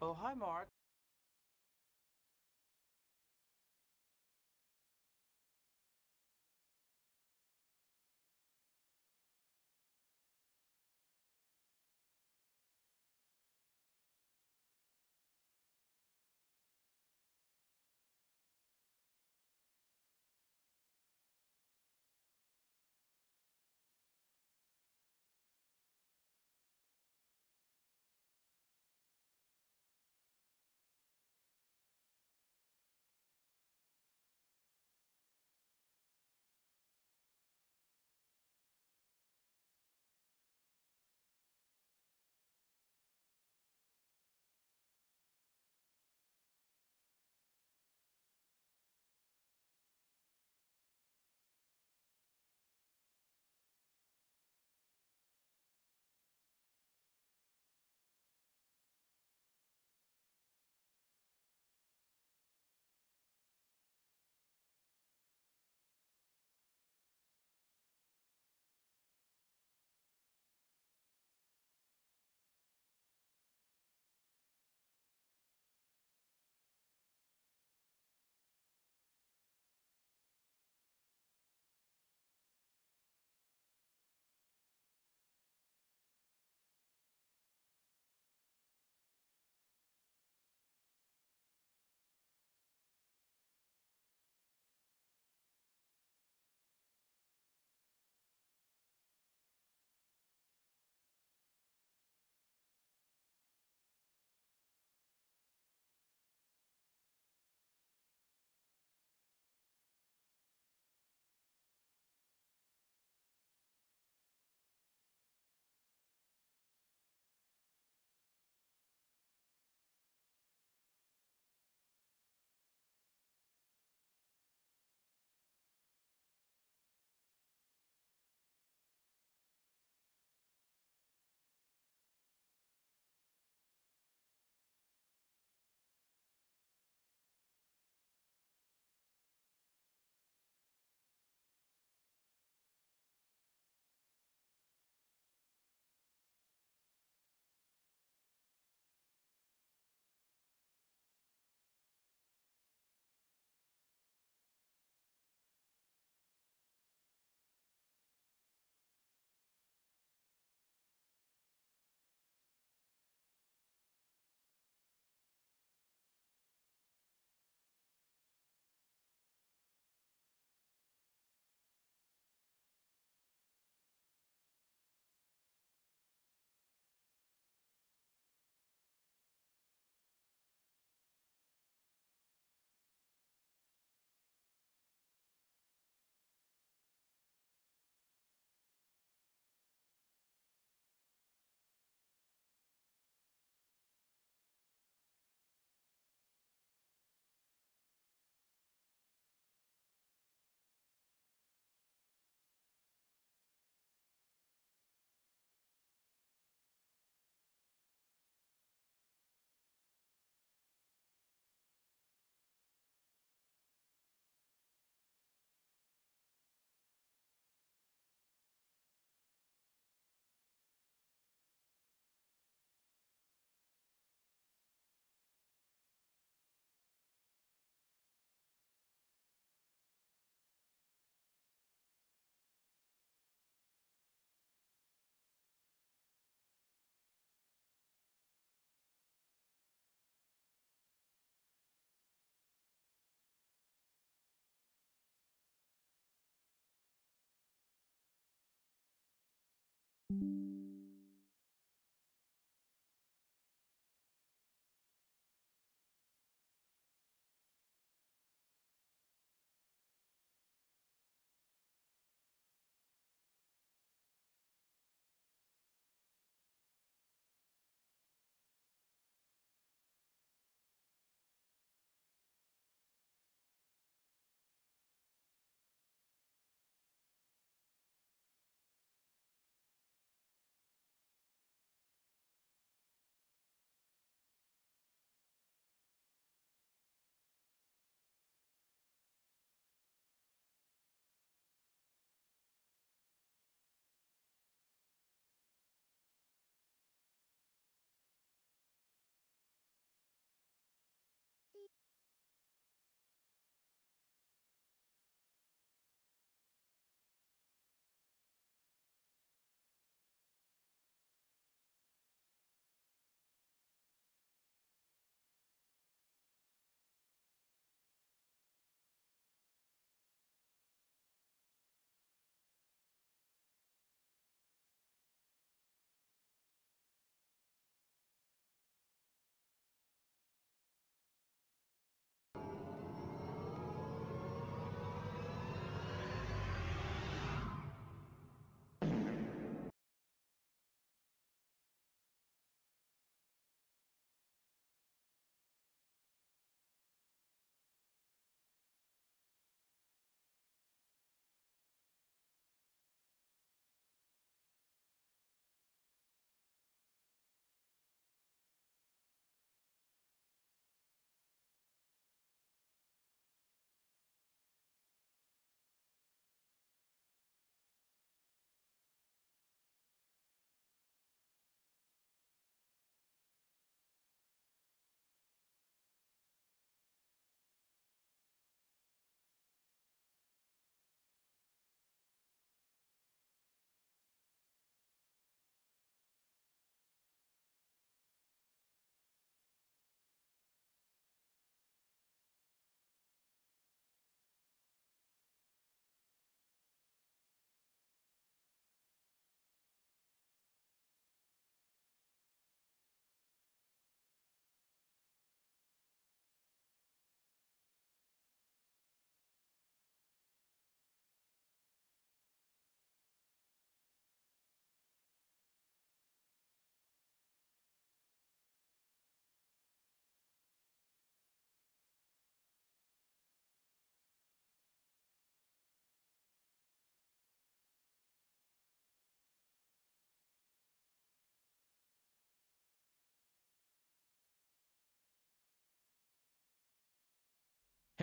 Oh, hi, Mark.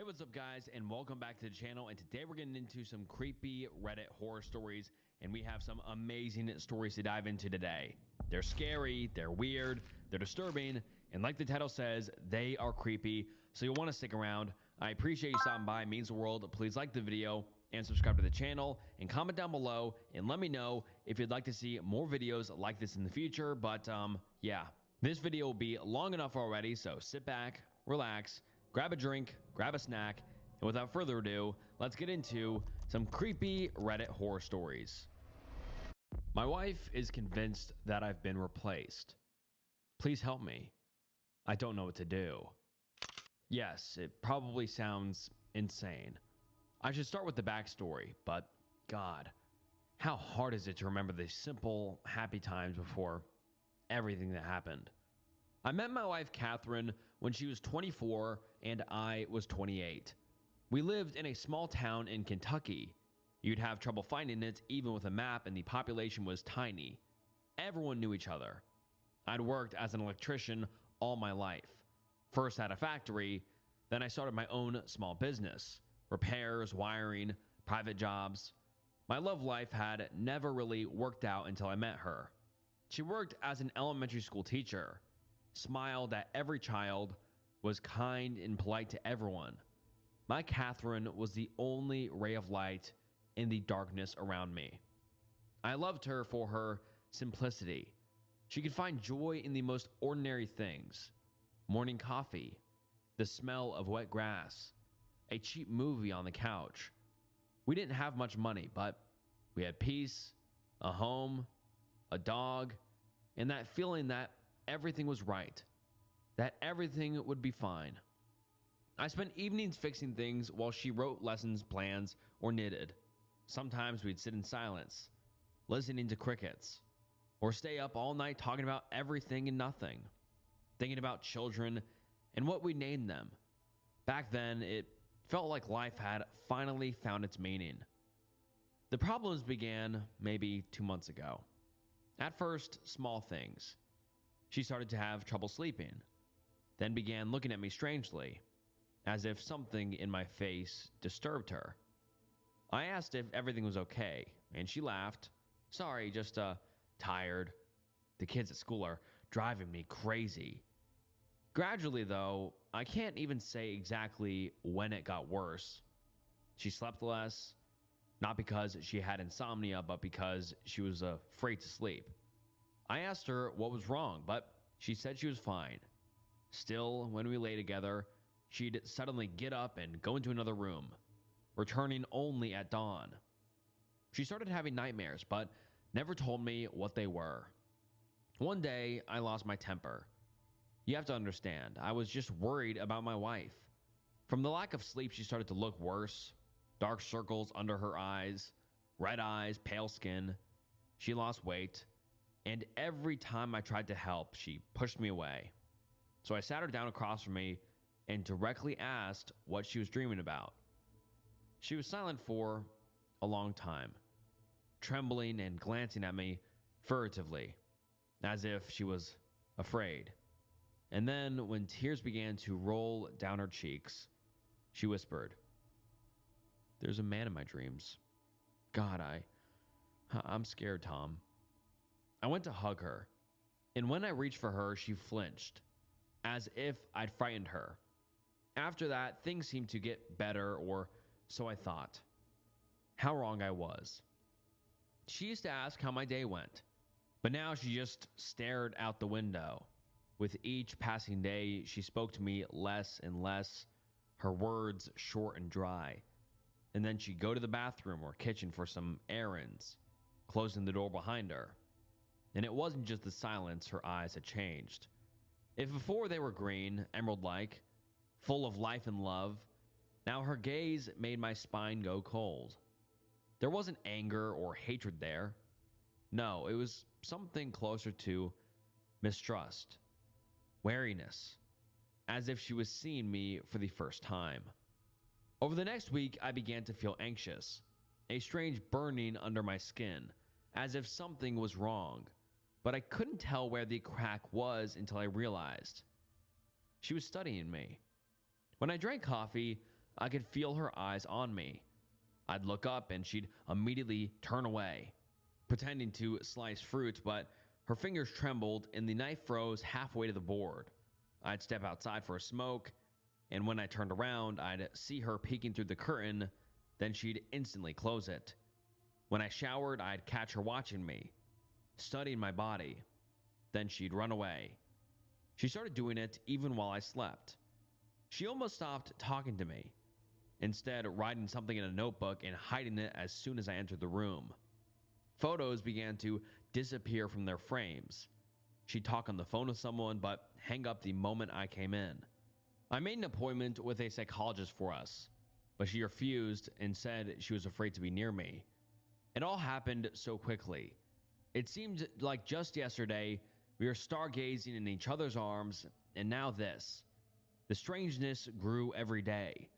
Hey, what's up guys, and welcome back to the channel. And today we're getting into some creepy Reddit horror stories, and we have some amazing stories to dive into today. They're scary, they're weird, they're disturbing, and like the title says, they are creepy, so you'll want to stick around. I appreciate you stopping by, it means the world. Please like the video and subscribe to the channel and comment down below and let me know if you'd like to see more videos like this in the future. But yeah, this video will be long enough already, so sit back, relax, grab a drink, grab a snack, and without further ado, let's get into some creepy Reddit horror stories. My wife is convinced that I've been replaced. Please help me. I don't know what to do. Yes, it probably sounds insane. I should start with the backstory, but God, how hard is it to remember the simple, happy times before everything that happened? I met my wife Catherine when she was 24 and I was 28. We lived in a small town in Kentucky. You'd have trouble finding it even with a map, and the population was tiny. Everyone knew each other. I'd worked as an electrician all my life. First at a factory, then I started my own small business. Repairs, wiring, private jobs. My love life had never really worked out until I met her. She worked as an elementary school teacher. Smiled at every child, was kind and polite to everyone. My Catherine was the only ray of light in the darkness around me. I loved her for her simplicity. She could find joy in the most ordinary things. Morning coffee, the smell of wet grass, a cheap movie on the couch. We didn't have much money, but we had peace, a home, a dog, and that feeling that everything was right, that everything would be fine. I spent evenings fixing things while she wrote lessons plans or knitted. Sometimes we'd sit in silence, listening to crickets, or stay up all night talking about everything and nothing, thinking about children and what we named them. Back then, it felt like life had finally found its meaning. The problems began maybe 2 months ago. At first, small things. She started to have trouble sleeping, then began looking at me strangely, as if something in my face disturbed her. I asked if everything was okay, and she laughed. Sorry, just tired. The kids at school are driving me crazy. Gradually, though, I can't even say exactly when it got worse. She slept less, not because she had insomnia, but because she was afraid to sleep. I asked her what was wrong, but she said she was fine. Still, when we lay together, she'd suddenly get up and go into another room, returning only at dawn. She started having nightmares, but never told me what they were. One day, I lost my temper. You have to understand, I was just worried about my wife. From the lack of sleep, she started to look worse. Dark circles under her eyes, red eyes, pale skin. She lost weight. And every time I tried to help, she pushed me away. So I sat her down across from me and directly asked what she was dreaming about. She was silent for a long time, trembling and glancing at me furtively, as if she was afraid. And then, when tears began to roll down her cheeks, she whispered, "There's a man in my dreams. God, I'm scared, Tom." I went to hug her, and when I reached for her, she flinched, as if I'd frightened her. After that, things seemed to get better, or so I thought. How wrong I was. She used to ask how my day went, but now she just stared out the window. With each passing day, she spoke to me less and less, her words short and dry. And then she'd go to the bathroom or kitchen for some errands, closing the door behind her. And it wasn't just the silence, her eyes had changed. If before they were green, emerald-like, full of life and love, now her gaze made my spine go cold. There wasn't anger or hatred there. No, it was something closer to mistrust, wariness, as if she was seeing me for the first time. Over the next week, I began to feel anxious, a strange burning under my skin, as if something was wrong. But I couldn't tell where the crack was until I realized she was studying me. When I drank coffee, I could feel her eyes on me. I'd look up and she'd immediately turn away, pretending to slice fruit, but her fingers trembled and the knife froze halfway to the board. I'd step outside for a smoke, and when I turned around, I'd see her peeking through the curtain, then she'd instantly close it. When I showered, I'd catch her watching me, studying my body. Then she'd run away. She started doing it even while I slept. She almost stopped talking to me, instead writing something in a notebook and hiding it as soon as I entered the room. Photos began to disappear from their frames. She'd talk on the phone with someone, but hang up the moment I came in. I made an appointment with a psychologist for us, but she refused and said she was afraid to be near me. It all happened so quickly. It seemed like just yesterday we were stargazing in each other's arms, and now this. The strangeness grew every day.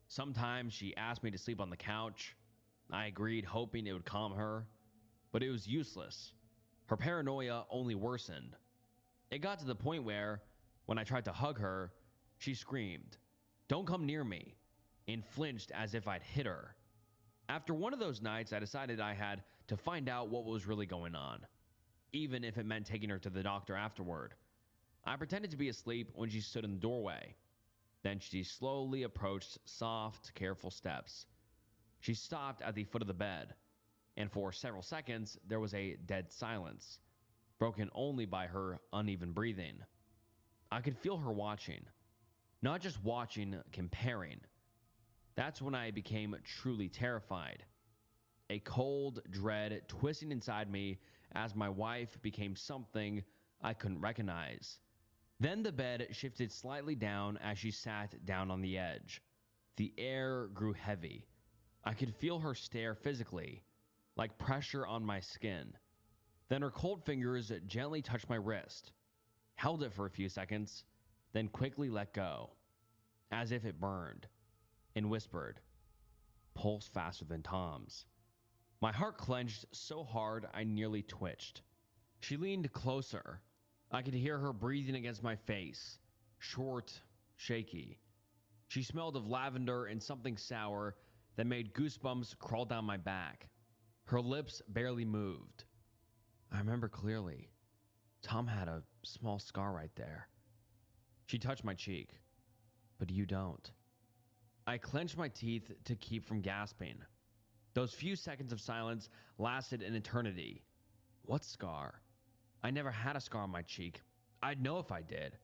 Sometimes she asked me to sleep on the couch. I agreed, hoping it would calm her, but it was useless. Her paranoia only worsened. It got to the point where, when I tried to hug her, she screamed, "Don't come near me," and flinched as if I'd hit her. After one of those nights, I decided I had to find out what was really going on, even if it meant taking her to the doctor afterward. I pretended to be asleep when she stood in the doorway. Then she slowly approached soft, careful steps. She stopped at the foot of the bed, and for several seconds there was a dead silence, broken only by her uneven breathing. I could feel her watching. Not just watching, comparing. That's when I became truly terrified. A cold dread twisting inside me as my wife became something I couldn't recognize. Then the bed shifted slightly down as she sat down on the edge. The air grew heavy. I could feel her stare physically, like pressure on my skin. Then her cold fingers gently touched my wrist, held it for a few seconds, then quickly let go, as if it burned, and whispered, "Pulse faster than Tom's." My heart clenched so hard I nearly twitched. She leaned closer. I could hear her breathing against my face, short, shaky. She smelled of lavender and something sour that made goosebumps crawl down my back. Her lips barely moved. I remember clearly. Tom had a small scar right there. She touched my cheek, but you don't. I clenched my teeth to keep from gasping. Those few seconds of silence lasted an eternity. What scar? I never had a scar on my cheek. I'd know if I did.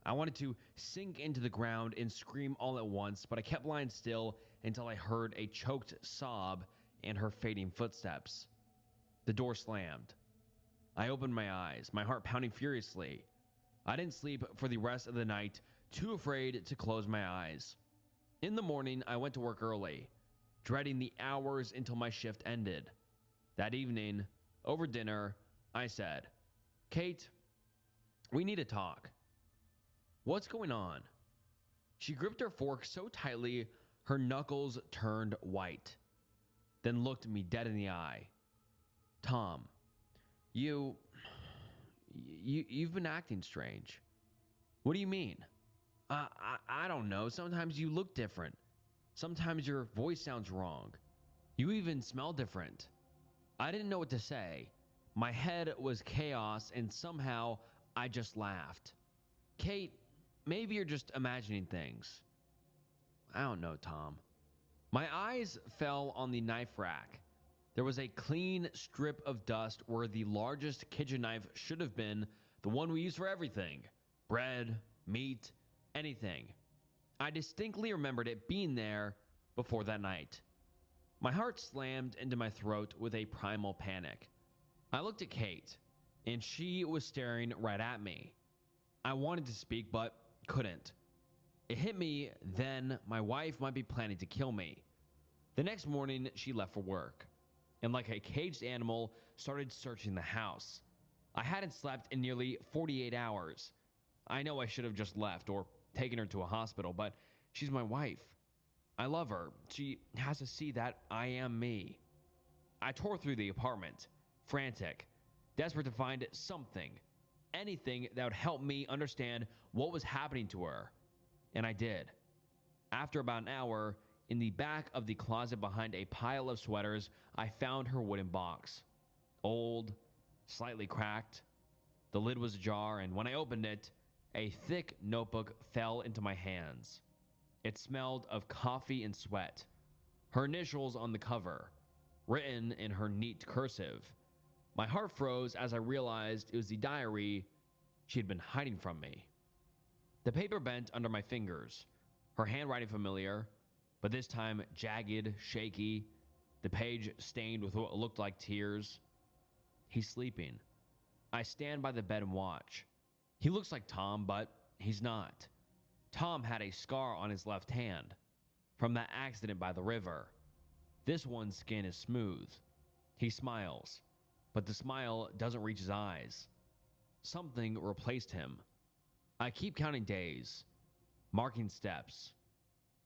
I wanted to sink into the ground and scream all at once, but I kept lying still until I heard a choked sob and her fading footsteps. The door slammed. I opened my eyes, my heart pounding furiously. I didn't sleep for the rest of the night, too afraid to close my eyes. In the morning, I went to work early, dreading the hours until my shift ended. That evening, over dinner, I said, "Kate, we need to talk." "What's going on?" She gripped her fork so tightly her knuckles turned white, then looked me dead in the eye. "Tom, you've been acting strange." "What do you mean?" I don't know. Sometimes you look different. Sometimes your voice sounds wrong. You even smell different." I didn't know what to say. My head was chaos, and somehow I just laughed. "Kate, maybe you're just imagining things." "I don't know, Tom." My eyes fell on the knife rack. There was a clean strip of dust where the largest kitchen knife should have been, the one we use for everything. Bread, meat, anything. I distinctly remembered it being there before that night. My heart slammed into my throat with a primal panic. I looked at Kate, and she was staring right at me. I wanted to speak, but couldn't. It hit me then my wife might be planning to kill me. The next morning, she left for work, and like a caged animal, started searching the house. I hadn't slept in nearly 48 hours. I know I should have just left or taken her to a hospital, but she's my wife. I love her. She has to see that I am me. I tore through the apartment, frantic, desperate to find something, anything that would help me understand what was happening to her. And I did. After about an hour, in the back of the closet behind a pile of sweaters, I found her wooden box. Old, slightly cracked. The lid was ajar, and when I opened it, a thick notebook fell into my hands. It smelled of coffee and sweat. Her initials on the cover, written in her neat cursive. My heart froze as I realized it was the diary she had been hiding from me. The paper bent under my fingers, her handwriting familiar, but this time jagged, shaky, the page stained with what looked like tears. He's sleeping. I stand by the bed and watch. He looks like Tom, but he's not. Tom had a scar on his left hand from that accident by the river. This one's skin is smooth. He smiles, but the smile doesn't reach his eyes. Something replaced him. I keep counting days, marking steps.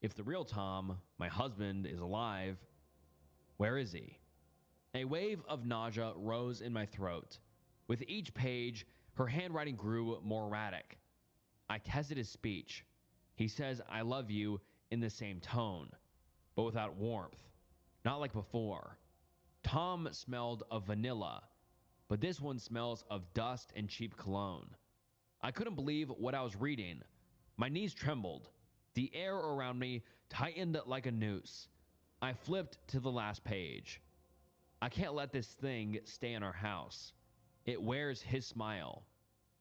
If the real Tom, my husband, is alive, where is he? A wave of nausea rose in my throat. With each page, her handwriting grew more erratic. I tested his speech. He says, "I love you," in the same tone, but without warmth. Not like before. Tom smelled of vanilla, but this one smells of dust and cheap cologne. I couldn't believe what I was reading. My knees trembled. The air around me tightened like a noose. I flipped to the last page. I can't let this thing stay in our house. It wears his smile,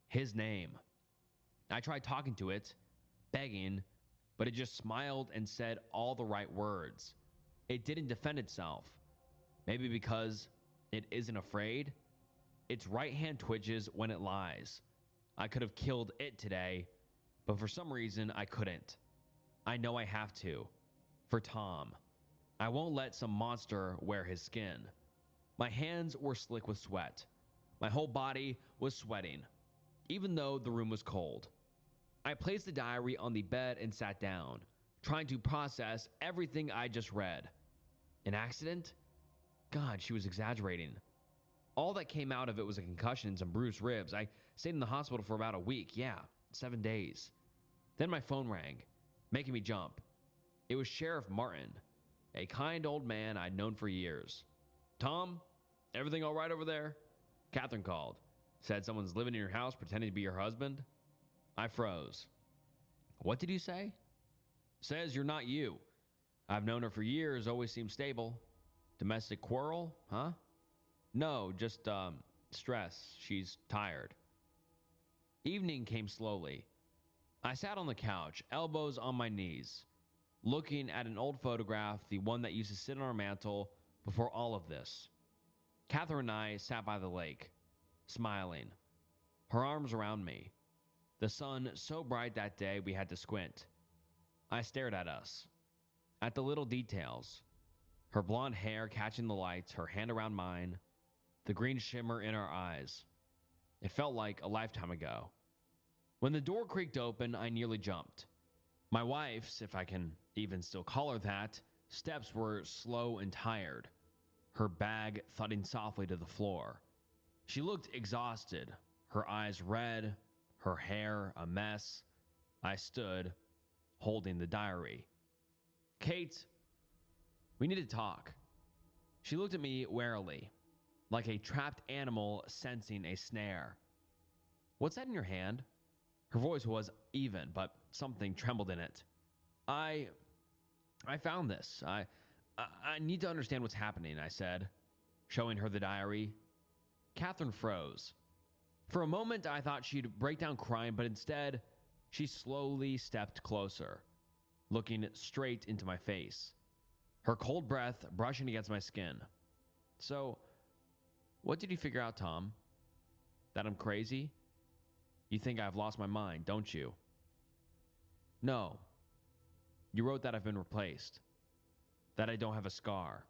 his name. I tried talking to it, begging, but it just smiled and said all the right words. It didn't defend itself. Maybe because it isn't afraid. Its right hand twitches when it lies. I could have killed it today, but for some reason I couldn't. I know I have to. For Tom. I won't let some monster wear his skin. My hands were slick with sweat. My whole body was sweating, even though the room was cold. I placed the diary on the bed and sat down, trying to process everything I just read. An accident? God, she was exaggerating. All that came out of it was a concussion and some bruised ribs. I stayed in the hospital for about a week. Yeah, 7 days. Then my phone rang, making me jump. It was Sheriff Martin, a kind old man I'd known for years. "Tom, everything all right over there?" Catherine called. "Said someone's living in your house pretending to be your husband." I froze. "What did you say?" "Says you're not you. I've known her for years, always seemed stable. Domestic quarrel, huh?" "No, just, stress. She's tired." Evening came slowly. I sat on the couch, elbows on my knees, looking at an old photograph, the one that used to sit on our mantle before all of this. Catherine and I sat by the lake, smiling, her arms around me. The sun so bright that day we had to squint. I stared at us, at the little details. Her blonde hair catching the lights, her hand around mine, the green shimmer in our eyes. It felt like a lifetime ago. When the door creaked open, I nearly jumped. My wife's, if I can even still call her that, steps were slow and tired, her bag thudding softly to the floor. She looked exhausted, her eyes red, her hair a mess. I stood, holding the diary. "Kate, we need to talk." She looked at me warily, like a trapped animal sensing a snare. "What's that in your hand?" Her voice was even, but something trembled in it. I found this. I need to understand what's happening," I said, showing her the diary. Catherine froze. For a moment, I thought she'd break down crying, but instead, she slowly stepped closer, looking straight into my face, her cold breath brushing against my skin. "So, what did you figure out, Tom? That I'm crazy? You think I've lost my mind, don't you?" "No. You wrote that I've been replaced, that I don't have a scar."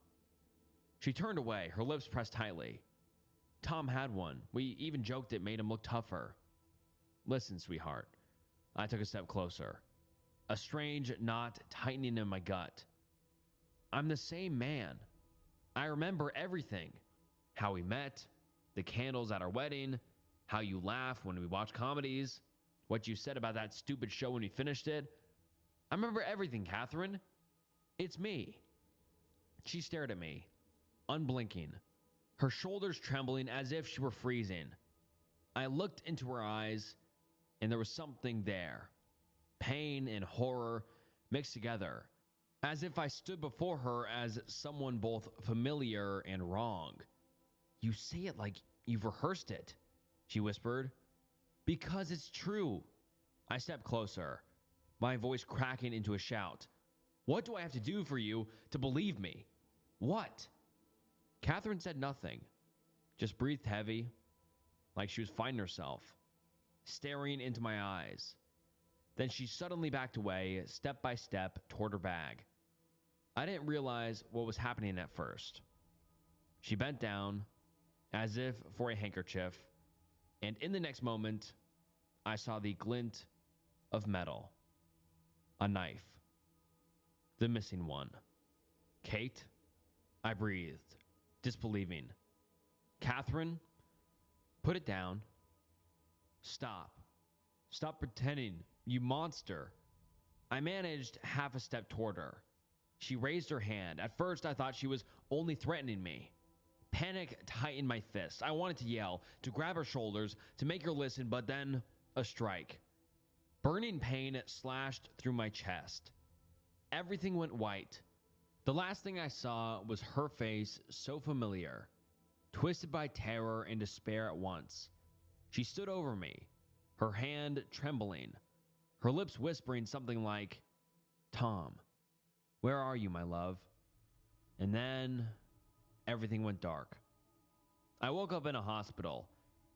She turned away, her lips pressed tightly. "Tom had one. We even joked it made him look tougher." "Listen, sweetheart." I took a step closer, a strange knot tightening in my gut. "I'm the same man. I remember everything. How we met, the candles at our wedding, how you laugh when we watch comedies, what you said about that stupid show when we finished it. I remember everything, Catherine. It's me. She stared at me, unblinking, her shoulders trembling as if she were freezing. I looked into her eyes, and there was something there. Pain and horror mixed together, as if I stood before her as someone both familiar and wrong. You say it like you've rehearsed it, she whispered. Because it's true. I stepped closer, my voice cracking into a shout. What do I have to do for you to believe me? What? Catherine said nothing, just breathed heavy, like she was fighting herself, staring into my eyes. Then she suddenly backed away, step by step, toward her bag. I didn't realize what was happening at first. She bent down, as if for a handkerchief, and in the next moment, I saw the glint of metal. A knife. The missing one. Kate? I breathed, disbelieving. Catherine? Put it down. Stop. Stop pretending, you monster. I managed half a step toward her. She raised her hand. At first, I thought she was only threatening me. Panic tightened my fist. I wanted to yell, to grab her shoulders, to make her listen, but then a strike. Burning pain slashed through my chest. Everything went white. The last thing I saw was her face, so familiar, twisted by terror and despair at once. She stood over me, her hand trembling, her lips whispering something like, "Tom, where are you, my love?" And then everything went dark. I woke up in a hospital.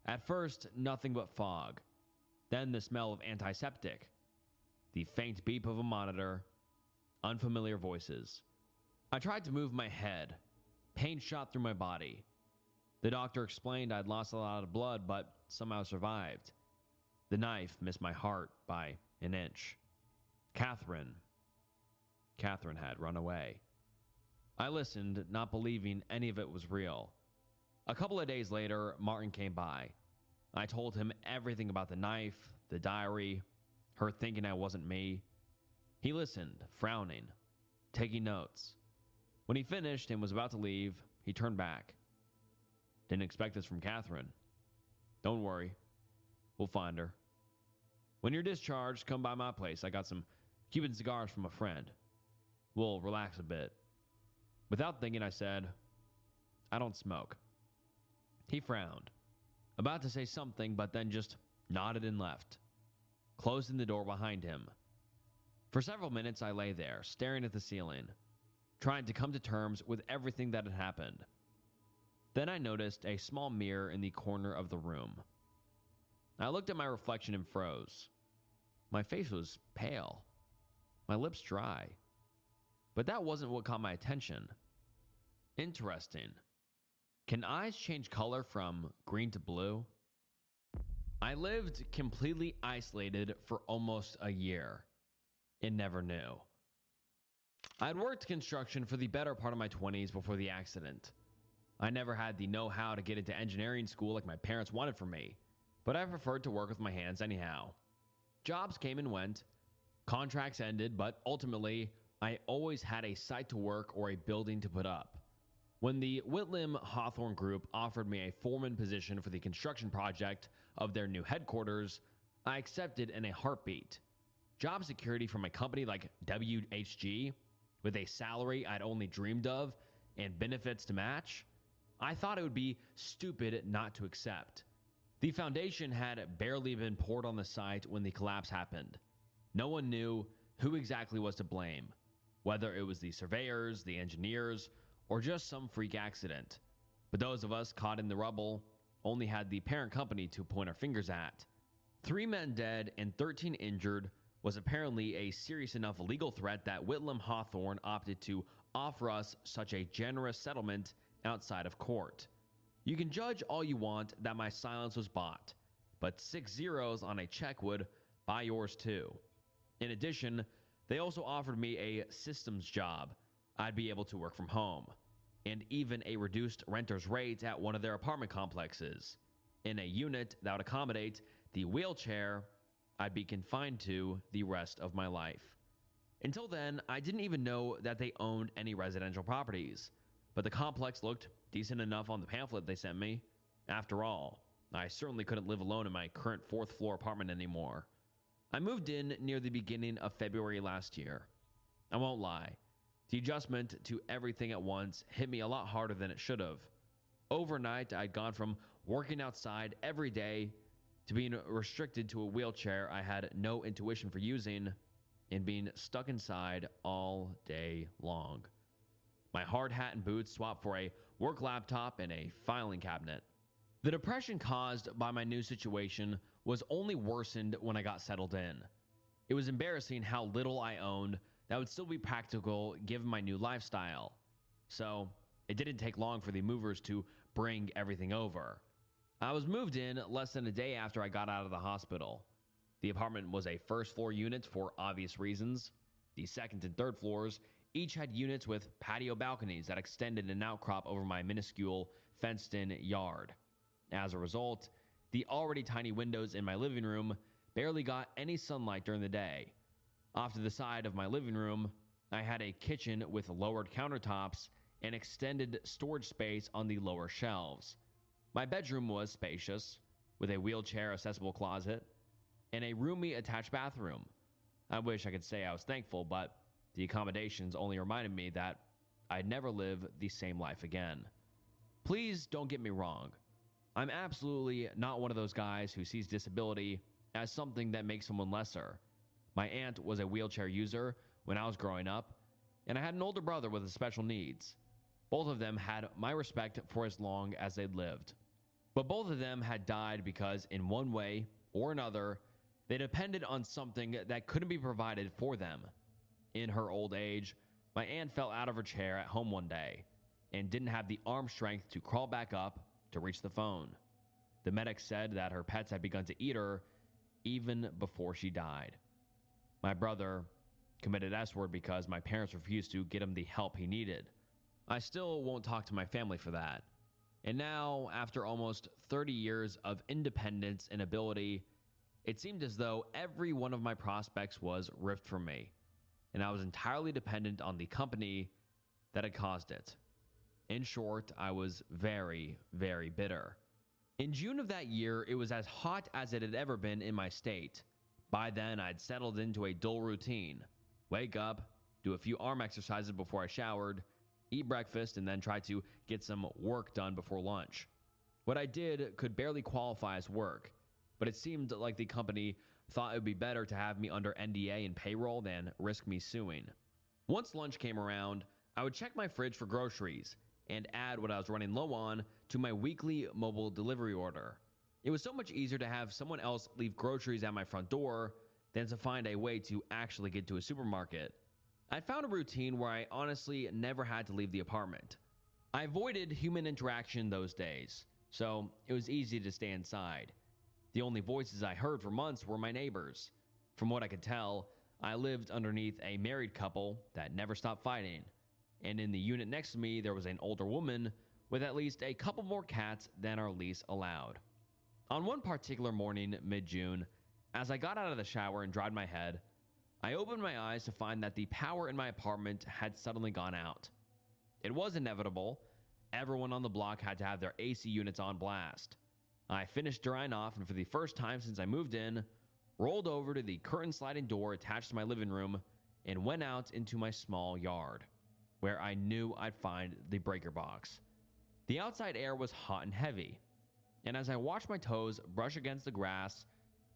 At first, nothing but fog. Then the smell of antiseptic. The faint beep of a monitor. Unfamiliar voices. I tried to move my head. Pain shot through my body. The doctor explained I'd lost a lot of blood, but somehow survived. The knife missed my heart by an inch. Catherine had run away. I listened, not believing any of it was real. A couple of days later, Martin came by. I told him everything about the knife, the diary, her thinking I wasn't me. He listened, frowning, taking notes. When he finished and was about to leave, he turned back. Didn't expect this from Catherine. Don't worry. We'll find her. When you're discharged, come by my place. I got some Cuban cigars from a friend. We'll relax a bit. Without thinking, I said, I don't smoke. He frowned, about to say something, but then just nodded and left, closing the door behind him. For several minutes, I lay there, staring at the ceiling, trying to come to terms with everything that had happened. Then I noticed a small mirror in the corner of the room. I looked at my reflection and froze. My face was pale, my lips dry. But that wasn't what caught my attention. Interesting. Can eyes change color from green to blue? I lived completely isolated for almost a year and never knew. I'd worked construction for the better part of my 20s before the accident. I never had the know-how to get into engineering school like my parents wanted for me, but I preferred to work with my hands anyhow. Jobs came and went, contracts ended, but ultimately, I always had a site to work or a building to put up. When the Whitlam Hawthorne Group offered me a foreman position for the construction project of their new headquarters, I accepted in a heartbeat. Job security from a company like WHG, with a salary I'd only dreamed of and benefits to match, I thought it would be stupid not to accept. The foundation had barely been poured on the site when the collapse happened. No one knew who exactly was to blame, whether it was the surveyors, the engineers, or just some freak accident. But those of us caught in the rubble only had the parent company to point our fingers at. 3 men dead and 13 injured was apparently a serious enough legal threat that Whitlam Hawthorne opted to offer us such a generous settlement outside of court. You can judge all you want that my silence was bought, but 6 zeros on a check would buy yours too. In addition, they also offered me a systems job. I'd be able to work from home, and even a reduced renter's rate at one of their apartment complexes, in a unit that would accommodate the wheelchair I'd be confined to the rest of my life. Until then, I didn't even know that they owned any residential properties, but the complex looked decent enough on the pamphlet they sent me. After all, I certainly couldn't live alone in my current fourth floor apartment anymore. I moved in near the beginning of February last year. I won't lie, the adjustment to everything at once hit me a lot harder than it should have. Overnight, I'd gone from working outside every day to being restricted to a wheelchair I had no intuition for using and being stuck inside all day long. My hard hat and boots swapped for a work laptop and a filing cabinet. The depression caused by my new situation was only worsened when I got settled in. It was embarrassing how little I owned that would still be practical given my new lifestyle. So, it didn't take long for the movers to bring everything over. I was moved in less than a day after I got out of the hospital. The apartment was a first floor unit for obvious reasons. The second and third floors each had units with patio balconies that extended an outcrop over my minuscule fenced-in yard. As a result, the already tiny windows in my living room barely got any sunlight during the day. Off to the side of my living room, I had a kitchen with lowered countertops and extended storage space on the lower shelves. My bedroom was spacious, with a wheelchair-accessible closet and a roomy attached bathroom. I wish I could say I was thankful, but the accommodations only reminded me that I'd never live the same life again. Please don't get me wrong. I'm absolutely not one of those guys who sees disability as something that makes someone lesser. My aunt was a wheelchair user when I was growing up, and I had an older brother with special needs. Both of them had my respect for as long as they'd lived. But both of them had died because, in one way or another, they depended on something that couldn't be provided for them. In her old age, my aunt fell out of her chair at home one day and didn't have the arm strength to crawl back up to reach the phone. The medic said that her pets had begun to eat her even before she died. My brother committed S-word because my parents refused to get him the help he needed. I still won't talk to my family for that. And now, after almost 30 years of independence and ability, it seemed as though every one of my prospects was ripped from me, and I was entirely dependent on the company that had caused it. In short, I was very, very bitter. In June of that year, it was as hot as it had ever been in my state. By then, I'd settled into a dull routine. Wake up, do a few arm exercises before I showered, eat breakfast, and then try to get some work done before lunch. What I did could barely qualify as work, but it seemed like the company thought it would be better to have me under NDA and payroll than risk me suing. Once lunch came around, I would check my fridge for groceries and add what I was running low on to my weekly mobile delivery order. It was so much easier to have someone else leave groceries at my front door than to find a way to actually get to a supermarket. I found a routine where I honestly never had to leave the apartment. I avoided human interaction those days, so it was easy to stay inside. The only voices I heard for months were my neighbors. From what I could tell, I lived underneath a married couple that never stopped fighting, and in the unit next to me there was an older woman with at least a couple more cats than our lease allowed. On one particular morning mid-June, as I got out of the shower and dried my head, I opened my eyes to find that the power in my apartment had suddenly gone out. It was inevitable. Everyone on the block had to have their AC units on blast. I finished drying off and for the first time since I moved in, rolled over to the curtain sliding door attached to my living room and went out into my small yard, where I knew I'd find the breaker box. The outside air was hot and heavy, and as I watched my toes brush against the grass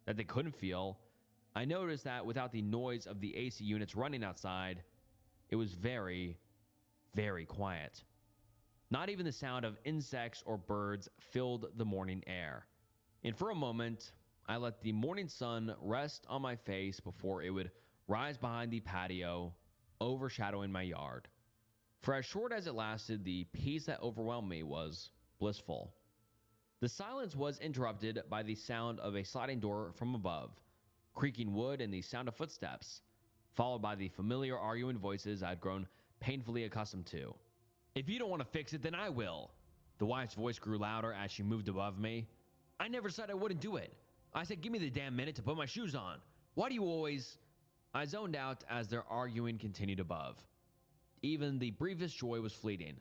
that they couldn't feel, I noticed that without the noise of the AC units running outside, it was very, very quiet. Not even the sound of insects or birds filled the morning air. And for a moment, I let the morning sun rest on my face before it would rise behind the patio, overshadowing my yard. For as short as it lasted, the peace that overwhelmed me was blissful. The silence was interrupted by the sound of a sliding door from above, creaking wood and the sound of footsteps, followed by the familiar arguing voices I'd grown painfully accustomed to. "If you don't want to fix it, then I will." The wife's voice grew louder as she moved above me. "I never said I wouldn't do it. I said give me the damn minute to put my shoes on. Why do you always..." I zoned out as their arguing continued above. Even the briefest joy was fleeting.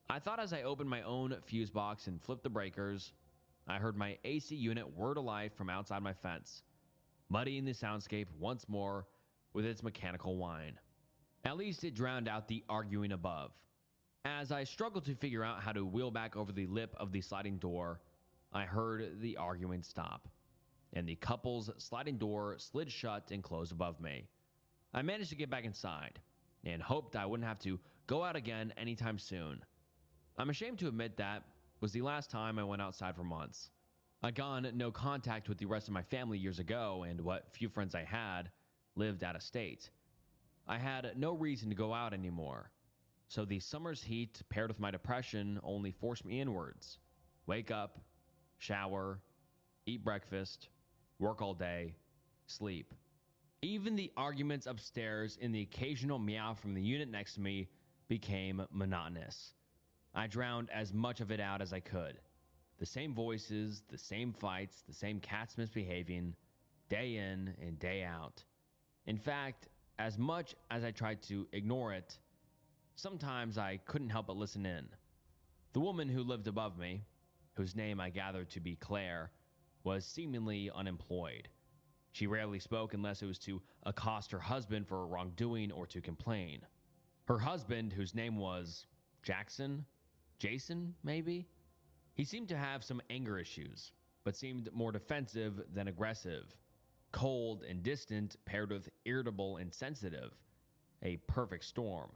I thought as I opened my own fuse box and flipped the breakers, I heard my AC unit whir to life from outside my fence, muddying the soundscape once more with its mechanical whine. At least it drowned out the arguing above. As I struggled to figure out how to wheel back over the lip of the sliding door, I heard the arguing stop, and the couple's sliding door slid shut and closed above me. I managed to get back inside, and hoped I wouldn't have to go out again anytime soon. I'm ashamed to admit that was the last time I went outside for months. I'd gone no contact with the rest of my family years ago, and what few friends I had lived out of state. I had no reason to go out anymore, so the summer's heat paired with my depression only forced me inwards. Wake up, shower, eat breakfast, work all day, sleep. Even the arguments upstairs and the occasional meow from the unit next to me became monotonous. I drowned as much of it out as I could. The same voices, the same fights, the same cats misbehaving, day in and day out. In fact, as much as I tried to ignore it, sometimes I couldn't help but listen in. The woman who lived above me, whose name I gathered to be Claire, was seemingly unemployed. She rarely spoke unless it was to accost her husband for wrongdoing or to complain. Her husband, whose name was Jackson, maybe? He seemed to have some anger issues, but seemed more defensive than aggressive. Cold and distant paired with irritable and sensitive. A perfect storm.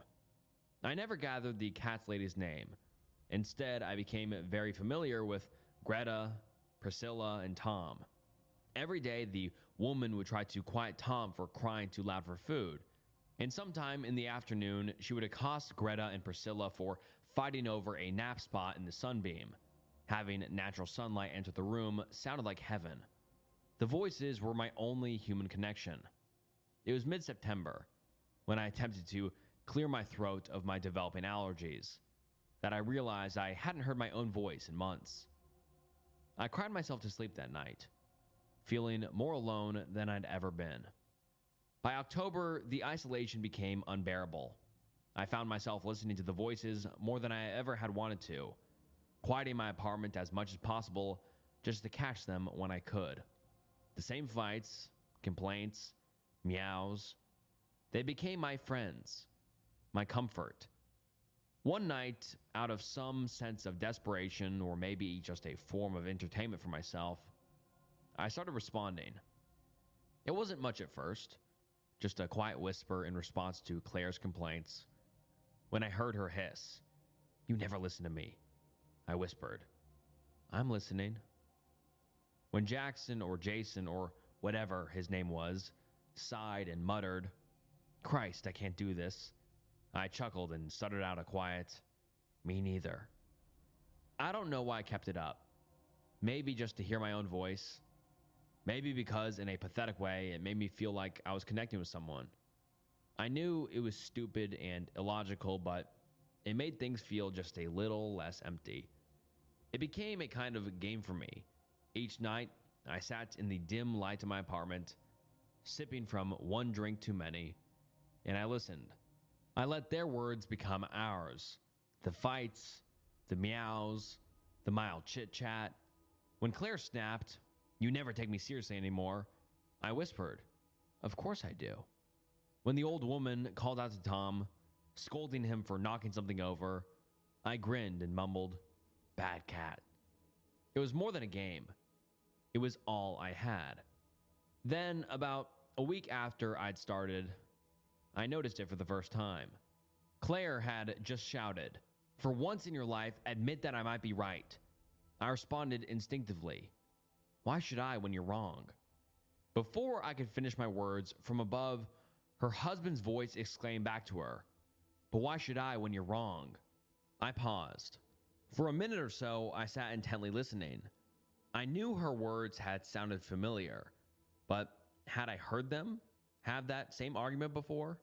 I never gathered the cat's lady's name. Instead, I became very familiar with Greta, Priscilla, and Tom. Every day, the woman would try to quiet Tom for crying too loud for food, and sometime in the afternoon, she would accost Greta and Priscilla for fighting over a nap spot in the sunbeam. Having natural sunlight enter the room sounded like heaven. The voices were my only human connection. It was mid-September, when I attempted to clear my throat of my developing allergies, that I realized I hadn't heard my own voice in months. I cried myself to sleep that night, feeling more alone than I'd ever been. By October, the isolation became unbearable. I found myself listening to the voices more than I ever had wanted to, quieting my apartment as much as possible just to catch them when I could. The same fights, complaints, meows, they became my friends, my comfort. One night, out of some sense of desperation, or maybe just a form of entertainment for myself, I started responding. It wasn't much at first, just a quiet whisper in response to Claire's complaints. When I heard her hiss, "You never listen to me," I whispered, "I'm listening." When Jackson or Jason or whatever his name was sighed and muttered, "Christ, I can't do this," I chuckled and stuttered out a quiet, "Me neither." I don't know why I kept it up. Maybe just to hear my own voice. Maybe because in a pathetic way it made me feel like I was connecting with someone. I knew it was stupid and illogical, but it made things feel just a little less empty. It became a kind of game for me. Each night, I sat in the dim light of my apartment, sipping from one drink too many, and I listened. I let their words become ours. The fights, the meows, the mild chit-chat. When Claire snapped, "You never take me seriously anymore," I whispered, "Of course I do." When the old woman called out to Tom, scolding him for knocking something over, I grinned and mumbled, "Bad cat." It was more than a game. It was all I had. Then, about a week after I'd started, I noticed it for the first time. Claire had just shouted, "For once in your life, admit that I might be right." I responded instinctively, "Why should I when you're wrong?" Before I could finish my words, from above, her husband's voice exclaimed back to her, "But why should I when you're wrong?" I paused. For a minute or so, I sat intently listening. I knew her words had sounded familiar, but had I heard them have that same argument before?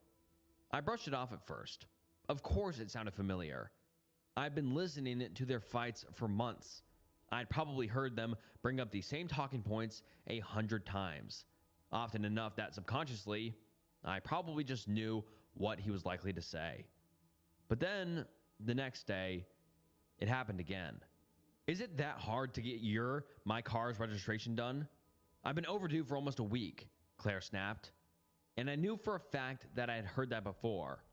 I brushed it off at first. Of course it sounded familiar. I'd been listening to their fights for months. I'd probably heard them bring up the same talking points 100 times, often enough that subconsciously, I probably just knew what he was likely to say. But then, the next day, it happened again. Is it that hard to get my car's registration done? I've been overdue for almost a week, Claire snapped. And I knew for a fact that I had heard that before.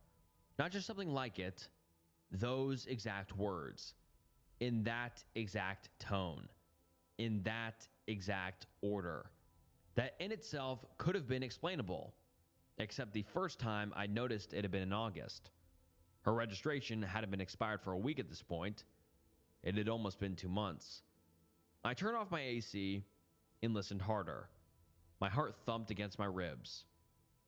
Not just something like it, those exact words, in that exact tone, in that exact order. That in itself could have been explainable, except the first time I noticed it had been in August. Her registration hadn't been expired for a week at this point. It had almost been 2 months. I turned off my AC and listened harder. My heart thumped against my ribs.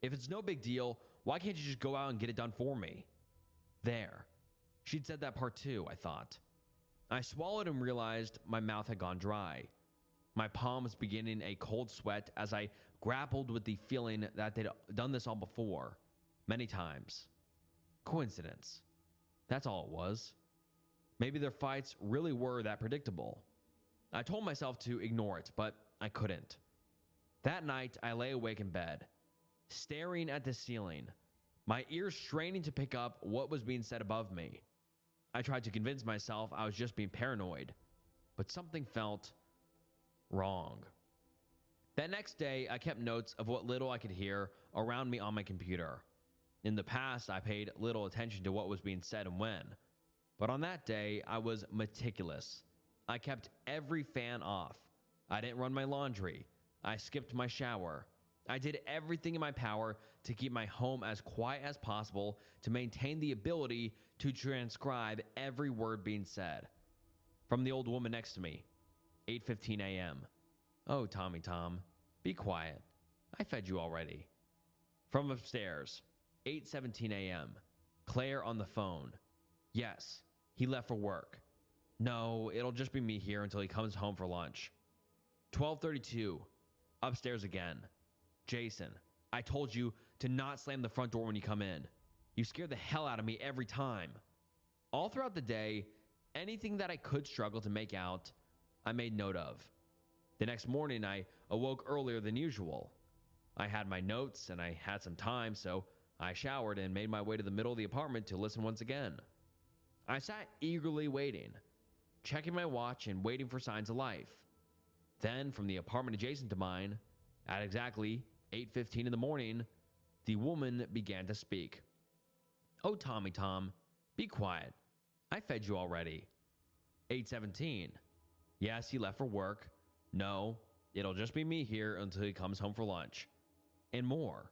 If it's no big deal, why can't you just go out and get it done for me? There. She'd said that part too, I thought. I swallowed and realized my mouth had gone dry. My palms beginning a cold sweat as I grappled with the feeling that they'd done this all before, many times. Coincidence. That's all it was. Maybe their fights really were that predictable. I told myself to ignore it, but I couldn't. That night, I lay awake in bed, staring at the ceiling, my ears straining to pick up what was being said above me. I tried to convince myself I was just being paranoid, but something felt wrong. That next day, I kept notes of what little I could hear around me on my computer. In the past, I paid little attention to what was being said and when, but on that day, I was meticulous. I kept every fan off. I didn't run my laundry. I skipped my shower. I did everything in my power to keep my home as quiet as possible to maintain the ability to transcribe every word being said. From the old woman next to me, 8:15 a.m. Oh, Tommy Tom, be quiet. I fed you already. From upstairs, 8:17 a.m. Claire on the phone. Yes, he left for work. No, it'll just be me here until he comes home for lunch. 12:32. Upstairs again. Jason, I told you to not slam the front door when you come in. You scare the hell out of me every time. All throughout the day, anything that I could struggle to make out, I made note of. The next morning, I awoke earlier than usual. I had my notes and I had some time, so I showered and made my way to the middle of the apartment to listen once again. I sat eagerly waiting, checking my watch and waiting for signs of life. Then, from the apartment adjacent to mine, at exactly 8:15 in the morning, the woman began to speak. Oh, Tommy Tom, be quiet. I fed you already. 8:17. Yes, he left for work. No, it'll just be me here until he comes home for lunch. And more.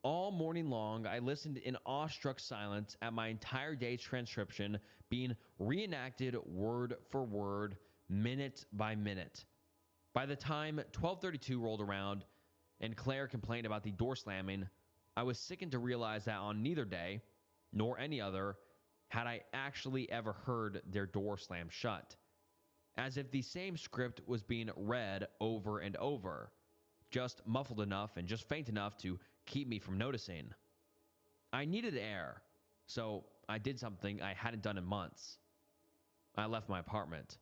All morning long, I listened in awestruck silence at my entire day's transcription being reenacted word for word, minute by minute. By the time 12:32 rolled around and Claire complained about the door slamming, I was sickened to realize that on neither day, nor any other, had I actually ever heard their door slam shut. As if the same script was being read over and over, just muffled enough and just faint enough to keep me from noticing. I needed air, so I did something I hadn't done in months. I left my apartment.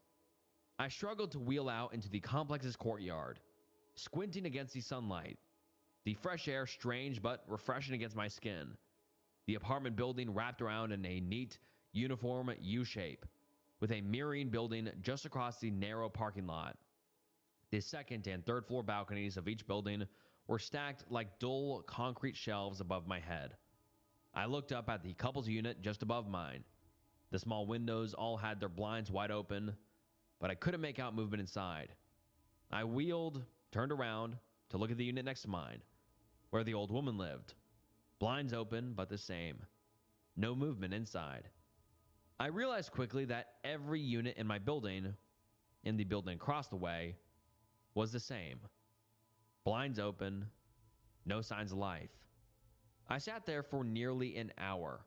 I struggled to wheel out into the complex's courtyard, squinting against the sunlight. The fresh air strange but refreshing against my skin. The apartment building wrapped around in a neat, uniform U-shape, with a mirroring building just across the narrow parking lot. The second and third floor balconies of each building were stacked like dull concrete shelves above my head. I looked up at the couple's unit just above mine. The small windows all had their blinds wide open, but I couldn't make out movement inside. I wheeled, turned around to look at the unit next to mine, where the old woman lived. Blinds open, but the same. No movement inside. I realized quickly that every unit in my building, in the building across the way, was the same. Blinds open, no signs of life. I sat there for nearly an hour,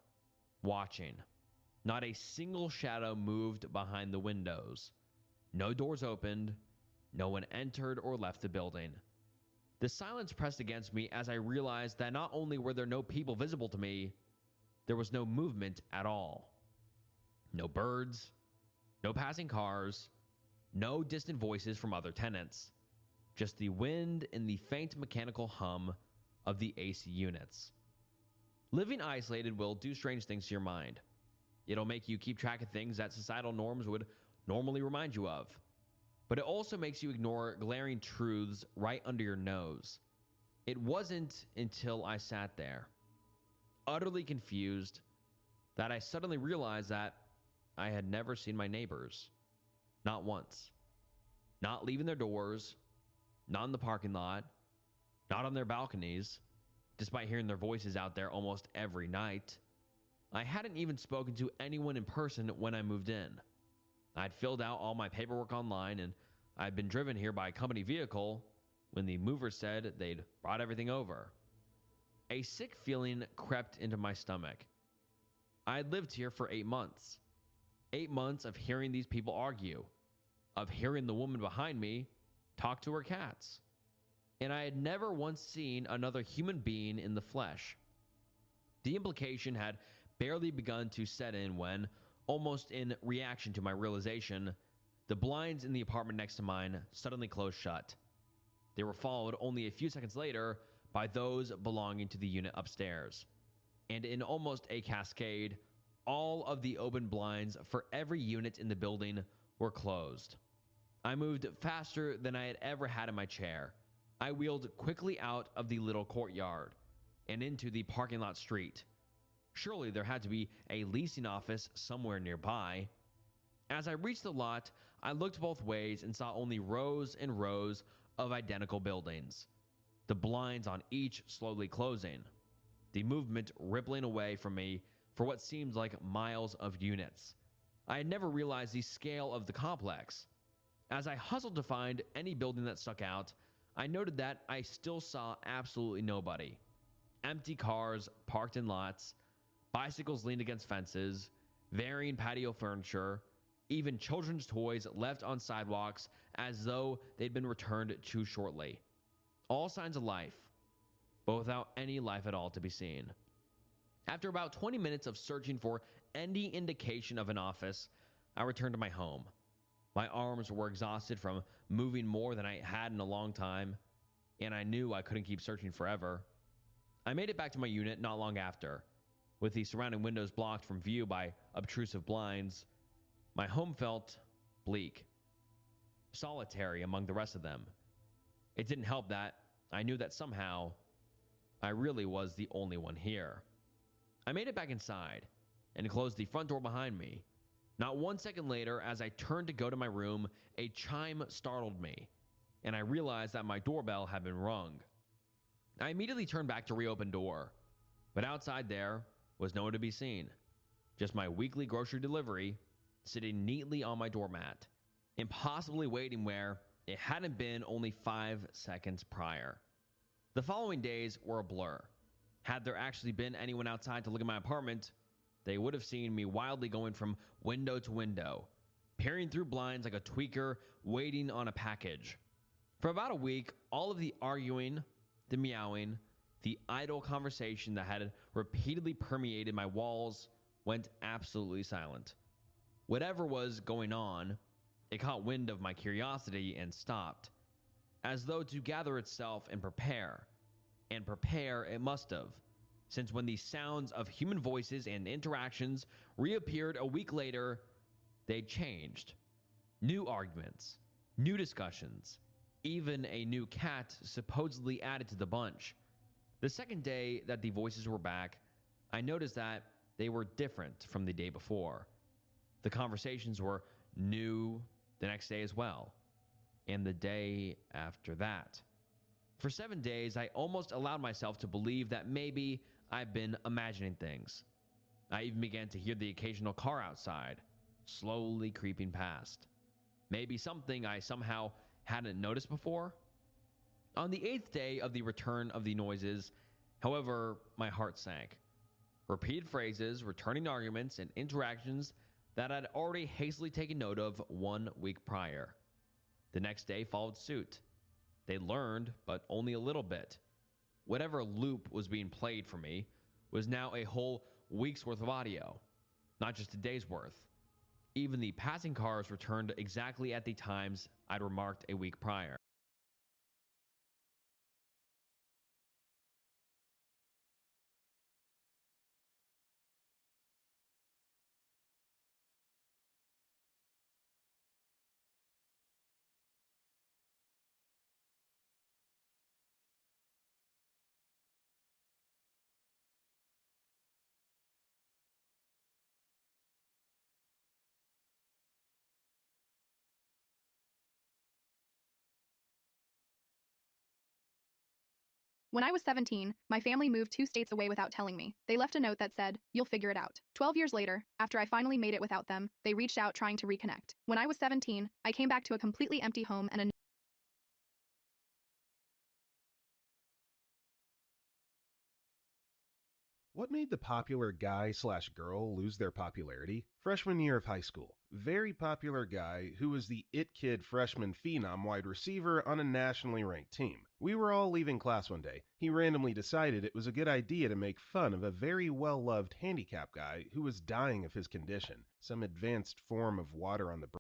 watching. Not a single shadow moved behind the windows. No doors opened. No one entered or left the building. The silence pressed against me as I realized that not only were there no people visible to me, there was no movement at all. No birds, no passing cars, no distant voices from other tenants. Just the wind and the faint mechanical hum of the AC units. Living isolated will do strange things to your mind. It'll make you keep track of things that societal norms would normally remind you of. But it also makes you ignore glaring truths right under your nose. It wasn't until I sat there, utterly confused, that I suddenly realized that I had never seen my neighbors. Not once. Not leaving their doors, not in the parking lot, not on their balconies, despite hearing their voices out there almost every night. I hadn't even spoken to anyone in person when I moved in. I'd filled out all my paperwork online, and I'd been driven here by a company vehicle when the movers said they'd brought everything over. A sick feeling crept into my stomach. I had lived here for 8 months. 8 months of hearing these people argue, of hearing the woman behind me talk to her cats. And I had never once seen another human being in the flesh. The implication had barely begun to set in when, almost in reaction to my realization, the blinds in the apartment next to mine suddenly closed shut. They were followed only a few seconds later by those belonging to the unit upstairs. And in almost a cascade, all of the open blinds for every unit in the building were closed. I moved faster than I had ever had in my chair. I wheeled quickly out of the little courtyard and into the parking lot street. Surely there had to be a leasing office somewhere nearby. As I reached the lot, I looked both ways and saw only rows and rows of identical buildings, the blinds on each slowly closing, the movement rippling away from me for what seemed like miles of units. I had never realized the scale of the complex. As I hustled to find any building that stuck out, I noted that I still saw absolutely nobody. Empty cars parked in lots, bicycles leaned against fences, varying patio furniture, even children's toys left on sidewalks as though they'd been returned too shortly. All signs of life, but without any life at all to be seen. After about 20 minutes of searching for any indication of an office, I returned to my home. My arms were exhausted from moving more than I had in a long time, and I knew I couldn't keep searching forever. I made it back to my unit not long after, with the surrounding windows blocked from view by obtrusive blinds. My home felt bleak, solitary among the rest of them. It didn't help that I knew that somehow I really was the only one here. I made it back inside and closed the front door behind me. Not 1 second later, as I turned to go to my room, a chime startled me, and I realized that my doorbell had been rung. I immediately turned back to reopen door, but outside there was no one to be seen. Just my weekly grocery delivery sitting neatly on my doormat, impossibly waiting where it hadn't been only 5 seconds prior. The following days were a blur. Had there actually been anyone outside to look at my apartment, they would have seen me wildly going from window to window, peering through blinds like a tweaker waiting on a package. For about a week, all of the arguing, the meowing, the idle conversation that had repeatedly permeated my walls went absolutely silent. Whatever was going on, it caught wind of my curiosity and stopped, as though to gather itself and prepare. And prepare it must have, since when the sounds of human voices and interactions reappeared a week later, they'd changed. New arguments, new discussions, even a new cat supposedly added to the bunch. The second day that the voices were back, I noticed that they were different from the day before. The conversations were new the next day as well, and the day after that. For 7 days, I almost allowed myself to believe that maybe I've been imagining things. I even began to hear the occasional car outside, slowly creeping past. Maybe something I somehow hadn't noticed before. On the 8th day of the return of the noises, however, my heart sank. Repeated phrases, returning arguments, and interactions that I'd already hastily taken note of 1 week prior. The next day followed suit. They learned, but only a little bit. Whatever loop was being played for me was now a whole week's worth of audio, not just a day's worth. Even the passing cars returned exactly at the times I'd remarked a week prior. When I was 17, my family moved 2 states away without telling me. They left a note that said, "You'll figure it out." 12 years later, after I finally made it without them, they reached out trying to reconnect. When I was 17, I came back to a completely empty home and a What made the popular guy/girl lose their popularity? Freshman year of high school. Very popular guy who was the it kid freshman phenom wide receiver on a nationally ranked team. We were all leaving class one day. He randomly decided it was a good idea to make fun of a very well loved handicap guy who was dying of his condition, some advanced form of water on the brain.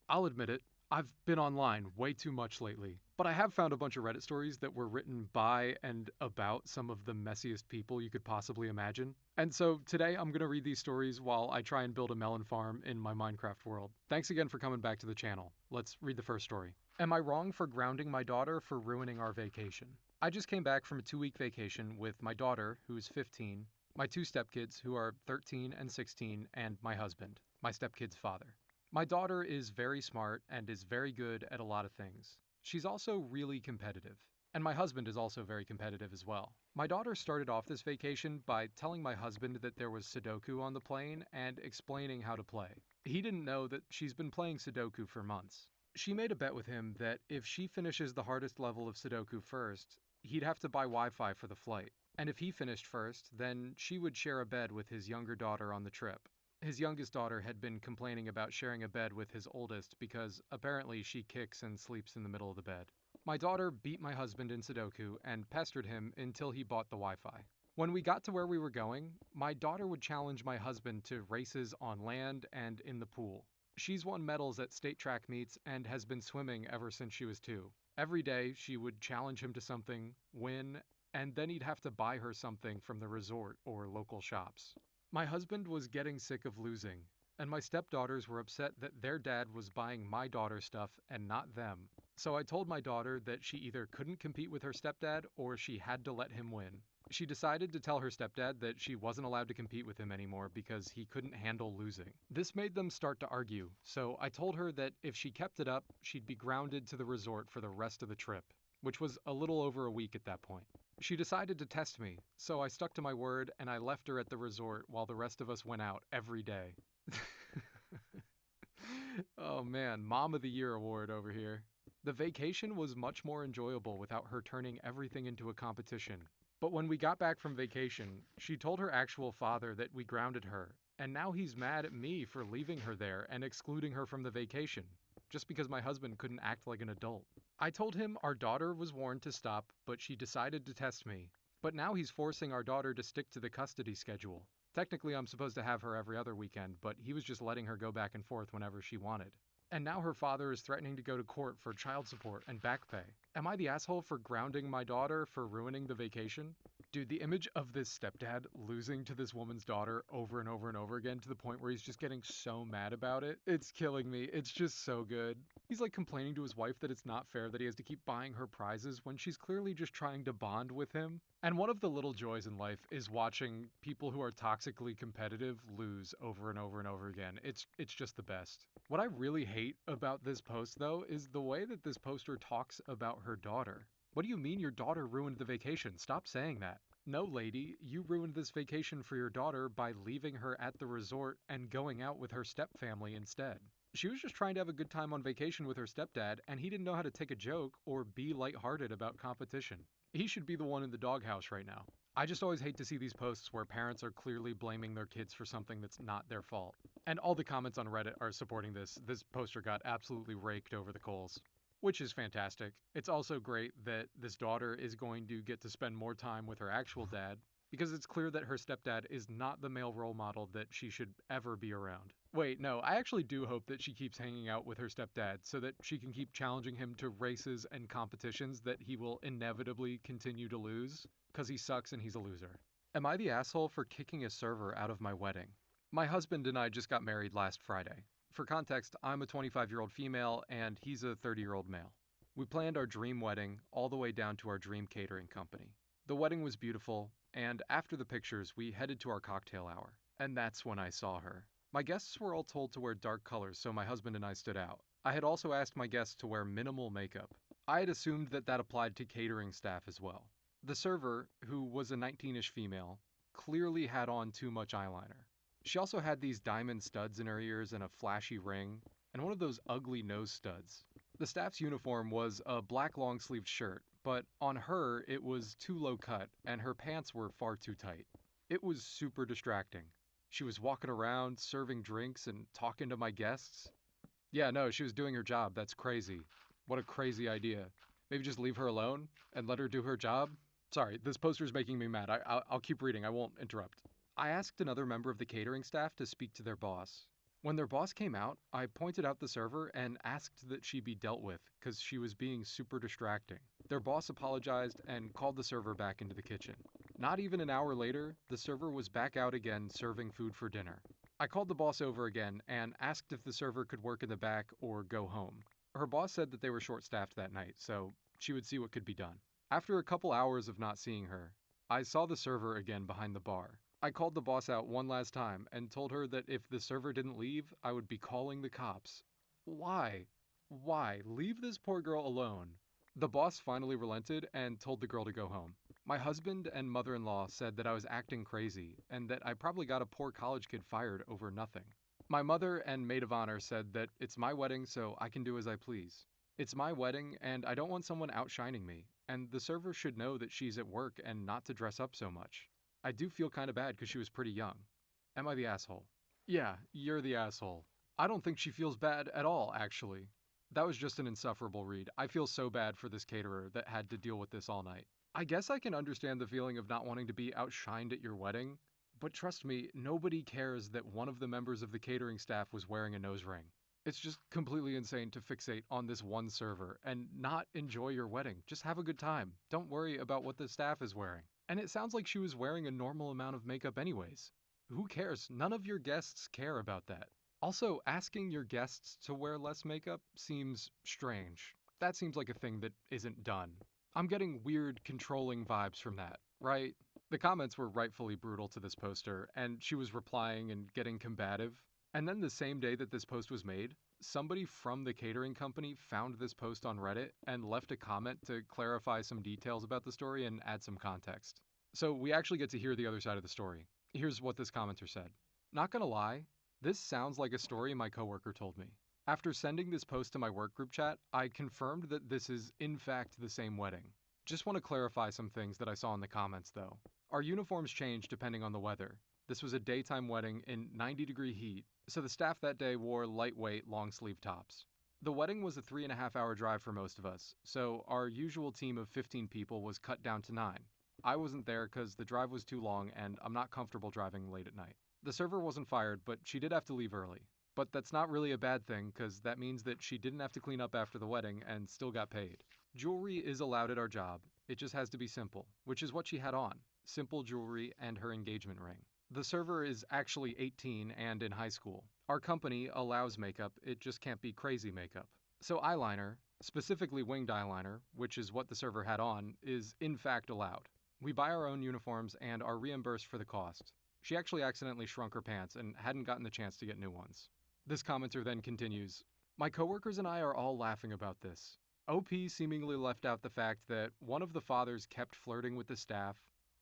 I'll admit it, I've been online way too much lately, but I have found a bunch of Reddit stories that were written by and about some of the messiest people you could possibly imagine. And so today I'm going to read these stories while I try and build a melon farm in my Minecraft world. Thanks again for coming back to the channel. Let's read the first story. Am I wrong for grounding my daughter for ruining our vacation? I just came back from a 2-week vacation with my daughter, who's 15, my 2 stepkids, who are 13 and 16, and my husband, my stepkid's father. My daughter is very smart and is very good at a lot of things. She's also really competitive. And my husband is also very competitive as well. My daughter started off this vacation by telling my husband that there was Sudoku on the plane and explaining how to play. He didn't know that she's been playing Sudoku for months. She made a bet with him that if she finishes the hardest level of Sudoku first, he'd have to buy Wi-Fi for the flight. And if he finished first, then she would share a bed with his younger daughter on the trip. His youngest daughter had been complaining about sharing a bed with his oldest because apparently she kicks and sleeps in the middle of the bed. My daughter beat my husband in Sudoku and pestered him until he bought the Wi-Fi. When we got to where we were going, my daughter would challenge my husband to races on land and in the pool. She's won medals at state track meets and has been swimming ever since she was 2. Every day she would challenge him to something, win, and then he'd have to buy her something from the resort or local shops. My husband was getting sick of losing, and my stepdaughters were upset that their dad was buying my daughter stuff and not them. So I told my daughter that she either couldn't compete with her stepdad or she had to let him win. She decided to tell her stepdad that she wasn't allowed to compete with him anymore because he couldn't handle losing. This made them start to argue, so I told her that if she kept it up, she'd be grounded to the resort for the rest of the trip, which was a little over a week at that point. She decided to test me, so I stuck to my word and I left her at the resort while the rest of us went out every day. Oh man, Mom of the Year award over here. The vacation was much more enjoyable without her turning everything into a competition. But when we got back from vacation, she told her actual father that we grounded her, and now he's mad at me for leaving her there and excluding her from the vacation, just because my husband couldn't act like an adult. I told him our daughter was warned to stop, but she decided to test me. But now he's forcing our daughter to stick to the custody schedule. Technically, I'm supposed to have her every other weekend, but he was just letting her go back and forth whenever she wanted. And now her father is threatening to go to court for child support and back pay. Am I the asshole for grounding my daughter for ruining the vacation? Dude, the image of this stepdad losing to this woman's daughter over and over and over again to the point where he's just getting so mad about it, it's killing me. It's just so good. He's like complaining to his wife that it's not fair that he has to keep buying her prizes when she's clearly just trying to bond with him. And one of the little joys in life is watching people who are toxically competitive lose over and over and over again. It's just the best. What I really hate about this post though is the way that this poster talks about her daughter. What do you mean your daughter ruined the vacation? Stop saying that. No, lady, you ruined this vacation for your daughter by leaving her at the resort and going out with her stepfamily instead. She was just trying to have a good time on vacation with her stepdad, and he didn't know how to take a joke or be lighthearted about competition. He should be the one in the doghouse right now. I just always hate to see these posts where parents are clearly blaming their kids for something that's not their fault. And all the comments on Reddit are supporting this. This poster got absolutely raked over the coals, which is fantastic. It's also great that this daughter is going to get to spend more time with her actual dad, because it's clear that her stepdad is not the male role model that she should ever be around. Wait, no, I actually do hope that she keeps hanging out with her stepdad so that she can keep challenging him to races and competitions that he will inevitably continue to lose, because he sucks and he's a loser. Am I the asshole for kicking a server out of my wedding? My husband and I just got married last Friday. For context, I'm a 25-year-old female and he's a 30-year-old male. We planned our dream wedding all the way down to our dream catering company. The wedding was beautiful, and after the pictures, we headed to our cocktail hour. And that's when I saw her. My guests were all told to wear dark colors, so my husband and I stood out. I had also asked my guests to wear minimal makeup. I had assumed that that applied to catering staff as well. The server, who was a 19-ish female, clearly had on too much eyeliner. She also had these diamond studs in her ears and a flashy ring, and one of those ugly nose studs. The staff's uniform was a black long-sleeved shirt, but on her it was too low cut and her pants were far too tight. It was super distracting. She was walking around, serving drinks and talking to my guests. Yeah, no, she was doing her job. That's crazy. What a crazy idea. Maybe just leave her alone and let her do her job? Sorry, this poster's making me mad. I'll keep reading. I won't interrupt. I asked another member of the catering staff to speak to their boss. When their boss came out, I pointed out the server and asked that she be dealt with because she was being super distracting. Their boss apologized and called the server back into the kitchen. Not even an hour later, the server was back out again serving food for dinner. I called the boss over again and asked if the server could work in the back or go home. Her boss said that they were short-staffed that night, so she would see what could be done. After a couple hours of not seeing her, I saw the server again behind the bar. I called the boss out one last time and told her that if the server didn't leave, I would be calling the cops. Why? Why? Leave this poor girl alone. The boss finally relented and told the girl to go home. My husband and mother-in-law said that I was acting crazy and that I probably got a poor college kid fired over nothing. My mother and maid of honor said that it's my wedding, so I can do as I please. It's my wedding and I don't want someone outshining me, and the server should know that she's at work and not to dress up so much. I do feel kind of bad because she was pretty young. Am I the asshole? Yeah, you're the asshole. I don't think she feels bad at all, actually. That was just an insufferable read. I feel so bad for this caterer that had to deal with this all night. I guess I can understand the feeling of not wanting to be outshined at your wedding, but trust me, nobody cares that one of the members of the catering staff was wearing a nose ring. It's just completely insane to fixate on this one server and not enjoy your wedding. Just have a good time. Don't worry about what the staff is wearing. And it sounds like she was wearing a normal amount of makeup anyways. Who cares? None of your guests care about that. Also, asking your guests to wear less makeup seems strange. That seems like a thing that isn't done. I'm getting weird, controlling vibes from that, right? The comments were rightfully brutal to this poster, and she was replying and getting combative. And then the same day that this post was made, somebody from the catering company found this post on Reddit and left a comment to clarify some details about the story and add some context. So we actually get to hear the other side of the story. Here's what this commenter said. Not gonna lie, this sounds like a story my coworker told me. After sending this post to my work group chat, I confirmed that this is in fact the same wedding. Just want to clarify some things that I saw in the comments though. Our uniforms change depending on the weather. This was a daytime wedding in 90-degree heat, so the staff that day wore lightweight long-sleeve tops. The wedding was a 3.5-hour drive for most of us, so our usual team of 15 people was cut down to 9. I wasn't there because the drive was too long and I'm not comfortable driving late at night. The server wasn't fired, but she did have to leave early. But that's not really a bad thing because that means that she didn't have to clean up after the wedding and still got paid. Jewelry is allowed at our job, it just has to be simple, which is what she had on. Simple jewelry and her engagement ring. The server is actually 18 and in high school. Our company allows makeup, it just can't be crazy makeup. So eyeliner, specifically winged eyeliner, which is what the server had on, is in fact allowed. We buy our own uniforms and are reimbursed for the cost. She actually accidentally shrunk her pants and hadn't gotten the chance to get new ones. This commenter then continues, my coworkers and I are all laughing about this. OP seemingly left out the fact that one of the fathers kept flirting with the staff.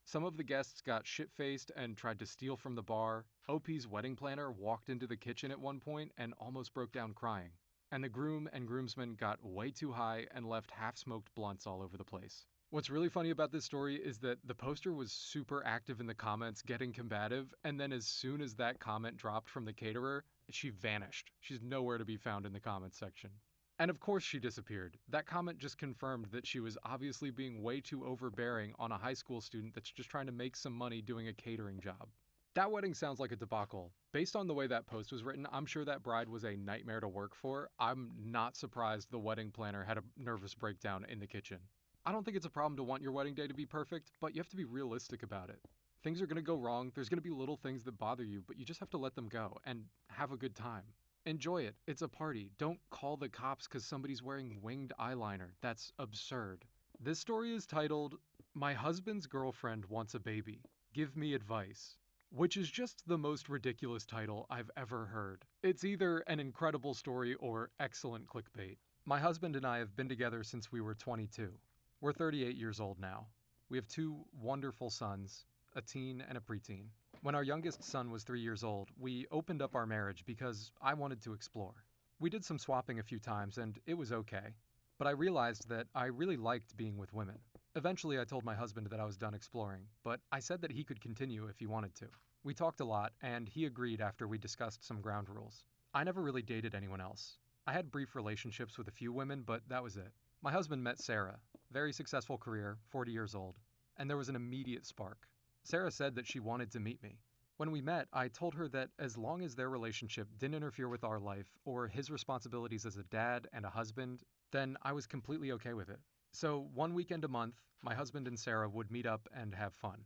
Some of the guests got shit-faced and tried to steal from the bar. OP's wedding planner walked into the kitchen at one point and almost broke down crying. And the groom and groomsmen got way too high and left half-smoked blunts all over the place. What's really funny about this story is that the poster was super active in the comments, getting combative, and then as soon as that comment dropped from the caterer, she vanished. She's nowhere to be found in the comments section. And of course she disappeared. That comment just confirmed that she was obviously being way too overbearing on a high school student that's just trying to make some money doing a catering job. That wedding sounds like a debacle. Based on the way that post was written, I'm sure that bride was a nightmare to work for. I'm not surprised the wedding planner had a nervous breakdown in the kitchen. I don't think it's a problem to want your wedding day to be perfect, but you have to be realistic about it. Things are going to go wrong, there's going to be little things that bother you, but you just have to let them go and have a good time. Enjoy it. It's a party. Don't call the cops because somebody's wearing winged eyeliner. That's absurd. This story is titled, My Husband's Girlfriend Wants a Baby. Give Me Advice. Which is just the most ridiculous title I've ever heard. It's either an incredible story or excellent clickbait. My husband and I have been together since we were 22. We're 38 years old now. We have 2 wonderful sons, a teen and a preteen. When our youngest son was 3 years old, we opened up our marriage because I wanted to explore. We did some swapping a few times and it was okay, but I realized that I really liked being with women. Eventually I told my husband that I was done exploring, but I said that he could continue if he wanted to. We talked a lot and he agreed after we discussed some ground rules. I never really dated anyone else. I had brief relationships with a few women, but that was it. My husband met Sarah, very successful career, 40 years old, and there was an immediate spark. Sarah said that she wanted to meet me. When we met, I told her that as long as their relationship didn't interfere with our life or his responsibilities as a dad and a husband, then I was completely okay with it. So 1 weekend a month, my husband and Sarah would meet up and have fun.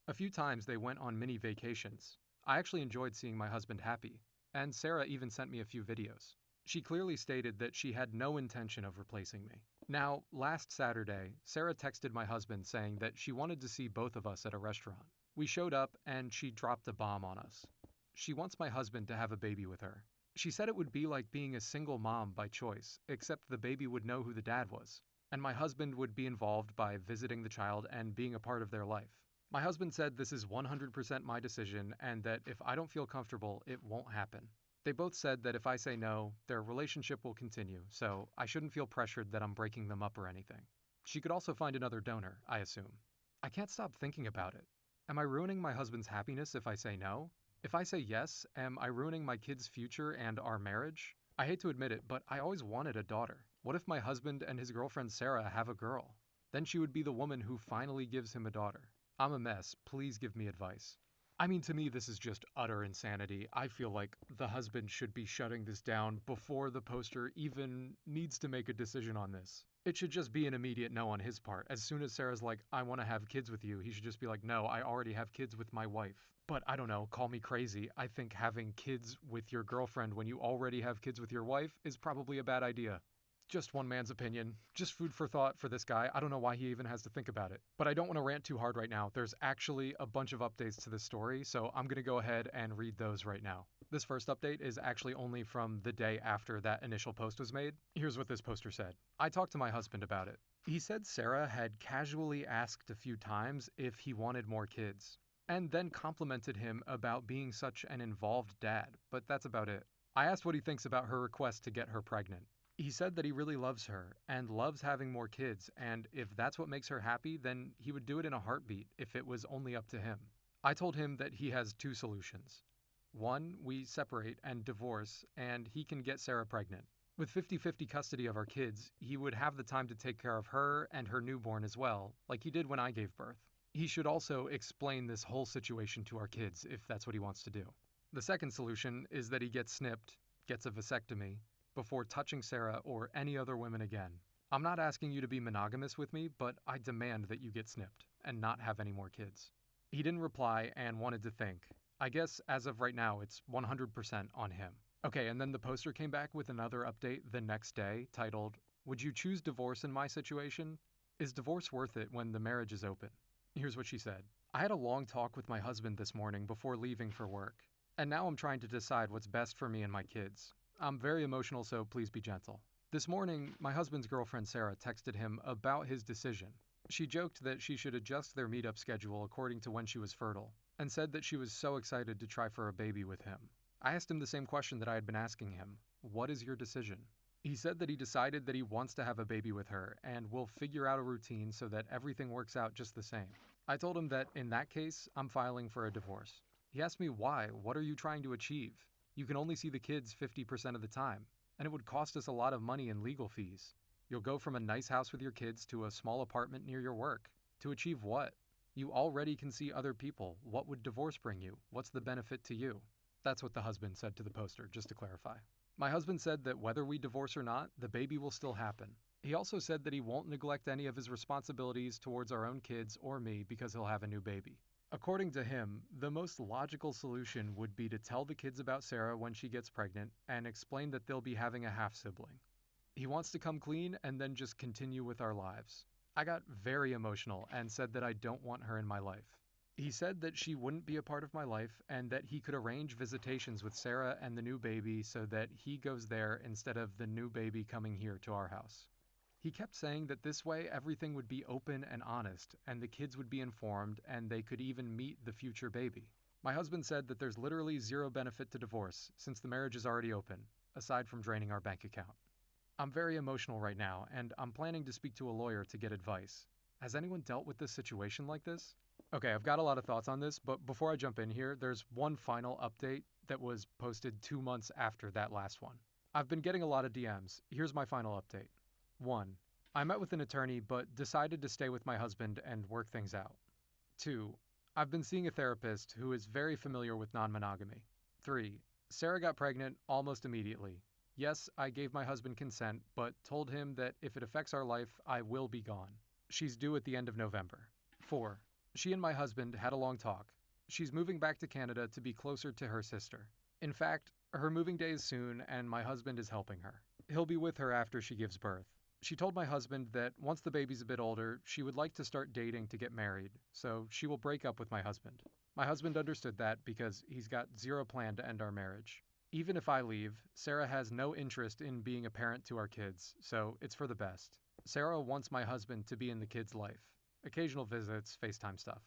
A few times they went on mini vacations. I actually enjoyed seeing my husband happy, and Sarah even sent me a few videos. She clearly stated that she had no intention of replacing me. Now, last Saturday, Sarah texted my husband saying that she wanted to see both of us at a restaurant. We showed up and she dropped a bomb on us. She wants my husband to have a baby with her. She said it would be like being a single mom by choice, except the baby would know who the dad was, and my husband would be involved by visiting the child and being a part of their life. My husband said this is 100% my decision and that if I don't feel comfortable, it won't happen. They both said that if I say no, their relationship will continue, so I shouldn't feel pressured that I'm breaking them up or anything. She could also find another donor, I assume. I can't stop thinking about it. Am I ruining my husband's happiness if I say no? If I say yes, am I ruining my kid's future and our marriage? I hate to admit it, but I always wanted a daughter. What if my husband and his girlfriend Sarah have a girl? Then she would be the woman who finally gives him a daughter. I'm a mess. Please give me advice. I mean, to me, this is just utter insanity. I feel like the husband should be shutting this down before the poster even needs to make a decision on this. It should just be an immediate no on his part. As soon as Sarah's like, I want to have kids with you, he should just be like, no, I already have kids with my wife. But I don't know, call me crazy. I think having kids with your girlfriend when you already have kids with your wife is probably a bad idea. Just one man's opinion. Just food for thought for this guy. I don't know why he even has to think about it. But I don't want to rant too hard right now. There's actually a bunch of updates to this story, so I'm going to go ahead and read those right now. This first update is actually only from the day after that initial post was made. Here's what this poster said. I talked to my husband about it. He said Sarah had casually asked a few times if he wanted more kids, and then complimented him about being such an involved dad, but that's about it. I asked what he thinks about her request to get her pregnant. He said that he really loves her and loves having more kids, and if that's what makes her happy, then he would do it in a heartbeat if it was only up to him. I told him that he has 2 solutions. 1, we separate and divorce, and he can get Sarah pregnant. With 50-50 custody of our kids, he would have the time to take care of her and her newborn as well, like he did when I gave birth. He should also explain this whole situation to our kids if that's what he wants to do. The second solution is that he gets snipped, gets a vasectomy, before touching Sarah or any other women again. I'm not asking you to be monogamous with me, but I demand that you get snipped and not have any more kids. He didn't reply and wanted to think. I guess as of right now, it's 100% on him. Okay, and then the poster came back with another update the next day titled, Would you choose divorce in my situation? Is divorce worth it when the marriage is open? Here's what she said. I had a long talk with my husband this morning before leaving for work, and now I'm trying to decide what's best for me and my kids. I'm very emotional, so please be gentle. This morning, my husband's girlfriend Sarah texted him about his decision. She joked that she should adjust their meetup schedule according to when she was fertile, and said that she was so excited to try for a baby with him. I asked him the same question that I had been asking him. What is your decision? He said that he decided that he wants to have a baby with her, and will figure out a routine so that everything works out just the same. I told him that in that case, I'm filing for a divorce. He asked me why. What are you trying to achieve? You can only see the kids 50% of the time. and it would cost us a lot of money in legal fees. You'll go from a nice house with your kids to a small apartment near your work. To achieve what? You already can see other people. What would divorce bring you? What's the benefit to you? That's what the husband said to the poster, just to clarify. My husband said that whether we divorce or not, the baby will still happen. He also said that he won't neglect any of his responsibilities towards our own kids or me because he'll have a new baby. According to him, the most logical solution would be to tell the kids about Sarah when she gets pregnant and explain that they'll be having a half-sibling. He wants to come clean and then just continue with our lives. I got very emotional and said that I don't want her in my life. He said that she wouldn't be a part of my life and that he could arrange visitations with Sarah and the new baby so that he goes there instead of the new baby coming here to our house. He kept saying that this way everything would be open and honest and the kids would be informed and they could even meet the future baby. My husband said that there's literally zero benefit to divorce since the marriage is already open, aside from draining our bank account. I'm very emotional right now, and I'm planning to speak to a lawyer to get advice. Has anyone dealt with this situation like this? Okay, I've got a lot of thoughts on this, but before I jump in here, there's one final update that was posted 2 months after that last one. I've been getting a lot of DMs. Here's my final update. 1. I met with an attorney, but decided to stay with my husband and work things out. 2. I've been seeing a therapist who is very familiar with non-monogamy. 3. Sarah got pregnant almost immediately. Yes, I gave my husband consent, but told him that if it affects our life, I will be gone. She's due at the end of November. 4. She and my husband had a long talk. She's moving back to Canada to be closer to her sister. In fact, her moving day is soon, and my husband is helping her. He'll be with her after she gives birth. She told my husband that once the baby's a bit older, she would like to start dating to get married, so she will break up with my husband. My husband understood that because he's got zero plan to end our marriage. Even if I leave, Sarah has no interest in being a parent to our kids, so it's for the best. Sarah wants my husband to be in the kids' life. Occasional visits, FaceTime stuff.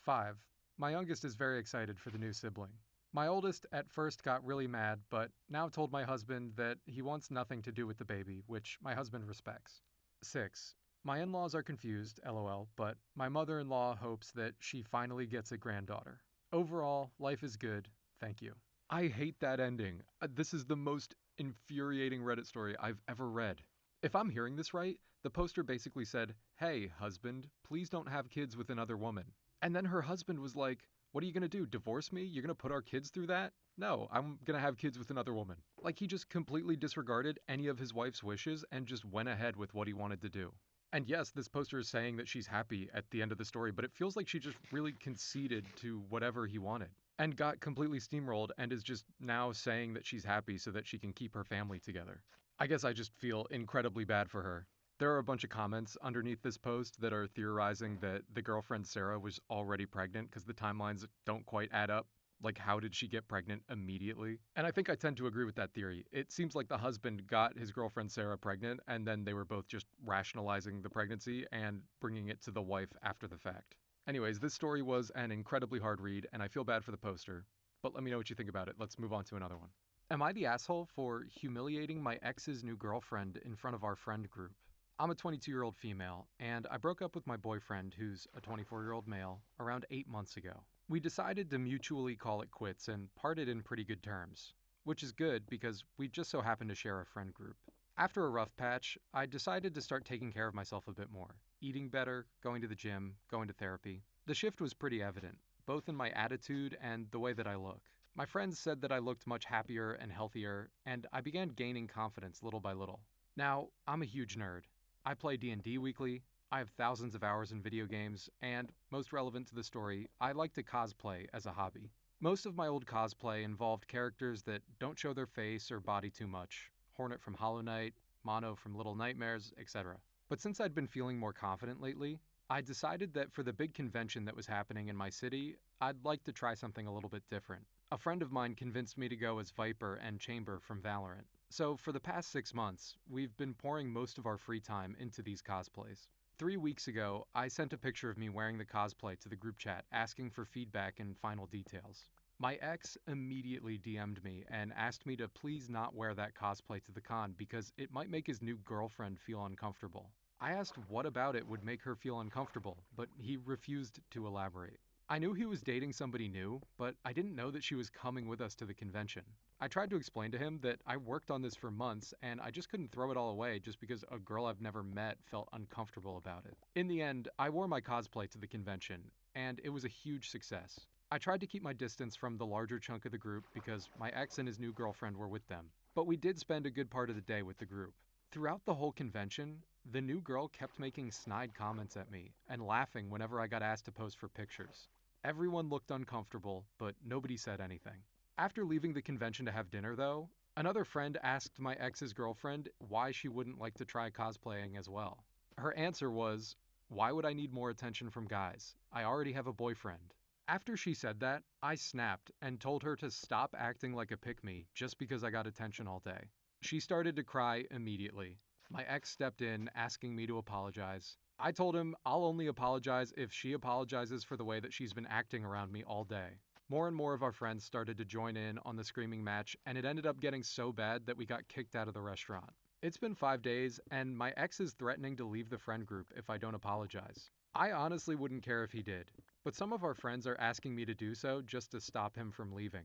5. My youngest is very excited for the new sibling. My oldest at first got really mad, but now told my husband that he wants nothing to do with the baby, which my husband respects. 6. My in-laws are confused, lol, but my mother-in-law hopes that she finally gets a granddaughter. Overall, life is good, thank you. I hate that ending. This is the most infuriating Reddit story I've ever read. If I'm hearing this right, the poster basically said, "Hey, husband, please don't have kids with another woman." And then her husband was like, "What are you gonna do, divorce me? You're gonna put our kids through that? No, I'm gonna have kids with another woman." Like he just completely disregarded any of his wife's wishes and just went ahead with what he wanted to do. And yes, this poster is saying that she's happy at the end of the story, but it feels like she just really conceded to whatever he wanted and got completely steamrolled and is just now saying that she's happy so that she can keep her family together. I guess I just feel incredibly bad for her. There are a bunch of comments underneath this post that are theorizing that the girlfriend Sarah was already pregnant because the timelines don't quite add up. Like, how did she get pregnant immediately? And I think I tend to agree with that theory. It seems like the husband got his girlfriend Sarah pregnant, and then they were both just rationalizing the pregnancy and bringing it to the wife after the fact. Anyways, this story was an incredibly hard read, and I feel bad for the poster. But let me know what you think about it. Let's move on to another one. Am I the asshole for humiliating my ex's new girlfriend in front of our friend group? I'm a 22-year-old female, and I broke up with my boyfriend, who's a 24-year-old male, around 8 months ago. We decided to mutually call it quits and parted in pretty good terms, which is good because we just so happen to share a friend group. After a rough patch, I decided to start taking care of myself a bit more, eating better, going to the gym, going to therapy. The shift was pretty evident, both in my attitude and the way that I look. My friends said that I looked much happier and healthier, and I began gaining confidence little by little. Now, I'm a huge nerd. I play D&D weekly, I have thousands of hours in video games, and, most relevant to the story, I like to cosplay as a hobby. Most of my old cosplay involved characters that don't show their face or body too much. Hornet from Hollow Knight, Mono from Little Nightmares, etc. But since I'd been feeling more confident lately, I decided that for the big convention that was happening in my city, I'd like to try something a little bit different. A friend of mine convinced me to go as Viper and Chamber from Valorant. So for the past 6 months, we've been pouring most of our free time into these cosplays. 3 weeks ago, I sent a picture of me wearing the cosplay to the group chat asking for feedback and final details. My ex immediately DM'd me and asked me to please not wear that cosplay to the con because it might make his new girlfriend feel uncomfortable. I asked what about it would make her feel uncomfortable, but he refused to elaborate. I knew he was dating somebody new, but I didn't know that she was coming with us to the convention. I tried to explain to him that I worked on this for months and I just couldn't throw it all away just because a girl I've never met felt uncomfortable about it. In the end, I wore my cosplay to the convention, and it was a huge success. I tried to keep my distance from the larger chunk of the group because my ex and his new girlfriend were with them, but we did spend a good part of the day with the group. Throughout the whole convention, the new girl kept making snide comments at me and laughing whenever I got asked to pose for pictures. Everyone looked uncomfortable, but nobody said anything. After leaving the convention to have dinner, though, another friend asked my ex's girlfriend why she wouldn't like to try cosplaying as well. Her answer was, "Why would I need more attention from guys? I already have a boyfriend." After she said that, I snapped and told her to stop acting like a pick-me just because I got attention all day. She started to cry immediately. My ex stepped in, asking me to apologize. I told him I'll only apologize if she apologizes for the way that she's been acting around me all day. More and more of our friends started to join in on the screaming match, and it ended up getting so bad that we got kicked out of the restaurant. It's been 5 days, and my ex is threatening to leave the friend group if I don't apologize. I honestly wouldn't care if he did, but some of our friends are asking me to do so just to stop him from leaving.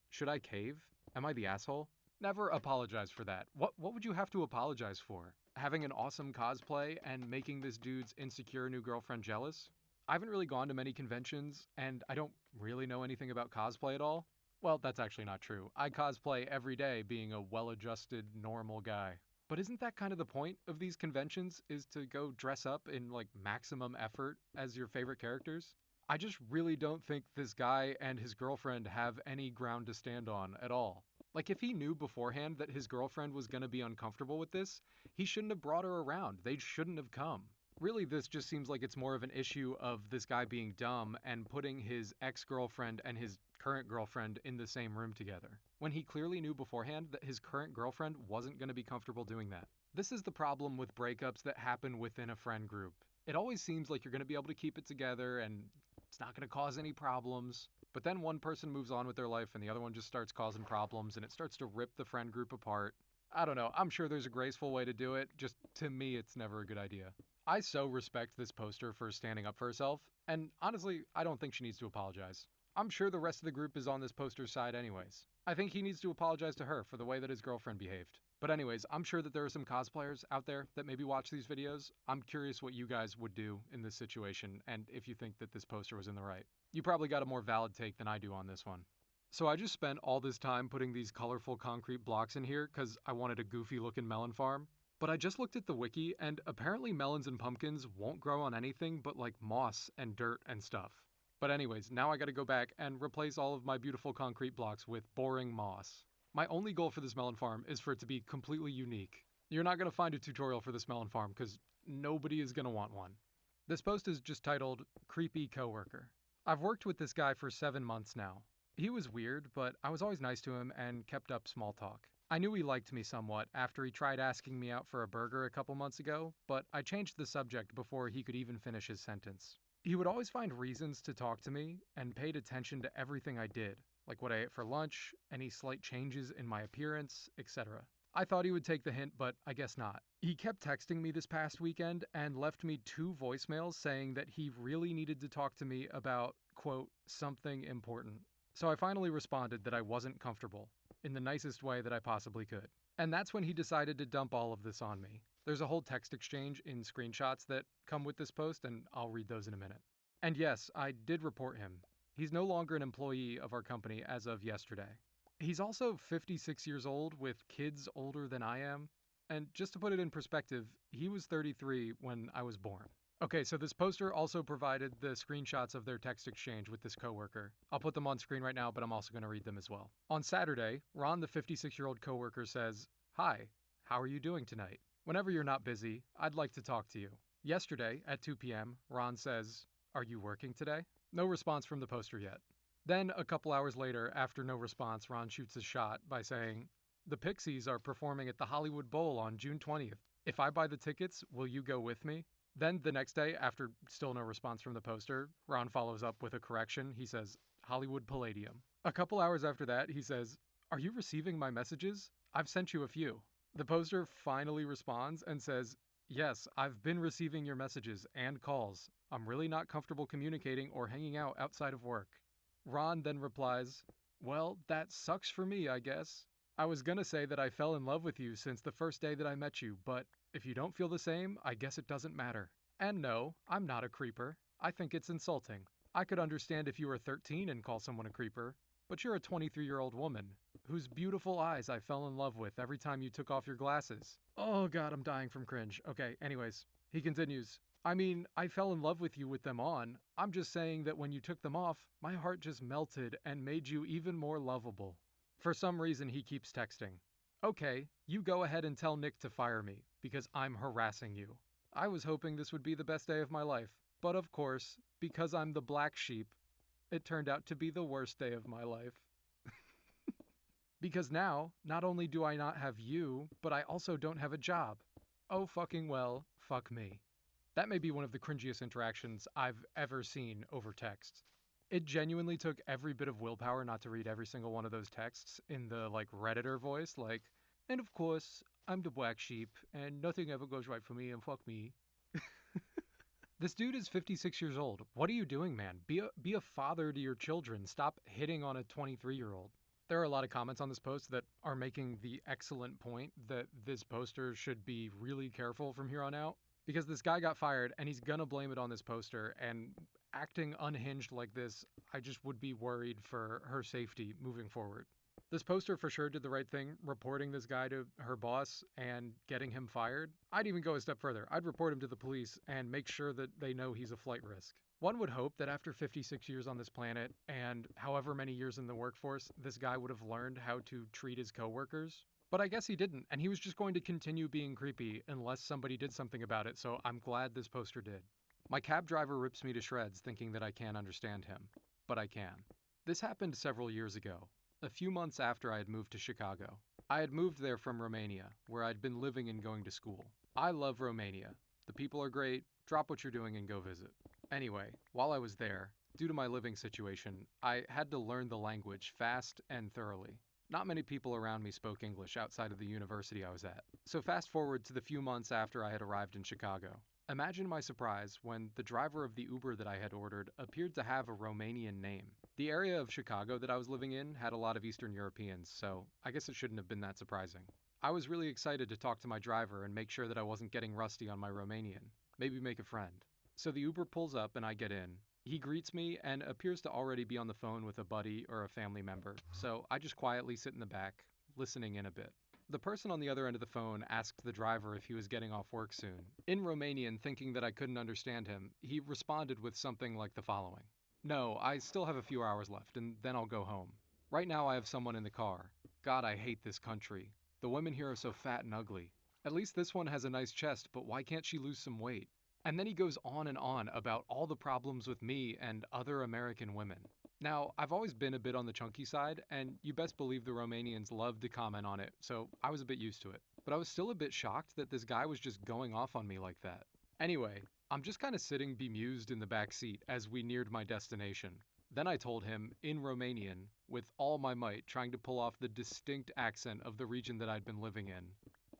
Should I cave? Am I the asshole? Never apologize for that. What would you have to apologize for? Having an awesome cosplay and making this dude's insecure new girlfriend jealous? I haven't really gone to many conventions, and I don't really know anything about cosplay at all. Well, that's actually not true. I cosplay every day being a well-adjusted, normal guy. But isn't that kind of the point of these conventions, is to go dress up in like maximum effort as your favorite characters? I just really don't think this guy and his girlfriend have any ground to stand on at all. Like, if he knew beforehand that his girlfriend was going to be uncomfortable with this, he shouldn't have brought her around. They shouldn't have come. Really, this just seems like it's more of an issue of this guy being dumb and putting his ex-girlfriend and his current girlfriend in the same room together, when he clearly knew beforehand that his current girlfriend wasn't going to be comfortable doing that. This is the problem with breakups that happen within a friend group. It always seems like you're going to be able to keep it together and it's not going to cause any problems. But then one person moves on with their life and the other one just starts causing problems and it starts to rip the friend group apart. I don't know. I'm sure there's a graceful way to do it. Just to me, it's never a good idea. I so respect this poster for standing up for herself, and honestly, I don't think she needs to apologize. I'm sure the rest of the group is on this poster's side anyways. I think he needs to apologize to her for the way that his girlfriend behaved. But anyways, I'm sure that there are some cosplayers out there that maybe watch these videos. I'm curious what you guys would do in this situation, and if you think that this poster was in the right. You probably got a more valid take than I do on this one. So I just spent all this time putting these colorful concrete blocks in here because I wanted a goofy looking melon farm. But I just looked at the wiki, and apparently melons and pumpkins won't grow on anything but like moss and dirt and stuff. But anyways, now I gotta go back and replace all of my beautiful concrete blocks with boring moss. My only goal for this melon farm is for it to be completely unique. You're not gonna find a tutorial for this melon farm because nobody is gonna want one. This post is just titled, Creepy Coworker. I've worked with this guy for 7 months now. He was weird, but I was always nice to him and kept up small talk. I knew he liked me somewhat after he tried asking me out for a burger a couple months ago, but I changed the subject before he could even finish his sentence. He would always find reasons to talk to me and paid attention to everything I did, like what I ate for lunch, any slight changes in my appearance, etc. I thought he would take the hint, but I guess not. He kept texting me this past weekend and left me 2 voicemails saying that he really needed to talk to me about, quote, something important. So I finally responded that I wasn't comfortable, in the nicest way that I possibly could. And that's when he decided to dump all of this on me. There's a whole text exchange in screenshots that come with this post, and I'll read those in a minute. And yes, I did report him. He's no longer an employee of our company as of yesterday. He's also 56 years old with kids older than I am. And just to put it in perspective, he was 33 when I was born. Okay, so this poster also provided the screenshots of their text exchange with this coworker. I'll put them on screen right now, but I'm also going to read them as well. On Saturday, Ron, the 56-year-old coworker, says, "Hi, how are you doing tonight? Whenever you're not busy, I'd like to talk to you." Yesterday, at 2 p.m., Ron says, "Are you working today?" No response from the poster yet. Then, a couple hours later, after no response, Ron shoots a shot by saying, "The Pixies are performing at the Hollywood Bowl on June 20th. If I buy the tickets, will you go with me?" Then the next day, after still no response from the poster, Ron follows up with a correction. He says, "Hollywood Palladium." A couple hours after that, he says, "Are you receiving my messages? I've sent you a few." The poster finally responds and says, "Yes, I've been receiving your messages and calls. I'm really not comfortable communicating or hanging out outside of work. Ron then replies, well, that sucks for me, I guess. I was gonna say that I fell in love with you since the first day that I met you, but if you don't feel the same, I guess it doesn't matter. And no, I'm not a creeper. I think it's insulting. I could understand if you were 13 and call someone a creeper, but you're a 23-year-old woman whose beautiful eyes I fell in love with every time you took off your glasses. Oh god, I'm dying from cringe. Okay, anyways, he continues. I mean, I fell in love with you with them on. I'm just saying that when you took them off, my heart just melted and made you even more lovable. For some reason, he keeps texting. Okay, you go ahead and tell Nick to fire me, because I'm harassing you. I was hoping this would be the best day of my life, but of course, because I'm the black sheep, it turned out to be the worst day of my life. Because now, not only do I not have you, but I also don't have a job. Oh fucking well, fuck me. That may be one of the cringiest interactions I've ever seen over text. It genuinely took every bit of willpower not to read every single one of those texts in the Redditor voice, and of course, I'm the black sheep, and nothing ever goes right for me, and fuck me. This dude is 56 years old. What are you doing, man? Be a father to your children. Stop hitting on a 23-year-old. There are a lot of comments on this post that are making the excellent point that this poster should be really careful from here on out, because this guy got fired and he's gonna blame it on this poster, and acting unhinged like this, I just would be worried for her safety moving forward. This poster for sure did the right thing, reporting this guy to her boss and getting him fired. I'd even go a step further. I'd report him to the police and make sure that they know he's a flight risk. One would hope that after 56 years on this planet and however many years in the workforce, this guy would have learned how to treat his coworkers. But I guess he didn't, and he was just going to continue being creepy unless somebody did something about it, so I'm glad this poster did. My cab driver rips me to shreds thinking that I can't understand him. But I can. This happened several years ago, a few months after I had moved to Chicago. I had moved there from Romania, where I'd been living and going to school. I love Romania. The people are great. Drop what you're doing and go visit. Anyway, while I was there, due to my living situation, I had to learn the language fast and thoroughly. Not many people around me spoke English outside of the university I was at. So fast forward to the few months after I had arrived in Chicago. Imagine my surprise when the driver of the Uber that I had ordered appeared to have a Romanian name. The area of Chicago that I was living in had a lot of Eastern Europeans, so I guess it shouldn't have been that surprising. I was really excited to talk to my driver and make sure that I wasn't getting rusty on my Romanian. Maybe make a friend. So the Uber pulls up and I get in. He greets me and appears to already be on the phone with a buddy or a family member, so I just quietly sit in the back, listening in a bit. The person on the other end of the phone asked the driver if he was getting off work soon. In Romanian, thinking that I couldn't understand him, he responded with something like the following. No, I still have a few hours left, and then I'll go home. Right now I have someone in the car. God, I hate this country. The women here are so fat and ugly. At least this one has a nice chest, but why can't she lose some weight? And then he goes on and on about all the problems with me and other American women. Now, I've always been a bit on the chunky side, and you best believe the Romanians love to comment on it, so I was a bit used to it. But I was still a bit shocked that this guy was just going off on me like that. Anyway, I'm just kind of sitting bemused in the back seat as we neared my destination. Then I told him, in Romanian, with all my might, trying to pull off the distinct accent of the region that I'd been living in.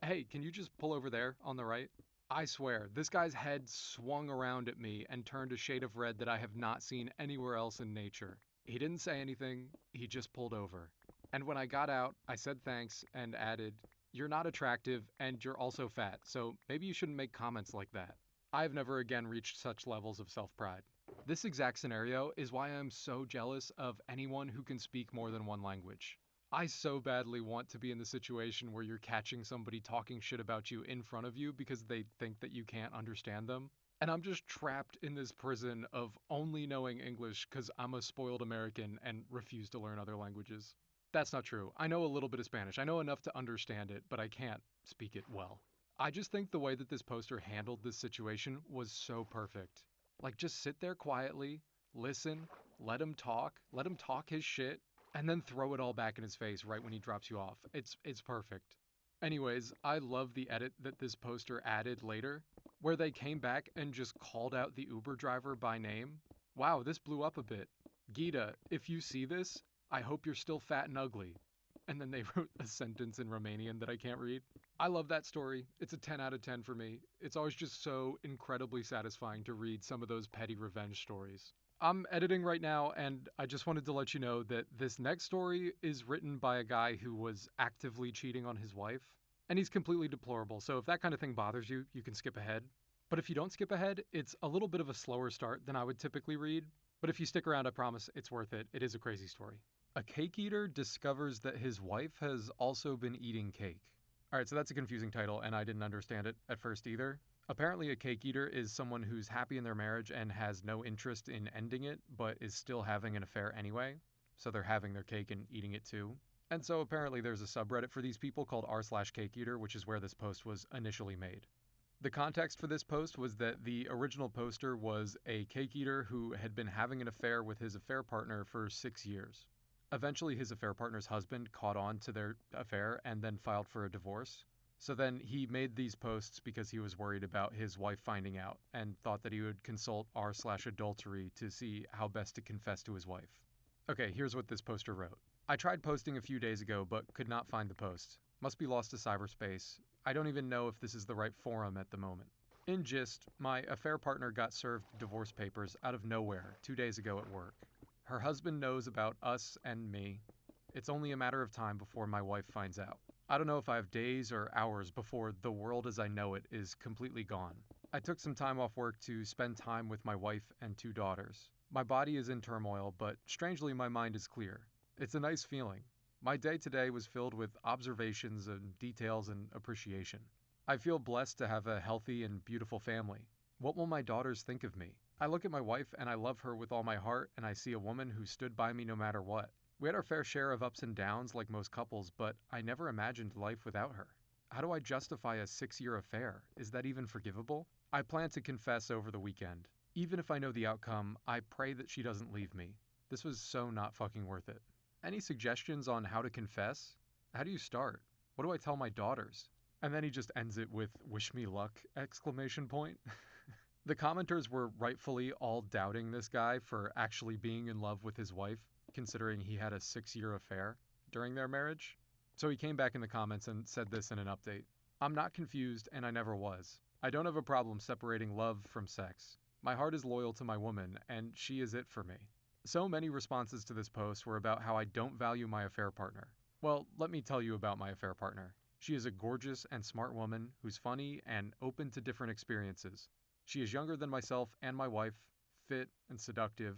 Hey, can you just pull over there, on the right? I swear, this guy's head swung around at me and turned a shade of red that I have not seen anywhere else in nature. He didn't say anything, he just pulled over. And when I got out, I said thanks and added, "You're not attractive and you're also fat, so maybe you shouldn't make comments like that." I've never again reached such levels of self-pride. This exact scenario is why I'm so jealous of anyone who can speak more than one language. I so badly want to be in the situation where you're catching somebody talking shit about you in front of you because they think that you can't understand them. And I'm just trapped in this prison of only knowing English because I'm a spoiled American and refuse to learn other languages. That's not true. I know a little bit of Spanish. I know enough to understand it, but I can't speak it well. I just think the way that this poster handled this situation was so perfect. Just sit there quietly, listen, let him talk his shit, and then throw it all back in his face right when he drops you off. It's perfect. Anyways, I love the edit that this poster added later, where they came back and just called out the Uber driver by name. Wow, this blew up a bit. Gita, if you see this, I hope you're still fat and ugly. and then they wrote a sentence in Romanian that I can't read. I love that story. It's a 10 out of 10 for me. It's always just so incredibly satisfying to read some of those petty revenge stories. I'm editing right now, and I just wanted to let you know that this next story is written by a guy who was actively cheating on his wife, and he's completely deplorable. So if that kind of thing bothers you, you can skip ahead. But if you don't skip ahead, it's a little bit of a slower start than I would typically read. But if you stick around, I promise it's worth it. It is a crazy story. A cake eater discovers that his wife has also been eating cake. All right, so that's a confusing title, and I didn't understand it at first either. Apparently, a cake eater is someone who's happy in their marriage and has no interest in ending it, but is still having an affair anyway. So they're having their cake and eating it too. And so apparently there's a subreddit for these people called r/cakeeater, which is where this post was initially made. The context for this post was that the original poster was a cake eater who had been having an affair with his affair partner for 6 years. Eventually, his affair partner's husband caught on to their affair and then filed for a divorce. So then he made these posts because he was worried about his wife finding out and thought that he would consult r/adultery to see how best to confess to his wife. Okay, here's what this poster wrote. I tried posting a few days ago but could not find the post. Must be lost to cyberspace. I don't even know if this is the right forum at the moment. In gist, my affair partner got served divorce papers out of nowhere 2 days ago at work. Her husband knows about us and me. It's only a matter of time before my wife finds out. I don't know if I have days or hours before the world as I know it is completely gone. I took some time off work to spend time with my wife and 2 daughters. My body is in turmoil, but strangely my mind is clear. It's a nice feeling. My day today was filled with observations and details and appreciation. I feel blessed to have a healthy and beautiful family. What will my daughters think of me? I look at my wife and I love her with all my heart, and I see a woman who stood by me no matter what. We had our fair share of ups and downs like most couples, but I never imagined life without her. How do I justify a 6-year affair? Is that even forgivable? I plan to confess over the weekend. Even if I know the outcome, I pray that she doesn't leave me. This was so not fucking worth it. Any suggestions on how to confess? How do you start? What do I tell my daughters? And then he just ends it with "wish me luck!" exclamation point. The commenters were rightfully all doubting this guy for actually being in love with his wife, considering he had a 6-year affair during their marriage. So he came back in the comments and said this in an update. I'm not confused, and I never was. I don't have a problem separating love from sex. My heart is loyal to my woman, and she is it for me. So many responses to this post were about how I don't value my affair partner. Well, let me tell you about my affair partner. She is a gorgeous and smart woman who's funny and open to different experiences. She is younger than myself and my wife, fit and seductive.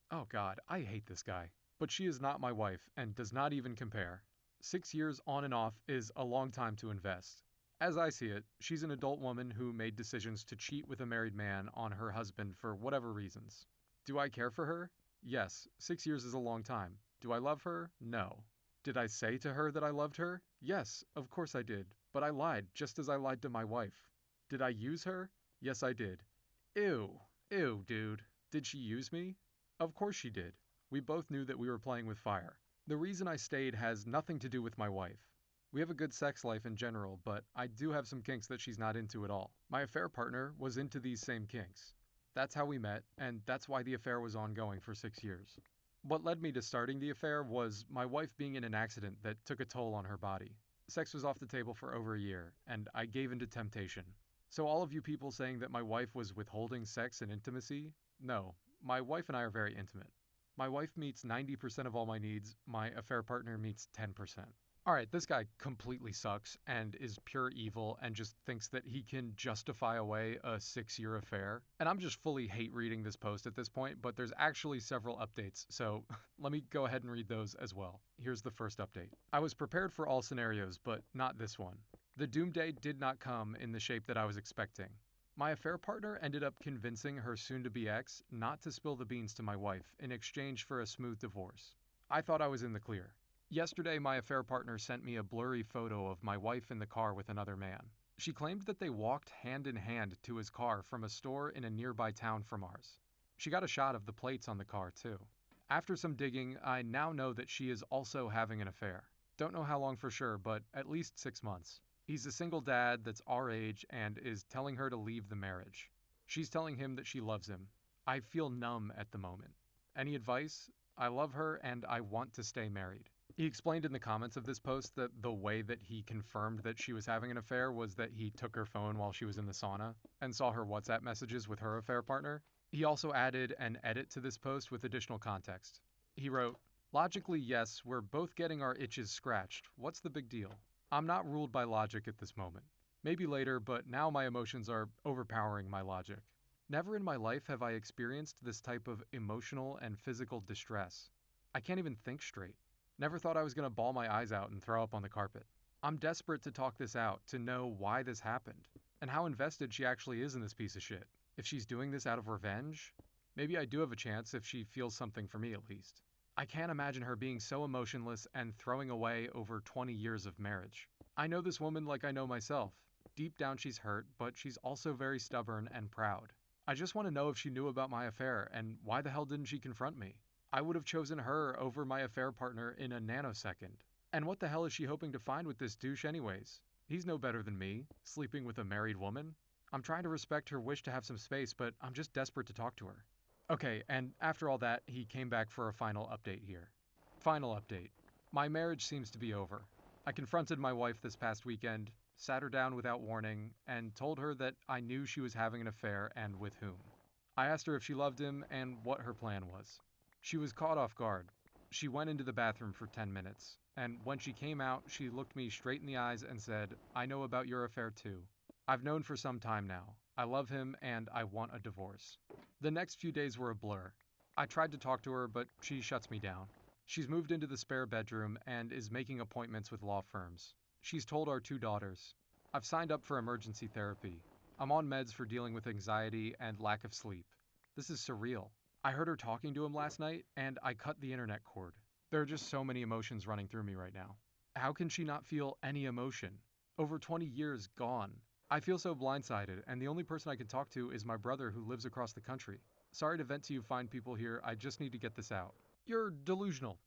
Oh God, I hate this guy. But she is not my wife and does not even compare. 6 years on and off is a long time to invest. As I see it, she's an adult woman who made decisions to cheat with a married man on her husband for whatever reasons. Do I care for her? Yes, 6 years is a long time. Do I love her? No. Did I say to her that I loved her? Yes, of course I did. But I lied, just as I lied to my wife. Did I use her? Yes, I did. Ew. Ew, dude. Did she use me? Of course she did. We both knew that we were playing with fire. The reason I stayed has nothing to do with my wife. We have a good sex life in general, but I do have some kinks that she's not into at all. My affair partner was into these same kinks. That's how we met, and that's why the affair was ongoing for 6 years. What led me to starting the affair was my wife being in an accident that took a toll on her body. Sex was off the table for over a year, and I gave in to temptation. So all of you people saying that my wife was withholding sex and intimacy, no, my wife and I are very intimate. My wife meets 90% of all my needs, my affair partner meets 10%. Alright, this guy completely sucks and is pure evil and just thinks that he can justify away a 6-year affair. And I'm just fully hate reading this post at this point, but there's actually several updates, so let me go ahead and read those as well. Here's the first update. I was prepared for all scenarios, but not this one. The doomsday did not come in the shape that I was expecting. My affair partner ended up convincing her soon-to-be ex not to spill the beans to my wife in exchange for a smooth divorce. I thought I was in the clear. Yesterday, my affair partner sent me a blurry photo of my wife in the car with another man. She claimed that they walked hand in hand to his car from a store in a nearby town from ours. She got a shot of the plates on the car, too. After some digging, I now know that she is also having an affair. Don't know how long for sure, but at least 6 months. He's a single dad that's our age and is telling her to leave the marriage. She's telling him that she loves him. I feel numb at the moment. Any advice? I love her and I want to stay married. He explained in the comments of this post that the way that he confirmed that she was having an affair was that he took her phone while she was in the sauna and saw her WhatsApp messages with her affair partner. He also added an edit to this post with additional context. He wrote, "Logically, yes, we're both getting our itches scratched. What's the big deal? I'm not ruled by logic at this moment. Maybe later, but now my emotions are overpowering my logic. Never in my life have I experienced this type of emotional and physical distress. I can't even think straight. Never thought I was going to bawl my eyes out and throw up on the carpet. I'm desperate to talk this out, to know why this happened, and how invested she actually is in this piece of shit. If she's doing this out of revenge, maybe I do have a chance if she feels something for me at least. I can't imagine her being so emotionless and throwing away over 20 years of marriage. I know this woman like I know myself. Deep down she's hurt, but she's also very stubborn and proud. I just want to know if she knew about my affair, and why the hell didn't she confront me? I would have chosen her over my affair partner in a nanosecond. And what the hell is she hoping to find with this douche anyways? He's no better than me, sleeping with a married woman. I'm trying to respect her wish to have some space, but I'm just desperate to talk to her." Okay, and after all that, he came back for a final update here. Final update. My marriage seems to be over. I confronted my wife this past weekend, sat her down without warning, and told her that I knew she was having an affair and with whom. I asked her if she loved him and what her plan was. She was caught off guard. She went into the bathroom for 10 minutes, and when she came out, she looked me straight in the eyes and said, "I know about your affair too. I've known for some time now. I love him and I want a divorce." The next few days were a blur. I tried to talk to her, but she shuts me down. She's moved into the spare bedroom and is making appointments with law firms. She's told our 2 daughters. I've signed up for emergency therapy. I'm on meds for dealing with anxiety and lack of sleep. This is surreal. I heard her talking to him last night, and I cut the internet cord. There are just so many emotions running through me right now. How can she not feel any emotion? Over 20 years gone. I feel so blindsided, and the only person I can talk to is my brother who lives across the country. Sorry to vent to you fine people here, I just need to get this out. You're delusional,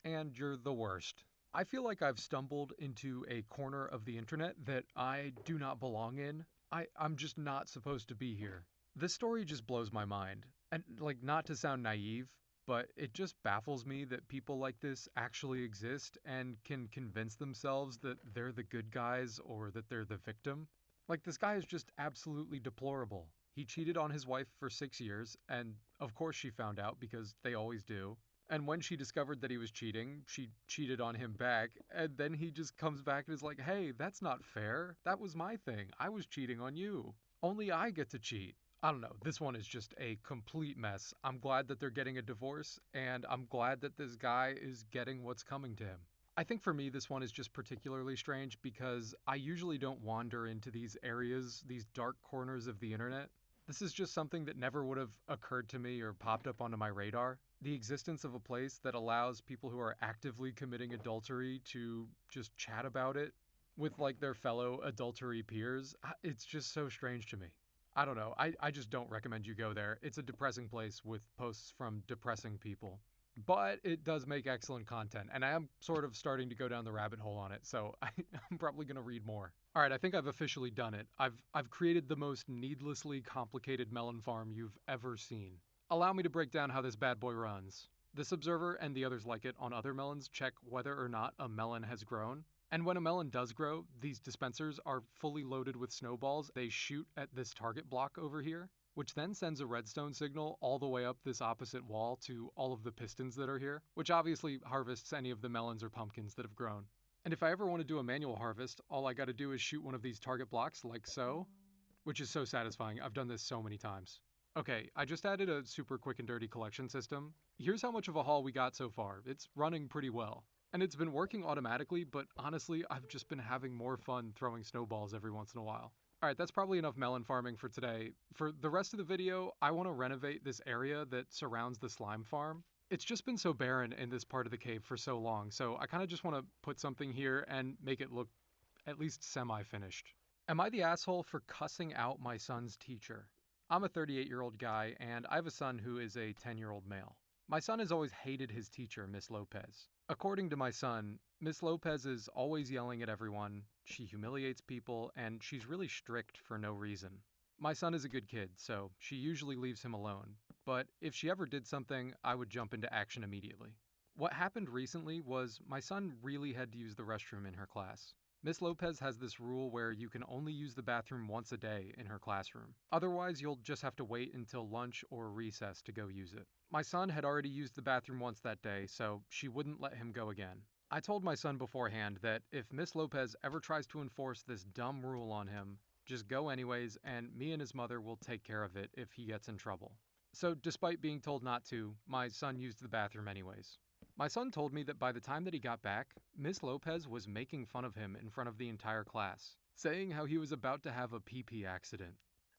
and you're the worst. I feel like I've stumbled into a corner of the internet that I do not belong in. I'm just not supposed to be here. This story just blows my mind. And, not to sound naive, but it just baffles me that people like this actually exist and can convince themselves that they're the good guys or that they're the victim. This guy is just absolutely deplorable. He cheated on his wife for 6 years, and of course she found out because they always do. And when she discovered that he was cheating, she cheated on him back, and then he just comes back and is like, "Hey, that's not fair. That was my thing. I was cheating on you. Only I get to cheat." I don't know, this one is just a complete mess. I'm glad that they're getting a divorce, and I'm glad that this guy is getting what's coming to him. I think for me, this one is just particularly strange because I usually don't wander into these areas, these dark corners of the internet. This is just something that never would have occurred to me or popped up onto my radar. The existence of a place that allows people who are actively committing adultery to just chat about it with their fellow adultery peers, it's just so strange to me. I don't know. I just don't recommend you go there. It's a depressing place with posts from depressing people. But it does make excellent content, and I am sort of starting to go down the rabbit hole on it, so I'm probably going to read more. All right, I think I've officially done it. I've created the most needlessly complicated melon farm you've ever seen. Allow me to break down how this bad boy runs. This observer and the others like it on other melons check whether or not a melon has grown. And when a melon does grow, these dispensers are fully loaded with snowballs. They shoot at this target block over here, which then sends a redstone signal all the way up this opposite wall to all of the pistons that are here, which obviously harvests any of the melons or pumpkins that have grown. And if I ever want to do a manual harvest, all I gotta do is shoot one of these target blocks like so, which is so satisfying. I've done this so many times. Okay, I just added a super quick and dirty collection system. Here's how much of a haul we got so far. It's running pretty well. And it's been working automatically, but honestly, I've just been having more fun throwing snowballs every once in a while. Alright, that's probably enough melon farming for today. For the rest of the video, I want to renovate this area that surrounds the slime farm. It's just been so barren in this part of the cave for so long, so I kind of just want to put something here and make it look at least semi-finished. Am I the asshole for cussing out my son's teacher? I'm a 38-year-old guy, and I have a son who is a 10-year-old male. My son has always hated his teacher, Miss Lopez. According to my son, Miss Lopez is always yelling at everyone, she humiliates people, and she's really strict for no reason. My son is a good kid, so she usually leaves him alone, but if she ever did something, I would jump into action immediately. What happened recently was my son really had to use the restroom in her class. Miss Lopez has this rule where you can only use the bathroom once a day in her classroom. Otherwise, you'll just have to wait until lunch or recess to go use it. My son had already used the bathroom once that day, so she wouldn't let him go again. I told my son beforehand that if Miss Lopez ever tries to enforce this dumb rule on him, just go anyways, and me and his mother will take care of it if he gets in trouble. So, despite being told not to, my son used the bathroom anyways. My son told me that by the time that he got back, Miss Lopez was making fun of him in front of the entire class, saying how he was about to have a pee-pee accident.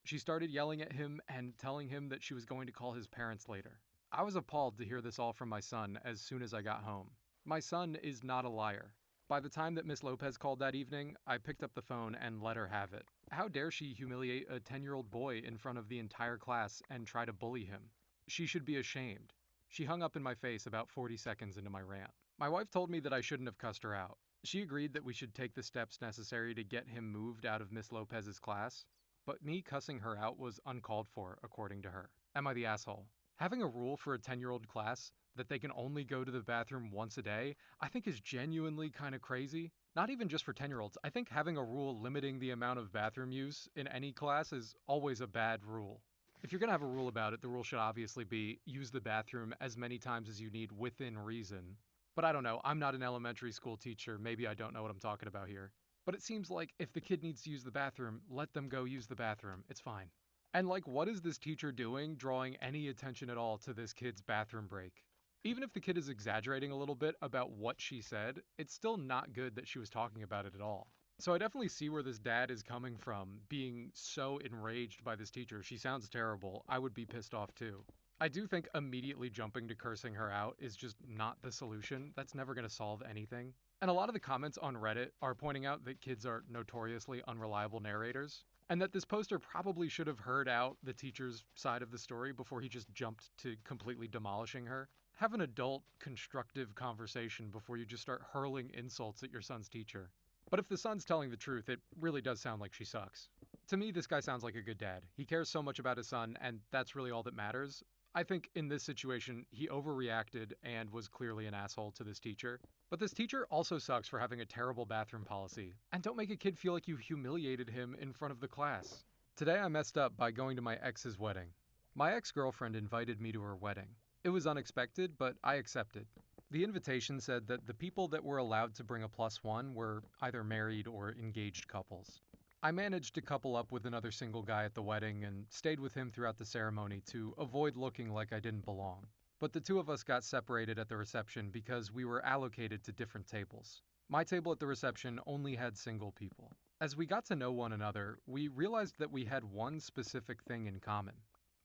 She started yelling at him and telling him that she was going to call his parents later. I was appalled to hear this all from my son as soon as I got home. My son is not a liar. By the time that Miss Lopez called that evening, I picked up the phone and let her have it. How dare she humiliate a 10-year-old boy in front of the entire class and try to bully him? She should be ashamed. She hung up in my face about 40 seconds into my rant. My wife told me that I shouldn't have cussed her out. She agreed that we should take the steps necessary to get him moved out of Miss Lopez's class, but me cussing her out was uncalled for, according to her. Am I the asshole? Having a rule for a 10-year-old class that they can only go to the bathroom once a day, I think is genuinely kind of crazy. Not even just for 10-year-olds. I think having a rule limiting the amount of bathroom use in any class is always a bad rule. If you're going to have a rule about it, the rule should obviously be use the bathroom as many times as you need within reason. But I don't know, I'm not an elementary school teacher, maybe I don't know what I'm talking about here. But it seems like if the kid needs to use the bathroom, let them go use the bathroom, it's fine. And like, what is this teacher doing drawing any attention at all to this kid's bathroom break? Even if the kid is exaggerating a little bit about what she said, it's still not good that she was talking about it at all. So I definitely see where this dad is coming from, being so enraged by this teacher. She sounds terrible. I would be pissed off too. I do think immediately jumping to cursing her out is just not the solution. That's never going to solve anything. And a lot of the comments on Reddit are pointing out that kids are notoriously unreliable narrators, and that this poster probably should have heard out the teacher's side of the story before he just jumped to completely demolishing her. Have an adult, constructive conversation before you just start hurling insults at your son's teacher. But if the son's telling the truth, it really does sound like she sucks. To me, this guy sounds like a good dad. He cares so much about his son, and that's really all that matters. I think in this situation, he overreacted and was clearly an asshole to this teacher. But this teacher also sucks for having a terrible bathroom policy. And don't make a kid feel like you humiliated him in front of the class. Today I messed up by going to my ex's wedding. My ex-girlfriend invited me to her wedding. It was unexpected, but I accepted. The invitation said that the people that were allowed to bring a +1 were either married or engaged couples. I managed to couple up with another single guy at the wedding and stayed with him throughout the ceremony to avoid looking like I didn't belong. But the two of us got separated at the reception because we were allocated to different tables. My table at the reception only had single people. As we got to know one another, we realized that we had one specific thing in common.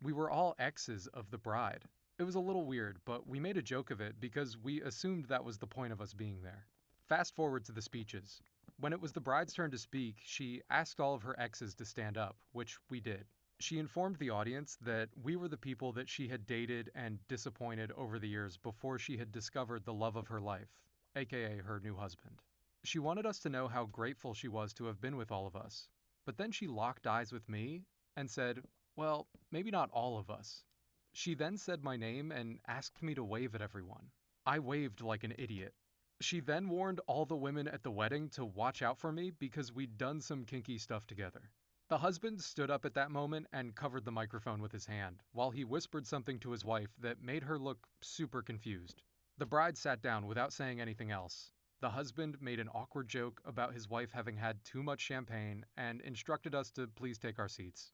We were all exes of the bride. It was a little weird, but we made a joke of it because we assumed that was the point of us being there. Fast forward to the speeches. When it was the bride's turn to speak, she asked all of her exes to stand up, which we did. She informed the audience that we were the people that she had dated and disappointed over the years before she had discovered the love of her life, aka her new husband. She wanted us to know how grateful she was to have been with all of us. But then she locked eyes with me and said, well, maybe not all of us. She then said my name and asked me to wave at everyone. I waved like an idiot. She then warned all the women at the wedding to watch out for me because we'd done some kinky stuff together. The husband stood up at that moment and covered the microphone with his hand, while he whispered something to his wife that made her look super confused. The bride sat down without saying anything else. The husband made an awkward joke about his wife having had too much champagne and instructed us to please take our seats.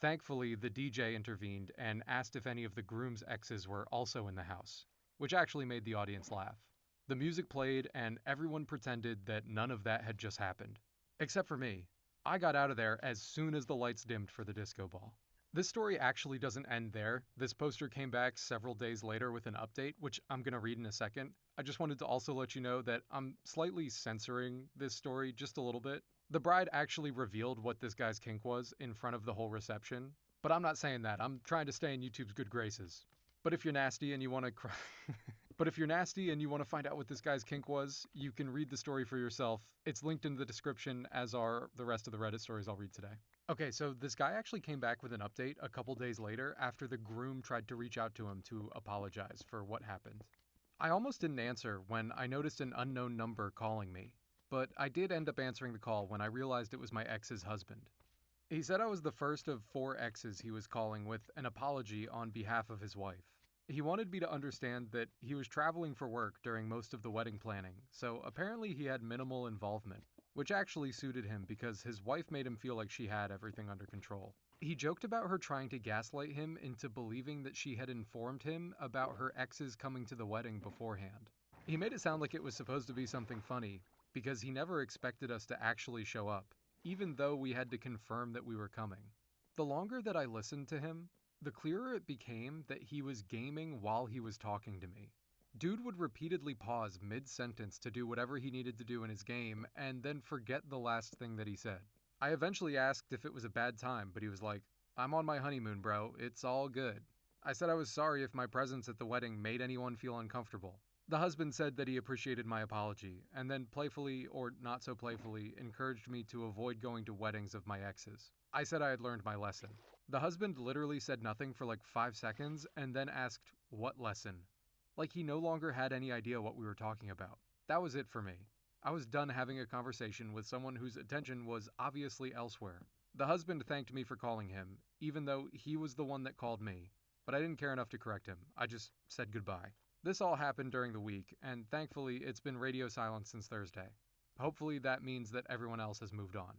Thankfully, the DJ intervened and asked if any of the groom's exes were also in the house, which actually made the audience laugh. The music played and everyone pretended that none of that had just happened. Except for me. I got out of there as soon as the lights dimmed for the disco ball. This story actually doesn't end there. This poster came back several days later with an update, which I'm going to read in a second. I just wanted to also let you know that I'm slightly censoring this story just a little bit. The bride actually revealed what this guy's kink was in front of the whole reception, but I'm not saying that. I'm trying to stay in YouTube's good graces. But if you're nasty and you want to find out what this guy's kink was, you can read the story for yourself. It's linked in the description, as are the rest of the Reddit stories I'll read today. Okay, so this guy actually came back with an update a couple days later after the groom tried to reach out to him to apologize for what happened. I almost didn't answer when I noticed an unknown number calling me, but I did end up answering the call when I realized it was my ex's husband. He said I was the first of 4 exes he was calling with an apology on behalf of his wife. He wanted me to understand that he was traveling for work during most of the wedding planning, so apparently he had minimal involvement, which actually suited him because his wife made him feel like she had everything under control. He joked about her trying to gaslight him into believing that she had informed him about her exes coming to the wedding beforehand. He made it sound like it was supposed to be something funny, because he never expected us to actually show up, even though we had to confirm that we were coming. The longer that I listened to him, the clearer it became that he was gaming while he was talking to me. Dude would repeatedly pause mid-sentence to do whatever he needed to do in his game, and then forget the last thing that he said. I eventually asked if it was a bad time, but he was like, "I'm on my honeymoon, bro. It's all good." I said I was sorry if my presence at the wedding made anyone feel uncomfortable. The husband said that he appreciated my apology, and then playfully, or not so playfully, encouraged me to avoid going to weddings of my exes. I said I had learned my lesson. The husband literally said nothing for like 5 seconds, and then asked, "What lesson?" Like he no longer had any idea what we were talking about. That was it for me. I was done having a conversation with someone whose attention was obviously elsewhere. The husband thanked me for calling him, even though he was the one that called me, but I didn't care enough to correct him. I just said goodbye. This all happened during the week, and thankfully it's been radio silence since Thursday. Hopefully that means that everyone else has moved on.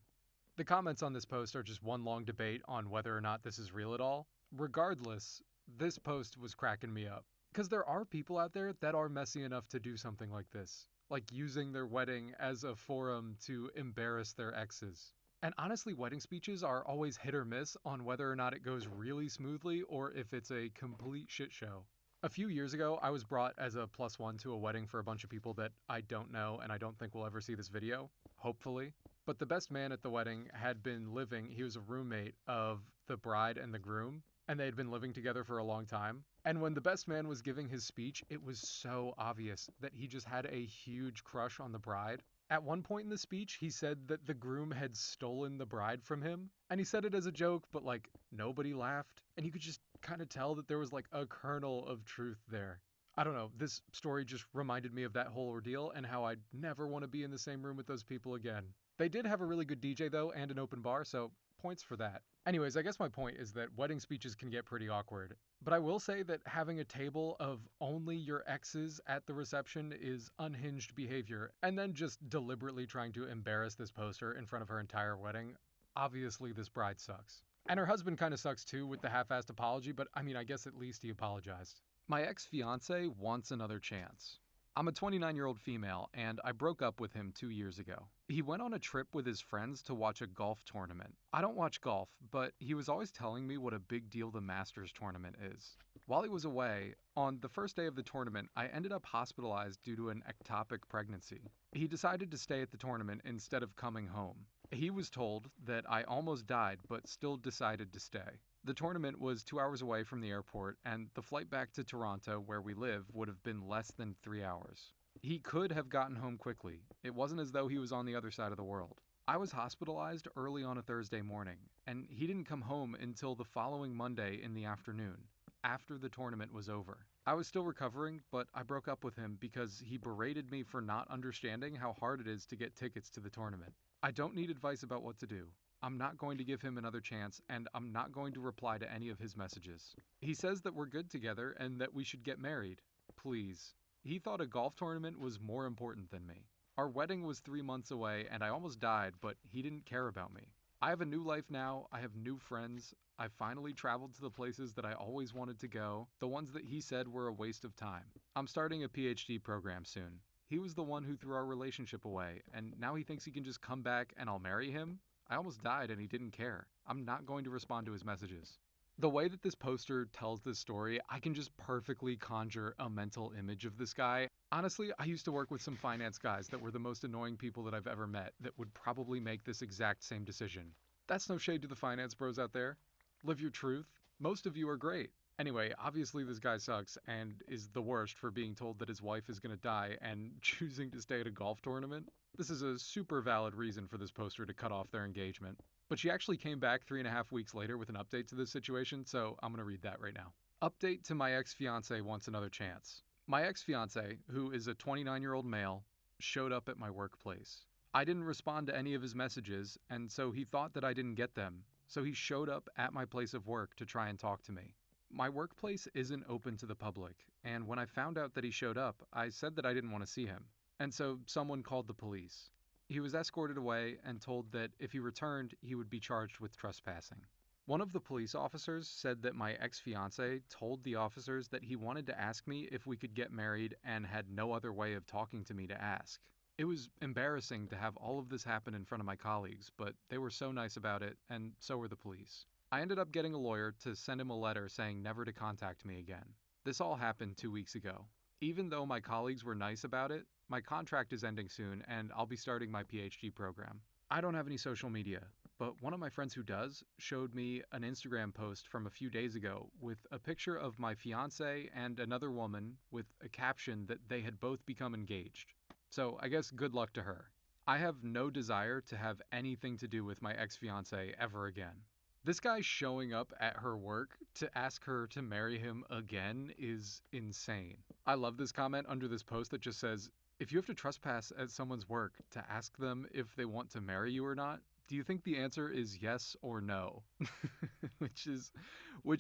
The comments on this post are just one long debate on whether or not this is real at all. Regardless, this post was cracking me up. Because there are people out there that are messy enough to do something like this. Like using their wedding as a forum to embarrass their exes. And honestly, wedding speeches are always hit or miss on whether or not it goes really smoothly or if it's a complete shit show. A few years ago, I was brought as a +1 to a wedding for a bunch of people that I don't know and I don't think will ever see this video. Hopefully. But the best man at the wedding had been living, he was a roommate of the bride and the groom, and they had been living together for a long time. And when the best man was giving his speech, it was so obvious that he just had a huge crush on the bride. At one point in the speech, he said that the groom had stolen the bride from him, and he said it as a joke, but like nobody laughed, and you could just kind of tell that there was like a kernel of truth there. I don't know, this story just reminded me of that whole ordeal and how I'd never want to be in the same room with those people again. They did have a really good DJ though, and an open bar, so points for that. Anyways, I guess my point is that wedding speeches can get pretty awkward. But I will say that having a table of only your exes at the reception is unhinged behavior, and then just deliberately trying to embarrass this poster in front of her entire wedding. Obviously, this bride sucks. And her husband kind of sucks too with the half-assed apology, but I mean, I guess at least he apologized. My ex-fiance wants another chance. I'm a 29-year-old female, and I broke up with him 2 years ago. He went on a trip with his friends to watch a golf tournament. I don't watch golf, but he was always telling me what a big deal the Masters tournament is. While he was away, on the first day of the tournament, I ended up hospitalized due to an ectopic pregnancy. He decided to stay at the tournament instead of coming home. He was told that I almost died, but still decided to stay. The tournament was 2 hours away from the airport, and the flight back to Toronto, where we live, would have been less than 3 hours. He could have gotten home quickly. It wasn't as though he was on the other side of the world. I was hospitalized early on a Thursday morning, and he didn't come home until the following Monday in the afternoon, after the tournament was over. I was still recovering, but I broke up with him because he berated me for not understanding how hard it is to get tickets to the tournament. I don't need advice about what to do. I'm not going to give him another chance, and I'm not going to reply to any of his messages. He says that we're good together and that we should get married. Please. He thought a golf tournament was more important than me. Our wedding was 3 months away, and I almost died, but he didn't care about me. I have a new life now, I have new friends, I finally traveled to the places that I always wanted to go, the ones that he said were a waste of time. I'm starting a PhD program soon. He was the one who threw our relationship away, and now he thinks he can just come back and I'll marry him? I almost died and he didn't care. I'm not going to respond to his messages. The way that this poster tells this story, I can just perfectly conjure a mental image of this guy. Honestly, I used to work with some finance guys that were the most annoying people that I've ever met that would probably make this exact same decision. That's no shade to the finance bros out there. Live your truth. Most of you are great. Anyway, obviously this guy sucks and is the worst for being told that his wife is gonna die and choosing to stay at a golf tournament. This is a super valid reason for this poster to cut off their engagement. But she actually came back 3.5 weeks later with an update to this situation, so I'm gonna read that right now. Update to my ex-fiance wants another chance. My ex-fiance, who is a 29-year-old male, showed up at my workplace. I didn't respond to any of his messages, and so he thought that I didn't get them. So he showed up at my place of work to try and talk to me. My workplace isn't open to the public, and when I found out that he showed up, I said that I didn't want to see him. And so someone called the police. He was escorted away and told that if he returned, he would be charged with trespassing. One of the police officers said that my ex-fiance told the officers that he wanted to ask me if we could get married and had no other way of talking to me to ask. It was embarrassing to have all of this happen in front of my colleagues, but they were so nice about it, and so were the police. I ended up getting a lawyer to send him a letter saying never to contact me again. This all happened 2 weeks ago. Even though my colleagues were nice about it, my contract is ending soon and I'll be starting my PhD program. I don't have any social media, but one of my friends who does showed me an Instagram post from a few days ago with a picture of my fiance and another woman with a caption that they had both become engaged. So I guess good luck to her. I have no desire to have anything to do with my ex-fiance ever again. This guy showing up at her work to ask her to marry him again is insane. I love this comment under this post that just says, if you have to trespass at someone's work to ask them if they want to marry you or not, do you think the answer is yes or no? which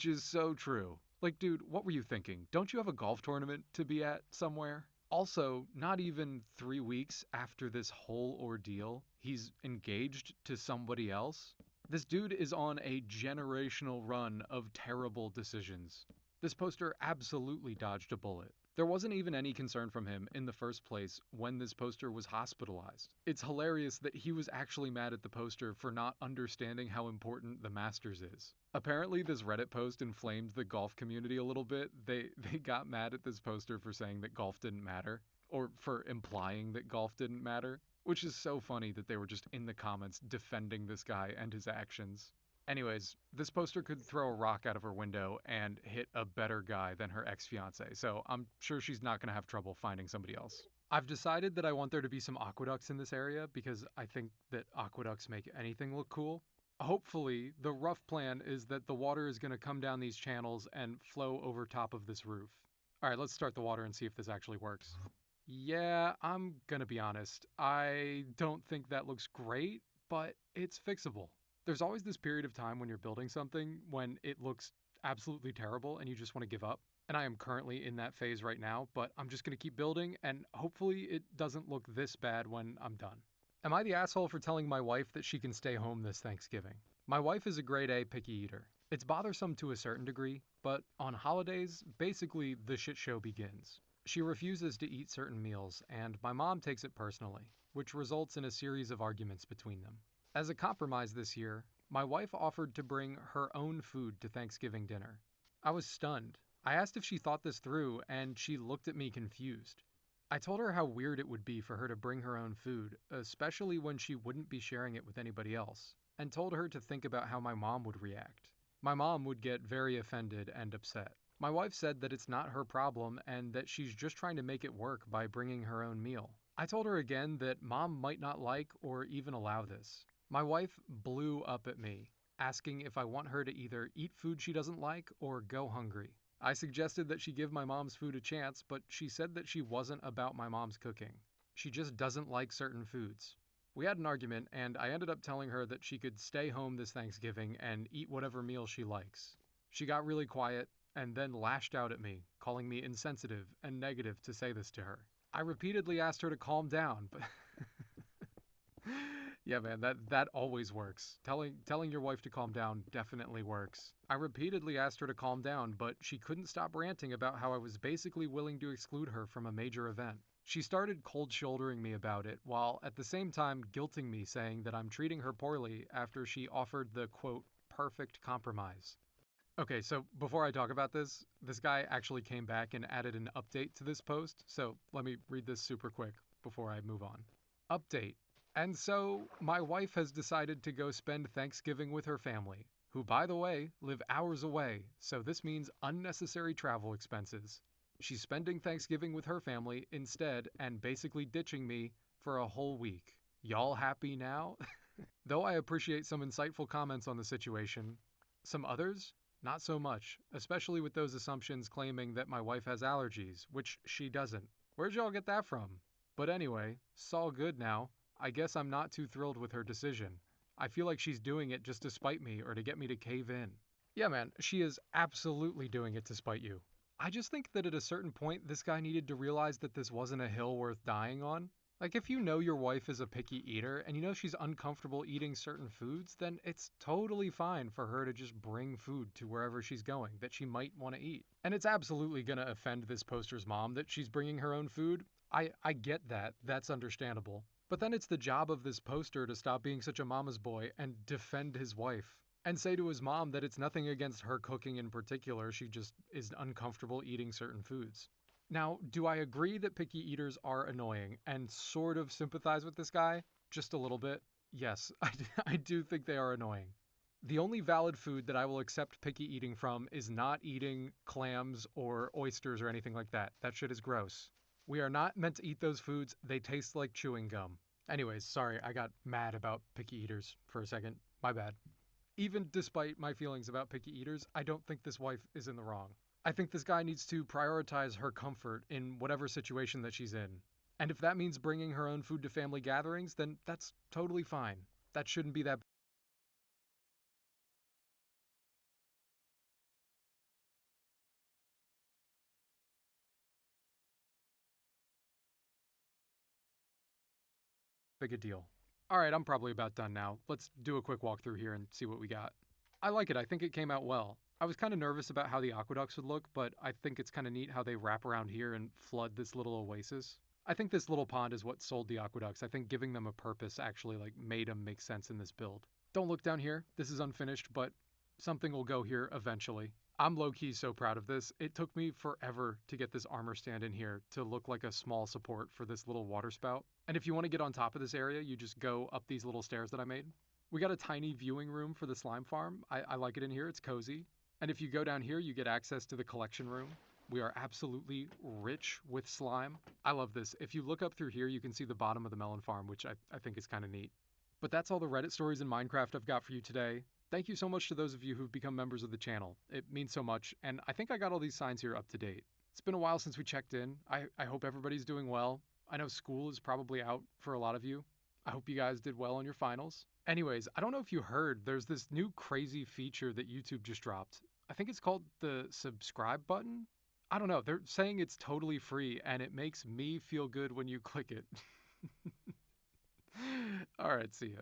is so true. Like, dude, what were you thinking? Don't you have a golf tournament to be at somewhere? Also, not even 3 weeks after this whole ordeal, he's engaged to somebody else? This dude is on a generational run of terrible decisions. This poster absolutely dodged a bullet. There wasn't even any concern from him in the first place when this poster was hospitalized. It's hilarious that he was actually mad at the poster for not understanding how important the Masters is. Apparently this Reddit post inflamed the golf community a little bit. They got mad at this poster for saying that golf didn't matter, or for implying that golf didn't matter, which is so funny that they were just in the comments defending this guy and his actions. Anyways, this poster could throw a rock out of her window and hit a better guy than her ex-fiance, so I'm sure she's not going to have trouble finding somebody else. I've decided that I want there to be some aqueducts in this area because I think that aqueducts make anything look cool. Hopefully, the rough plan is that the water is going to come down these channels and flow over top of this roof. Alright, let's start the water and see if this actually works. Yeah, I'm gonna be honest. I don't think that looks great, but it's fixable. There's always this period of time when you're building something when it looks absolutely terrible and you just want to give up. And I am currently in that phase right now, but I'm just going to keep building and hopefully it doesn't look this bad when I'm done. Am I the asshole for telling my wife that she can stay home this Thanksgiving? My wife is a grade A picky eater. It's bothersome to a certain degree, but on holidays, basically the shit show begins. She refuses to eat certain meals, and my mom takes it personally, which results in a series of arguments between them. As a compromise this year, my wife offered to bring her own food to Thanksgiving dinner. I was stunned. I asked if she thought this through, and she looked at me confused. I told her how weird it would be for her to bring her own food, especially when she wouldn't be sharing it with anybody else, and told her to think about how my mom would react. My mom would get very offended and upset. My wife said that it's not her problem and that she's just trying to make it work by bringing her own meal. I told her again that mom might not like or even allow this. My wife blew up at me, asking if I want her to either eat food she doesn't like or go hungry. I suggested that she give my mom's food a chance, but she said that she wasn't about my mom's cooking. She just doesn't like certain foods. We had an argument, and I ended up telling her that she could stay home this Thanksgiving and eat whatever meal she likes. She got really quiet and then lashed out at me, calling me insensitive and negative to say this to her. I repeatedly asked her to calm down, but yeah, man, that always works. Telling your wife to calm down definitely works. I repeatedly asked her to calm down, but she couldn't stop ranting about how I was basically willing to exclude her from a major event. She started cold shouldering me about it, while at the same time guilting me, saying that I'm treating her poorly after she offered the, quote, perfect compromise. Okay, so before I talk about this guy actually came back and added an update to this post, so let me read this super quick before I move on. Update. And so, my wife has decided to go spend Thanksgiving with her family, who, by the way, live hours away, so this means unnecessary travel expenses. She's spending Thanksgiving with her family instead and basically ditching me for a whole week. Y'all happy now? Though I appreciate some insightful comments on the situation, some others? Not so much, especially with those assumptions claiming that my wife has allergies, which she doesn't. Where'd y'all get that from? But anyway, it's all good now. I guess I'm not too thrilled with her decision. I feel like she's doing it just to spite me or to get me to cave in. Yeah, man, she is absolutely doing it to spite you. I just think that at a certain point, this guy needed to realize that this wasn't a hill worth dying on. Like, if you know your wife is a picky eater and you know she's uncomfortable eating certain foods, then it's totally fine for her to just bring food to wherever she's going that she might want to eat. And it's absolutely going to offend this poster's mom that she's bringing her own food. I get that. That's understandable. But then it's the job of this poster to stop being such a mama's boy and defend his wife. And say to his mom that it's nothing against her cooking in particular, she just is uncomfortable eating certain foods. Now, do I agree that picky eaters are annoying and sort of sympathize with this guy? Just a little bit. Yes, I do think they are annoying. The only valid food that I will accept picky eating from is not eating clams or oysters or anything like that. That shit is gross. We are not meant to eat those foods. They taste like chewing gum. Anyways, sorry, I got mad about picky eaters for a second. My bad. Even despite my feelings about picky eaters, I don't think this wife is in the wrong. I think this guy needs to prioritize her comfort in whatever situation that she's in. And if that means bringing her own food to family gatherings, then that's totally fine. That shouldn't be that big a deal. Alright, I'm probably about done now. Let's do a quick walkthrough here and see what we got. I like it. I think it came out well. I was kind of nervous about how the aqueducts would look, but I think it's kind of neat how they wrap around here and flood this little oasis. I think this little pond is what sold the aqueducts. I think giving them a purpose actually made them make sense in this build. Don't look down here. This is unfinished, but something will go here eventually. I'm low-key so proud of this. It took me forever to get this armor stand in here to look like a small support for this little water spout. And if you want to get on top of this area, you just go up these little stairs that I made. We got a tiny viewing room for the slime farm. I like it in here. It's cozy. And if you go down here, you get access to the collection room. We are absolutely rich with slime. I love this. If you look up through here, you can see the bottom of the melon farm, which I think is kind of neat. But that's all the Reddit stories in Minecraft I've got for you today. Thank you so much to those of you who've become members of the channel. It means so much, and I think I got all these signs here up to date. It's been a while since we checked in. I hope everybody's doing well. I know school is probably out for a lot of you. I hope you guys did well on your finals. Anyways, I don't know if you heard, there's this new crazy feature that YouTube just dropped. I think it's called the subscribe button? I don't know, they're saying it's totally free, and it makes me feel good when you click it. Alright, see ya.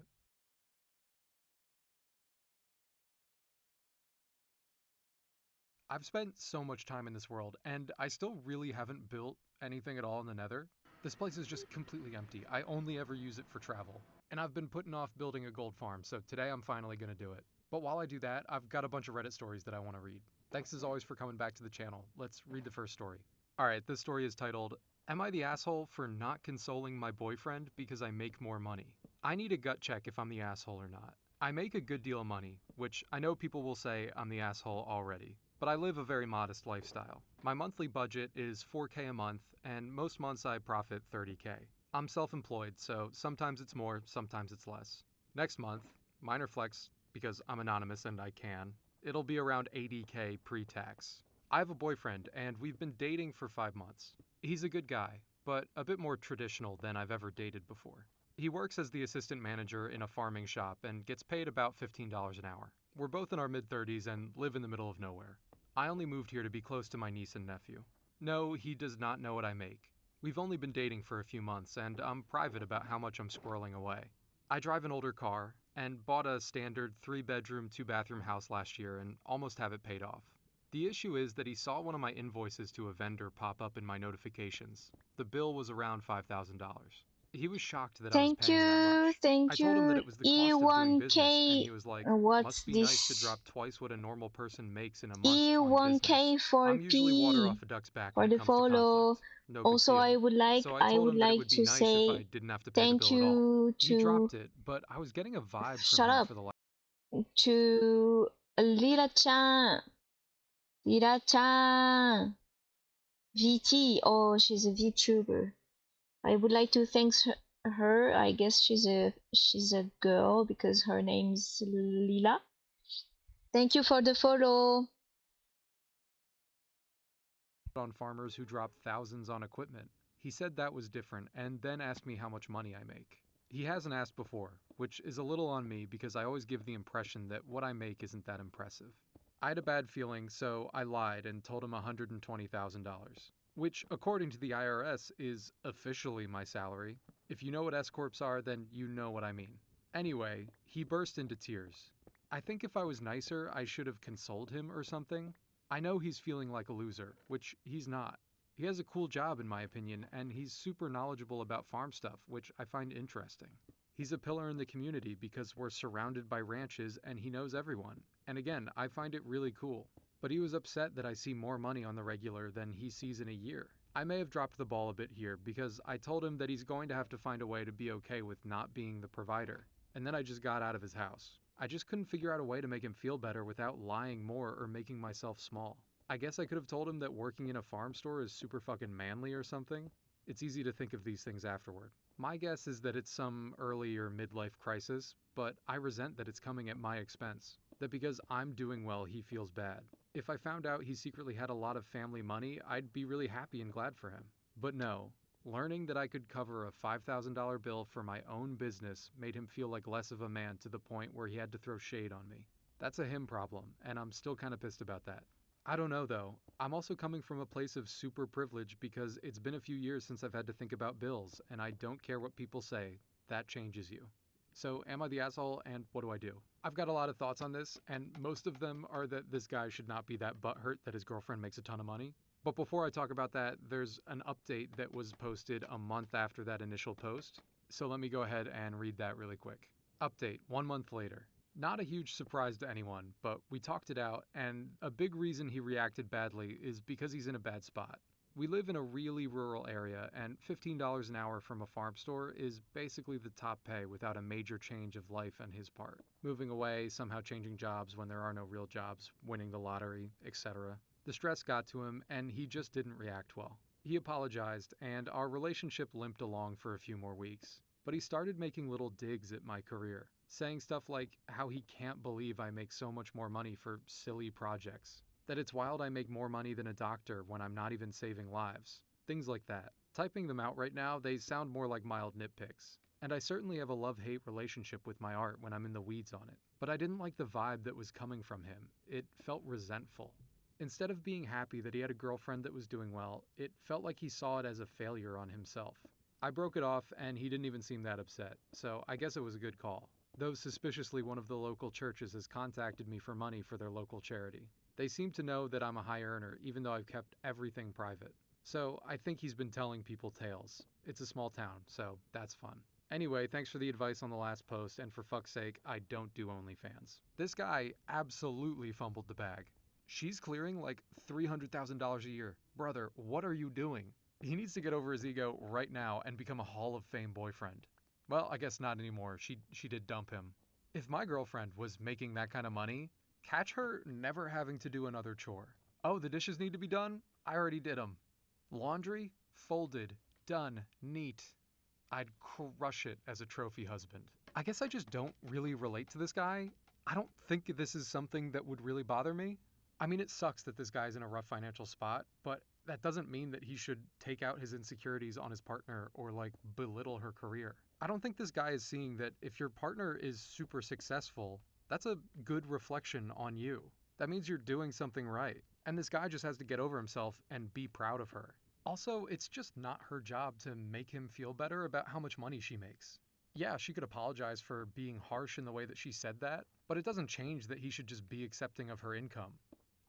I've spent so much time in this world, and I still really haven't built anything at all in the Nether. This place is just completely empty. I only ever use it for travel. And I've been putting off building a gold farm, so today I'm finally gonna do it. But while I do that, I've got a bunch of Reddit stories that I want to read. Thanks as always for coming back to the channel. Let's read the first story. Alright, this story is titled, Am I the asshole for not consoling my boyfriend because I make more money? I need a gut check if I'm the asshole or not. I make a good deal of money, which I know people will say I'm the asshole already. But I live a very modest lifestyle. My monthly budget is $4K a month, and most months I profit $30K. I'm self-employed, so sometimes it's more, sometimes it's less. Next month, minor flex, because I'm anonymous and I can, it'll be around $80K pre-tax. I have a boyfriend, and we've been dating for 5 months. He's a good guy, but a bit more traditional than I've ever dated before. He works as the assistant manager in a farming shop and gets paid about $15 an hour. We're both in our mid-30s and live in the middle of nowhere. I only moved here to be close to my niece and nephew. No, he does not know what I make. We've only been dating for a few months, and I'm private about how much I'm squirreling away. I drive an older car, and bought a standard 3-bedroom, 2-bathroom house last year and almost have it paid off. The issue is that he saw one of my invoices to a vendor pop up in my notifications. The bill was around $5,000. He was shocked that I was paying that much. I told him that it was the cost of doing business, and he was like, must be nice to drop twice what a normal person makes in a month on business. I'm usually water off a duck's back when it comes to conflict. No big deal. So I told him that it would be nice if I didn't have to pay the bill at all. He dropped it, but I was getting a vibe from him for the to Lila-chan. Lila-chan. VT. Oh, she's a VTuber. I would like to thank her. I guess she's a girl because her name's Lila. Thank you for the follow. on farmers who drop thousands on equipment. He said that was different and then asked me how much money I make. He hasn't asked before, which is a little on me because I always give the impression that what I make isn't that impressive. I had a bad feeling, so I lied and told him $120,000, which, according to the IRS, is officially my salary. If you know what S-corps are, then you know what I mean. Anyway, he burst into tears. I think if I was nicer, I should have consoled him or something. I know he's feeling like a loser, which he's not. He has a cool job in my opinion, and he's super knowledgeable about farm stuff, which I find interesting. He's a pillar in the community because we're surrounded by ranches and he knows everyone. And again, I find it really cool. But he was upset that I see more money on the regular than he sees in a year. I may have dropped the ball a bit here because I told him that he's going to have to find a way to be okay with not being the provider. And then I just got out of his house. I just couldn't figure out a way to make him feel better without lying more or making myself small. I guess I could have told him that working in a farm store is super fucking manly or something. It's easy to think of these things afterward. My guess is that it's some early or midlife crisis, but I resent that it's coming at my expense. That because I'm doing well, he feels bad. If I found out he secretly had a lot of family money, I'd be really happy and glad for him. But no, learning that I could cover a $5,000 bill for my own business made him feel like less of a man to the point where he had to throw shade on me. That's a him problem, and I'm still kinda pissed about that. I don't know though. I'm also coming from a place of super privilege because it's been a few years since I've had to think about bills, and I don't care what people say. That changes you. So am I the asshole, and what do I do? I've got a lot of thoughts on this, and most of them are that this guy should not be that butthurt that his girlfriend makes a ton of money. But before I talk about that, there's an update that was posted a month after that initial post. So let me go ahead and read that really quick. Update 1 month later. Not a huge surprise to anyone, but we talked it out, and a big reason he reacted badly is because he's in a bad spot. We live in a really rural area, and $15 an hour from a farm store is basically the top pay without a major change of life on his part. Moving away, somehow changing jobs when there are no real jobs, winning the lottery, etc. The stress got to him, and he just didn't react well. He apologized, and our relationship limped along for a few more weeks. But he started making little digs at my career, saying stuff like how he can't believe I make so much more money for silly projects. That it's wild I make more money than a doctor when I'm not even saving lives. Things like that. Typing them out right now, they sound more like mild nitpicks. And I certainly have a love-hate relationship with my art when I'm in the weeds on it. But I didn't like the vibe that was coming from him. It felt resentful. Instead of being happy that he had a girlfriend that was doing well, it felt like he saw it as a failure on himself. I broke it off and he didn't even seem that upset, so I guess it was a good call. Though suspiciously one of the local churches has contacted me for money for their local charity. They seem to know that I'm a high earner, even though I've kept everything private. So I think he's been telling people tales. It's a small town, so that's fun. Anyway, thanks for the advice on the last post, and for fuck's sake, I don't do OnlyFans. This guy absolutely fumbled the bag. She's clearing like $300,000 a year. Brother, what are you doing? He needs to get over his ego right now and become a Hall of Fame boyfriend. Well, I guess not anymore. She did dump him. If my girlfriend was making that kind of money, catch her never having to do another chore. Oh, the dishes need to be done? I already did them. Laundry? Folded. Done. Neat. I'd crush it as a trophy husband. I guess I just don't really relate to this guy. I don't think this is something that would really bother me. I mean, it sucks that this guy's in a rough financial spot, but that doesn't mean that he should take out his insecurities on his partner or like belittle her career. I don't think this guy is seeing that if your partner is super successful, that's a good reflection on you. That means you're doing something right. And this guy just has to get over himself and be proud of her. Also, it's just not her job to make him feel better about how much money she makes. Yeah, she could apologize for being harsh in the way that she said that, but it doesn't change that he should just be accepting of her income.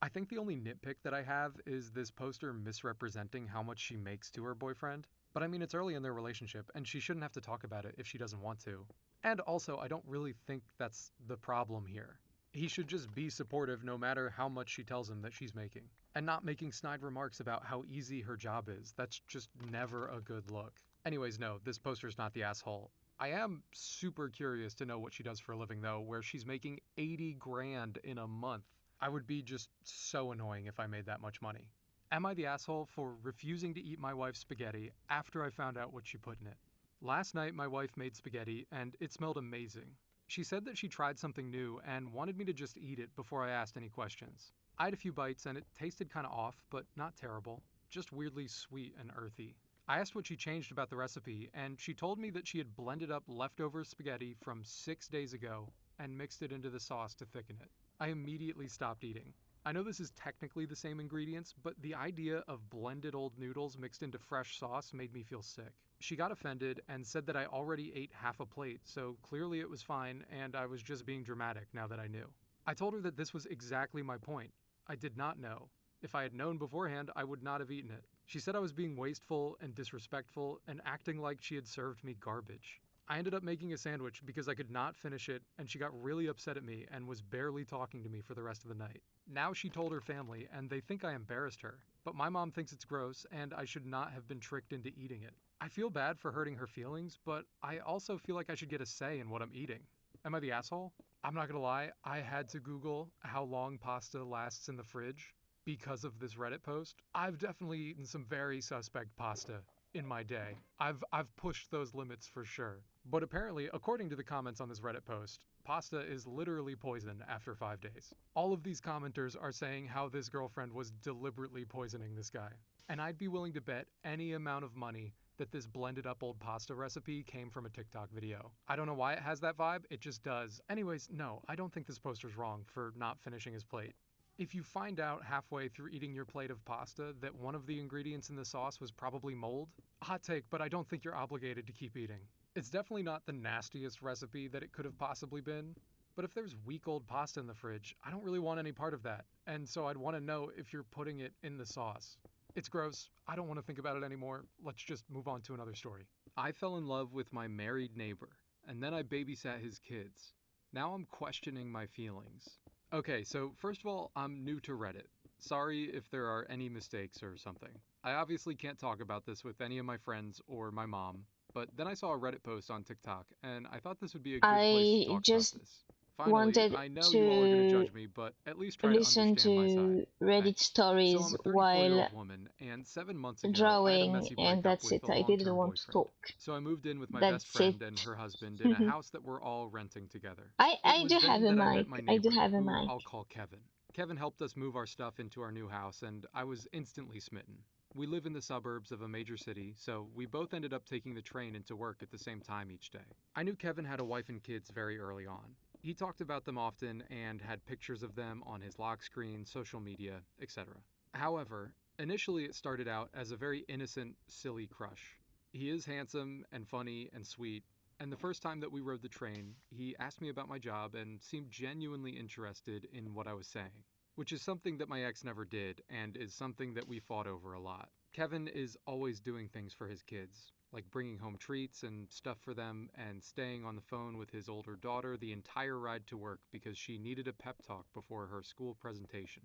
I think the only nitpick that I have is this poster misrepresenting how much she makes to her boyfriend. But I mean, it's early in their relationship, and she shouldn't have to talk about it if she doesn't want to. And also, I don't really think that's the problem here. He should just be supportive no matter how much she tells him that she's making. And not making snide remarks about how easy her job is. That's just never a good look. Anyways, no, this poster's not the asshole. I am super curious to know what she does for a living though, where she's making 80 grand in a month. I would be just so annoying if I made that much money. Am I the asshole for refusing to eat my wife's spaghetti after I found out what she put in it? Last night my wife made spaghetti and it smelled amazing. She said that she tried something new and wanted me to just eat it before I asked any questions. I had a few bites and it tasted kinda off, but not terrible. just weirdly sweet and earthy. I asked what she changed about the recipe, and she told me that she had blended up leftover spaghetti from 6 days ago and mixed it into the sauce to thicken it. I immediately stopped eating. I know this is technically the same ingredients, but the idea of blended old noodles mixed into fresh sauce made me feel sick. She got offended and said that I already ate half a plate, so clearly it was fine and I was just being dramatic now that I knew. I told her that this was exactly my point. I did not know. If I had known beforehand, I would not have eaten it. She said I was being wasteful and disrespectful and acting like she had served me garbage. I ended up making a sandwich because I could not finish it, and she got really upset at me and was barely talking to me for the rest of the night. Now she told her family, and they think I embarrassed her, but my mom thinks it's gross and I should not have been tricked into eating it. I feel bad for hurting her feelings, but I also feel like I should get a say in what I'm eating. Am I the asshole? I'm not gonna lie, I had to Google how long pasta lasts in the fridge because of this Reddit post. I've definitely eaten some very suspect pasta in my day. I've pushed those limits for sure. But apparently, according to the comments on this Reddit post, pasta is literally poison after 5 days. All of these commenters are saying how this girlfriend was deliberately poisoning this guy. And I'd be willing to bet any amount of money that this blended up old pasta recipe came from a TikTok video. I don't know why it has that vibe, it just does. Anyways, no, I don't think this poster's wrong for not finishing his plate. If you find out halfway through eating your plate of pasta that one of the ingredients in the sauce was probably mold, hot take, but I don't think you're obligated to keep eating. It's definitely not the nastiest recipe that it could have possibly been, but if there's week old pasta in the fridge, I don't really want any part of that, and so I'd want to know if you're putting it in the sauce. It's gross, I don't want to think about it anymore, let's just move on to another story. I fell in love with my married neighbor, and then I babysat his kids. Now I'm questioning my feelings. Okay, so first of all, I'm new to Reddit. Sorry if there are any mistakes or something. I obviously can't talk about this with any of my friends or my mom, but then I saw a Reddit post on TikTok, and I thought this would be a good place to I talk about just this. Finally, wanted I know you all are going to to judge me, but at least try to listen understand my side. to Reddit Thanks. So I'm stories a while 34-year-old woman, and 7 months ago, I had a drawing, messy and breakup that's with it. a I didn't long-term want to boyfriend. talk. So I moved in with my best That's it. friend and her husband in a house that we're all renting together. I It I was do have then a that I met mic. my I do neighbor, have a who mic. I'll call Kevin. Kevin helped us move our stuff into our new house, and I was instantly smitten. We live in the suburbs of a major city, so we both ended up taking the train into work at the same time each day. I knew Kevin had a wife and kids very early on. He talked about them often and had pictures of them on his lock screen, social media, etc. However, initially it started out as a very innocent, silly crush. He is handsome and funny and sweet, and the first time that we rode the train, he asked me about my job and seemed genuinely interested in what I was saying, which is something that my ex never did and is something that we fought over a lot. Kevin is always doing things for his kids, like bringing home treats and stuff for them and staying on the phone with his older daughter the entire ride to work because she needed a pep talk before her school presentation.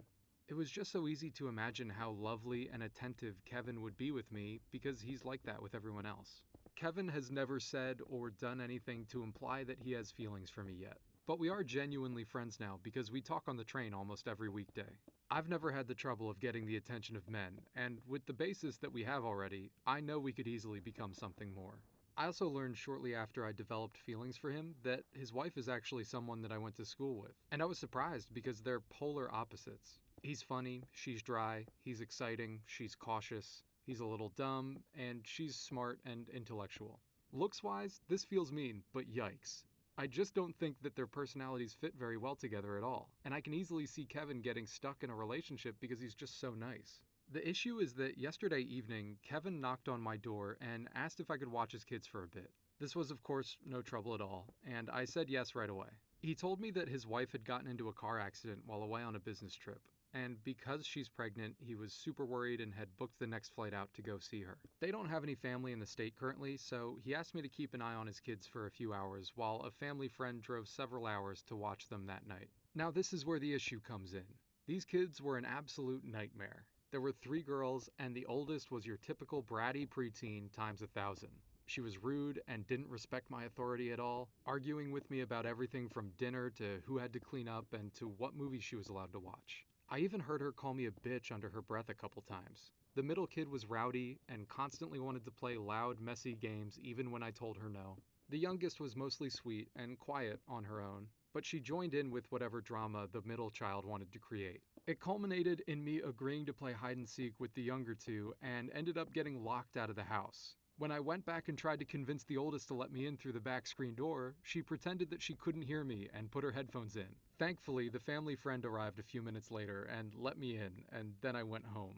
It was just so easy to imagine how lovely and attentive Kevin would be with me because he's like that with everyone else. Kevin has never said or done anything to imply that he has feelings for me yet, but we are genuinely friends now because we talk on the train almost every weekday. I've never had the trouble of getting the attention of men, and with the basis that we have already, I know we could easily become something more. I also learned shortly after I developed feelings for him that his wife is actually someone that I went to school with, and I was surprised because they're polar opposites. He's funny, she's dry, he's exciting, she's cautious, he's a little dumb, and she's smart and intellectual. Looks-wise, this feels mean, but yikes. I just don't think that their personalities fit very well together at all, and I can easily see Kevin getting stuck in a relationship because he's just so nice. The issue is that yesterday evening, Kevin knocked on my door and asked if I could watch his kids for a bit. This was of course no trouble at all, and I said yes right away. He told me that his wife had gotten into a car accident while away on a business trip, and because she's pregnant, he was super worried and had booked the next flight out to go see her. They don't have any family in the state currently, so he asked me to keep an eye on his kids for a few hours while a family friend drove several hours to watch them that night. Now this is where the issue comes in. These kids were an absolute nightmare. There were 3 girls, and the oldest was your typical bratty preteen times 1,000. She was rude and didn't respect my authority at all, arguing with me about everything from dinner to who had to clean up and to what movie she was allowed to watch. I even heard her call me a bitch under her breath a couple times. The middle kid was rowdy and constantly wanted to play loud, messy games even when I told her no. The youngest was mostly sweet and quiet on her own, but she joined in with whatever drama the middle child wanted to create. It culminated in me agreeing to play hide and seek with the younger two and ended up getting locked out of the house. When I went back and tried to convince the oldest to let me in through the back screen door, she pretended that she couldn't hear me and put her headphones in. Thankfully, the family friend arrived a few minutes later and let me in, and then I went home.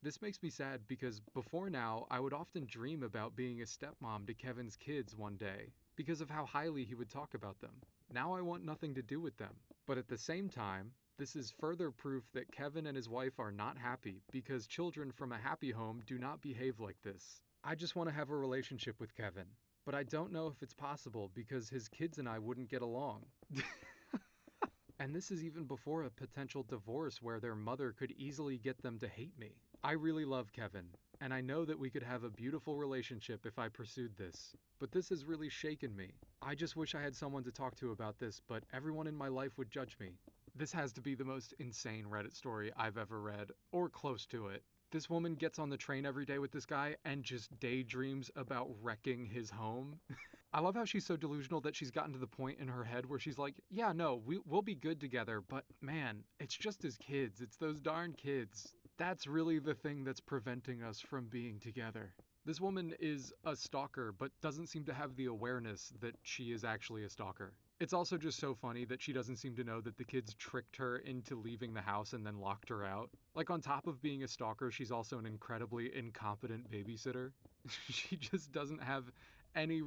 This makes me sad because before now, I would often dream about being a stepmom to Kevin's kids one day because of how highly he would talk about them. Now I want nothing to do with them. But at the same time, this is further proof that Kevin and his wife are not happy because children from a happy home do not behave like this. I just want to have a relationship with Kevin, but I don't know if it's possible because his kids and I wouldn't get along. And this is even before a potential divorce where their mother could easily get them to hate me. I really love Kevin, and I know that we could have a beautiful relationship if I pursued this, but this has really shaken me. I just wish I had someone to talk to about this, but everyone in my life would judge me. This has to be the most insane Reddit story I've ever read, or close to it. This woman gets on the train every day with this guy and just daydreams about wrecking his home. I love how she's so delusional that she's gotten to the point in her head where she's like, yeah, no, we'll be good together, but man, it's just his kids. It's those darn kids. That's really the thing that's preventing us from being together. This woman is a stalker, but doesn't seem to have the awareness that she is actually a stalker. It's also just so funny that she doesn't seem to know that the kids tricked her into leaving the house and then locked her out. Like, on top of being a stalker, she's also an incredibly incompetent babysitter. She just doesn't have any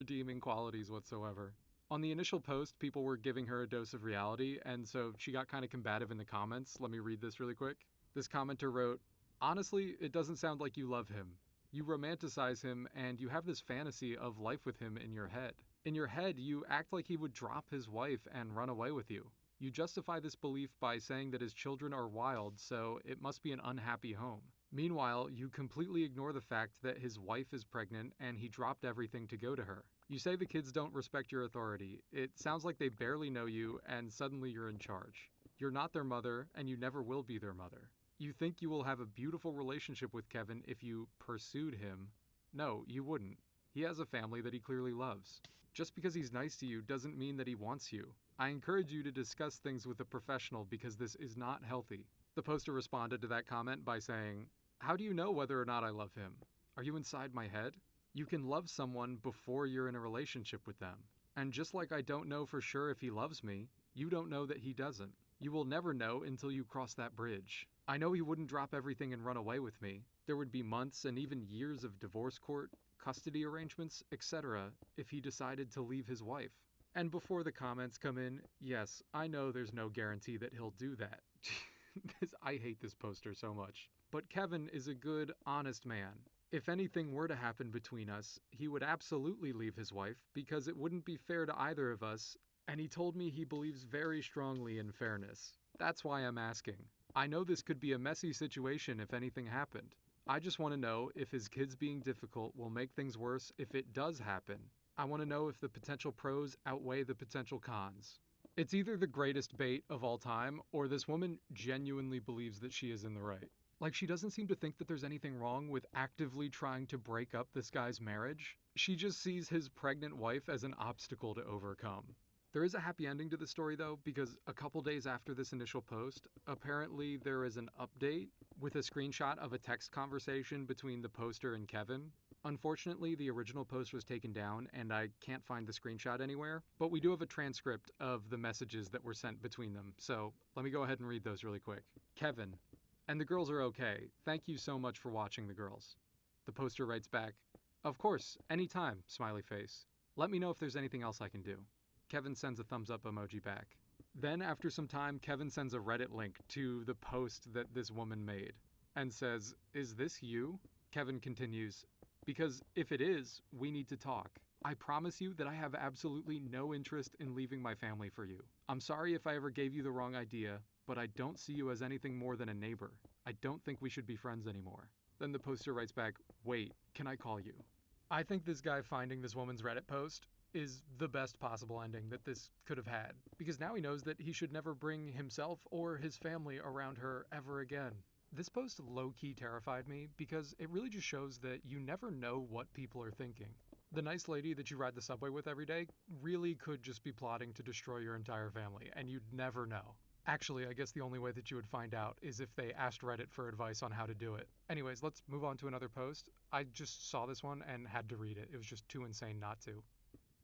redeeming qualities whatsoever. On the initial post, people were giving her a dose of reality, and so she got kind of combative in the comments. Let me read this really quick. This commenter wrote, "Honestly, it doesn't sound like you love him. You romanticize him, and you have this fantasy of life with him in your head. In your head, you act like he would drop his wife and run away with you. You justify this belief by saying that his children are wild, so it must be an unhappy home. Meanwhile, you completely ignore the fact that his wife is pregnant and he dropped everything to go to her. You say the kids don't respect your authority. It sounds like they barely know you, and suddenly you're in charge. You're not their mother, and you never will be their mother. You think you will have a beautiful relationship with Kevin if you pursued him. No, you wouldn't. He has a family that he clearly loves. Just because he's nice to you doesn't mean that he wants you. I encourage you to discuss things with a professional because this is not healthy." The poster responded to that comment by saying, "How do you know whether or not I love him? Are you inside my head? You can love someone before you're in a relationship with them. And just like I don't know for sure if he loves me, you don't know that he doesn't. You will never know until you cross that bridge. I know he wouldn't drop everything and run away with me. There would be months and even years of divorce court, custody arrangements, etc. if he decided to leave his wife." And before the comments come in, yes, I know there's no guarantee that he'll do that. I hate this poster so much. But Kevin is a good, honest man. If anything were to happen between us, he would absolutely leave his wife because it wouldn't be fair to either of us, and he told me he believes very strongly in fairness. That's why I'm asking. I know this could be a messy situation if anything happened. I just want to know if his kids being difficult will make things worse if it does happen. I want to know if the potential pros outweigh the potential cons. It's either the greatest bait of all time, or this woman genuinely believes that she is in the right. Like, she doesn't seem to think that there's anything wrong with actively trying to break up this guy's marriage. She just sees his pregnant wife as an obstacle to overcome. There is a happy ending to the story though, because a couple days after this initial post, apparently there is an update with a screenshot of a text conversation between the poster and Kevin. Unfortunately, the original post was taken down and I can't find the screenshot anywhere, but we do have a transcript of the messages that were sent between them, so let me go ahead and read those really quick. Kevin: "And the girls are okay. Thank you so much for watching the girls." The poster writes back, "Of course, anytime, smiley face. Let me know if there's anything else I can do." Kevin sends a thumbs up emoji back. Then after some time, Kevin sends a Reddit link to the post that this woman made and says, "Is this you?" Kevin continues, "Because if it is, we need to talk. I promise you that I have absolutely no interest in leaving my family for you. I'm sorry if I ever gave you the wrong idea, but I don't see you as anything more than a neighbor. I don't think we should be friends anymore." Then the poster writes back, "Wait, can I call you?" I think this guy finding this woman's Reddit post is the best possible ending that this could have had, because now he knows that he should never bring himself or his family around her ever again. This post low-key terrified me because it really just shows that you never know what people are thinking. The nice lady that you ride the subway with every day really could just be plotting to destroy your entire family, and you'd never know. Actually, I guess the only way that you would find out is if they asked Reddit for advice on how to do it. Anyways, let's move on to another post. I just saw this one and had to read it. It was just too insane not to.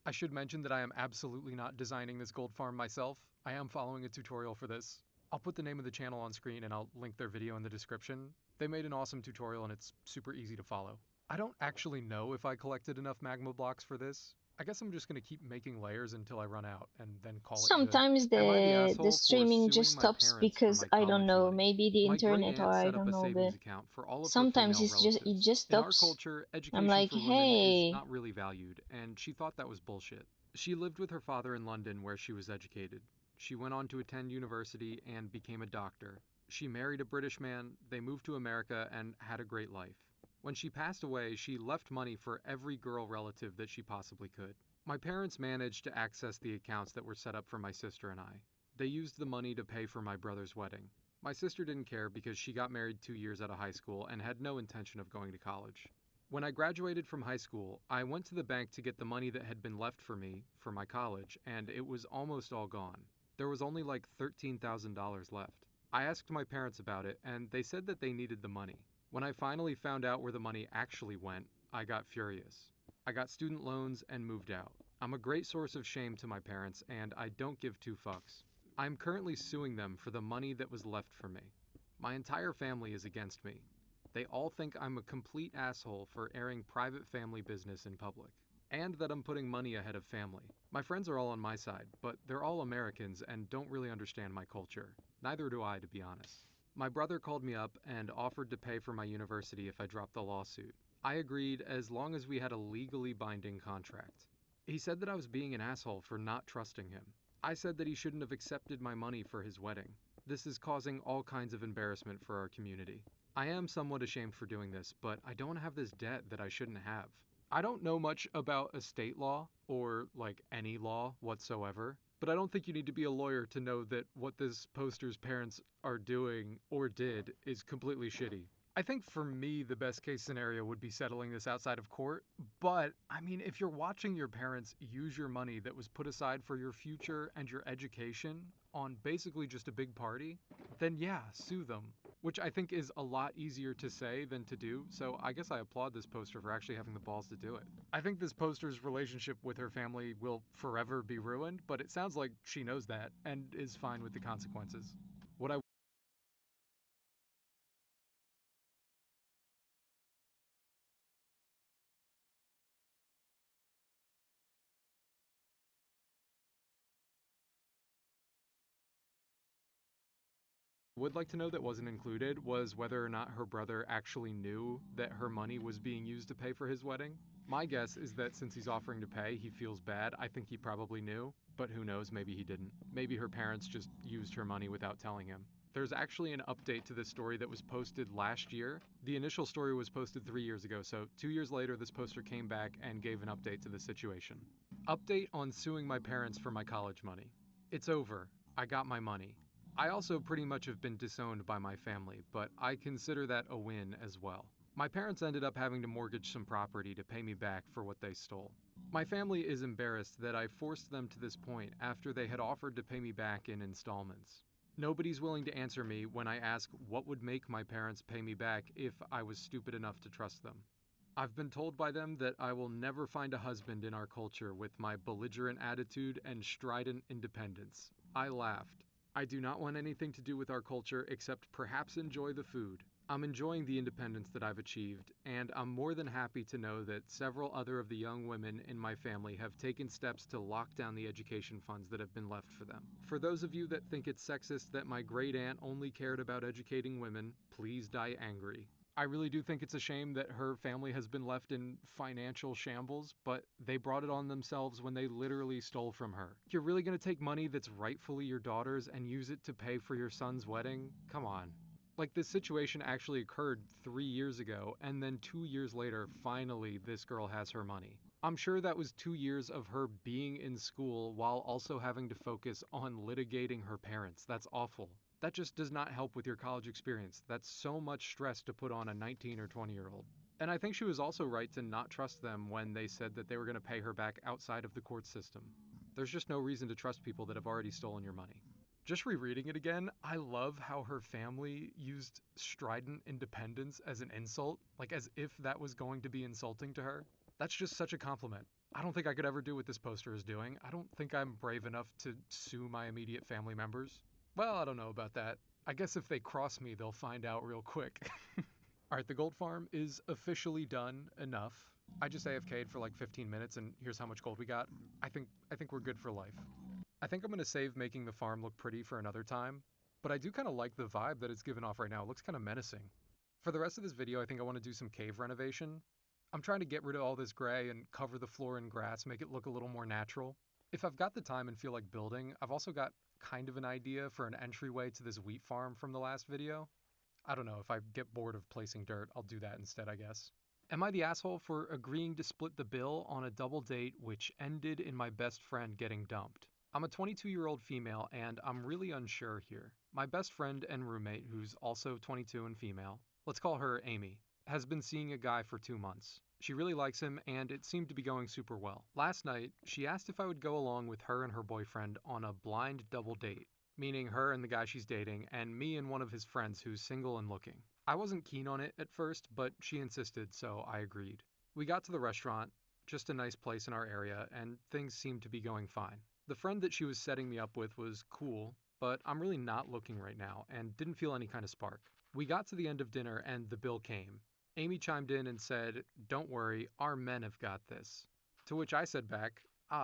I should mention that I am absolutely not designing this gold farm myself. I am following a tutorial for this. I'll put the name of the channel on screen and I'll link their video in the description. They made an awesome tutorial and it's super easy to follow. I don't actually know if I collected enough magma blocks for this. I guess I'm just going to keep making layers until I run out and then call it good. Sometimes Am I the the asshole for streaming just suing my stops parents for because my I don't college know, money? maybe the My great internet or aunt I set up don't a know, but savings account for all of her sometimes female it relatives. just In our stops. culture, I'm education like, for women is hey, not really valued, and she thought that was bullshit. She lived with her father in London where she was educated. She went on to attend university and became a doctor. She married a British man, they moved to America, and had a great life. When she passed away, she left money for every girl relative that she possibly could. My parents managed to access the accounts that were set up for my sister and I. They used the money to pay for my brother's wedding. My sister didn't care because she got married 2 years out of high school and had no intention of going to college. When I graduated from high school, I went to the bank to get the money that had been left for me for my college, and it was almost all gone. There was only like $13,000 left. I asked my parents about it, and they said that they needed the money. When I finally found out where the money actually went, I got furious. I got student loans and moved out. I'm a great source of shame to my parents, and I don't give two fucks. I'm currently suing them for the money that was left for me. My entire family is against me. They all think I'm a complete asshole for airing private family business in public, and that I'm putting money ahead of family. My friends are all on my side, but they're all Americans and don't really understand my culture. Neither do I, to be honest. My brother called me up and offered to pay for my university if I dropped the lawsuit. I agreed as long as we had a legally binding contract. He said that I was being an asshole for not trusting him. I said that he shouldn't have accepted my money for his wedding. This is causing all kinds of embarrassment for our community. I am somewhat ashamed for doing this, but I don't have this debt that I shouldn't have. I don't know much about estate law, or like any law whatsoever, but I don't think you need to be a lawyer to know that what this poster's parents are doing, or did, is completely shitty. I think for me, the best case scenario would be settling this outside of court, but I mean, if you're watching your parents use your money that was put aside for your future and your education on basically just a big party, then yeah, sue them. Which I think is a lot easier to say than to do, so I guess I applaud this poster for actually having the balls to do it. I think this poster's relationship with her family will forever be ruined, but it sounds like she knows that and is fine with the consequences. What I would like to know that wasn't included was whether or not her brother actually knew that her money was being used to pay for his wedding. My guess is that since he's offering to pay, he feels bad. I think he probably knew, but who knows, maybe he didn't. Maybe her parents just used her money without telling him. There's actually an update to this story that was posted last year. The initial story was posted 3 years ago, so 2 years later this poster came back and gave an update to the situation. Update on suing my parents for my college money. It's over. I got my money. I also pretty much have been disowned by my family, but I consider that a win as well. My parents ended up having to mortgage some property to pay me back for what they stole. My family is embarrassed that I forced them to this point after they had offered to pay me back in installments. Nobody's willing to answer me when I ask what would make my parents pay me back if I was stupid enough to trust them. I've been told by them that I will never find a husband in our culture with my belligerent attitude and strident independence. I laughed. I do not want anything to do with our culture except perhaps enjoy the food. I'm enjoying the independence that I've achieved, and I'm more than happy to know that several other of the young women in my family have taken steps to lock down the education funds that have been left for them. For those of you that think it's sexist that my great aunt only cared about educating women, please die angry. I really do think it's a shame that her family has been left in financial shambles, but they brought it on themselves when they literally stole from her. You're really gonna take money that's rightfully your daughter's and use it to pay for your son's wedding? Come on. Like, this situation actually occurred 3 years ago, and then 2 years later, finally, this girl has her money. I'm sure that was 2 years of her being in school while also having to focus on litigating her parents. That's awful. That just does not help with your college experience. That's so much stress to put on a 19 or 20-year-old. And I think she was also right to not trust them when they said that they were going to pay her back outside of the court system. There's just no reason to trust people that have already stolen your money. Just rereading it again, I love how her family used strident independence as an insult, like as if that was going to be insulting to her. That's just such a compliment. I don't think I could ever do what this poster is doing. I don't think I'm brave enough to sue my immediate family members. Well, I don't know about that. I guess if they cross me, they'll find out real quick. Alright, the gold farm is officially done enough. I just AFK'd for like 15 minutes and here's how much gold we got. I think we're good for life. I think I'm going to save making the farm look pretty for another time, but I do kind of like the vibe that it's given off right now. It looks kind of menacing. For the rest of this video, I think I want to do some cave renovation. I'm trying to get rid of all this gray and cover the floor in grass, make it look a little more natural. If I've got the time and feel like building, I've also got kind of an idea for an entryway to this wheat farm from the last video. I don't know, if I get bored of placing dirt, I'll do that instead, I guess. Am I the asshole for agreeing to split the bill on a double date which ended in my best friend getting dumped? I'm a 22-year-old female and I'm really unsure here. My best friend and roommate, who's also 22 and female, let's call her Amy, has been seeing a guy for 2 months. She really likes him and it seemed to be going super well. Last night, she asked if I would go along with her and her boyfriend on a blind double date, meaning her and the guy she's dating, and me and one of his friends who's single and looking. I wasn't keen on it at first, but she insisted, so I agreed. We got to the restaurant, just a nice place in our area, and things seemed to be going fine. The friend that she was setting me up with was cool, but I'm really not looking right now, and didn't feel any kind of spark. We got to the end of dinner and the bill came. Amy chimed in and said, "Don't worry, our men have got this." To which I said back,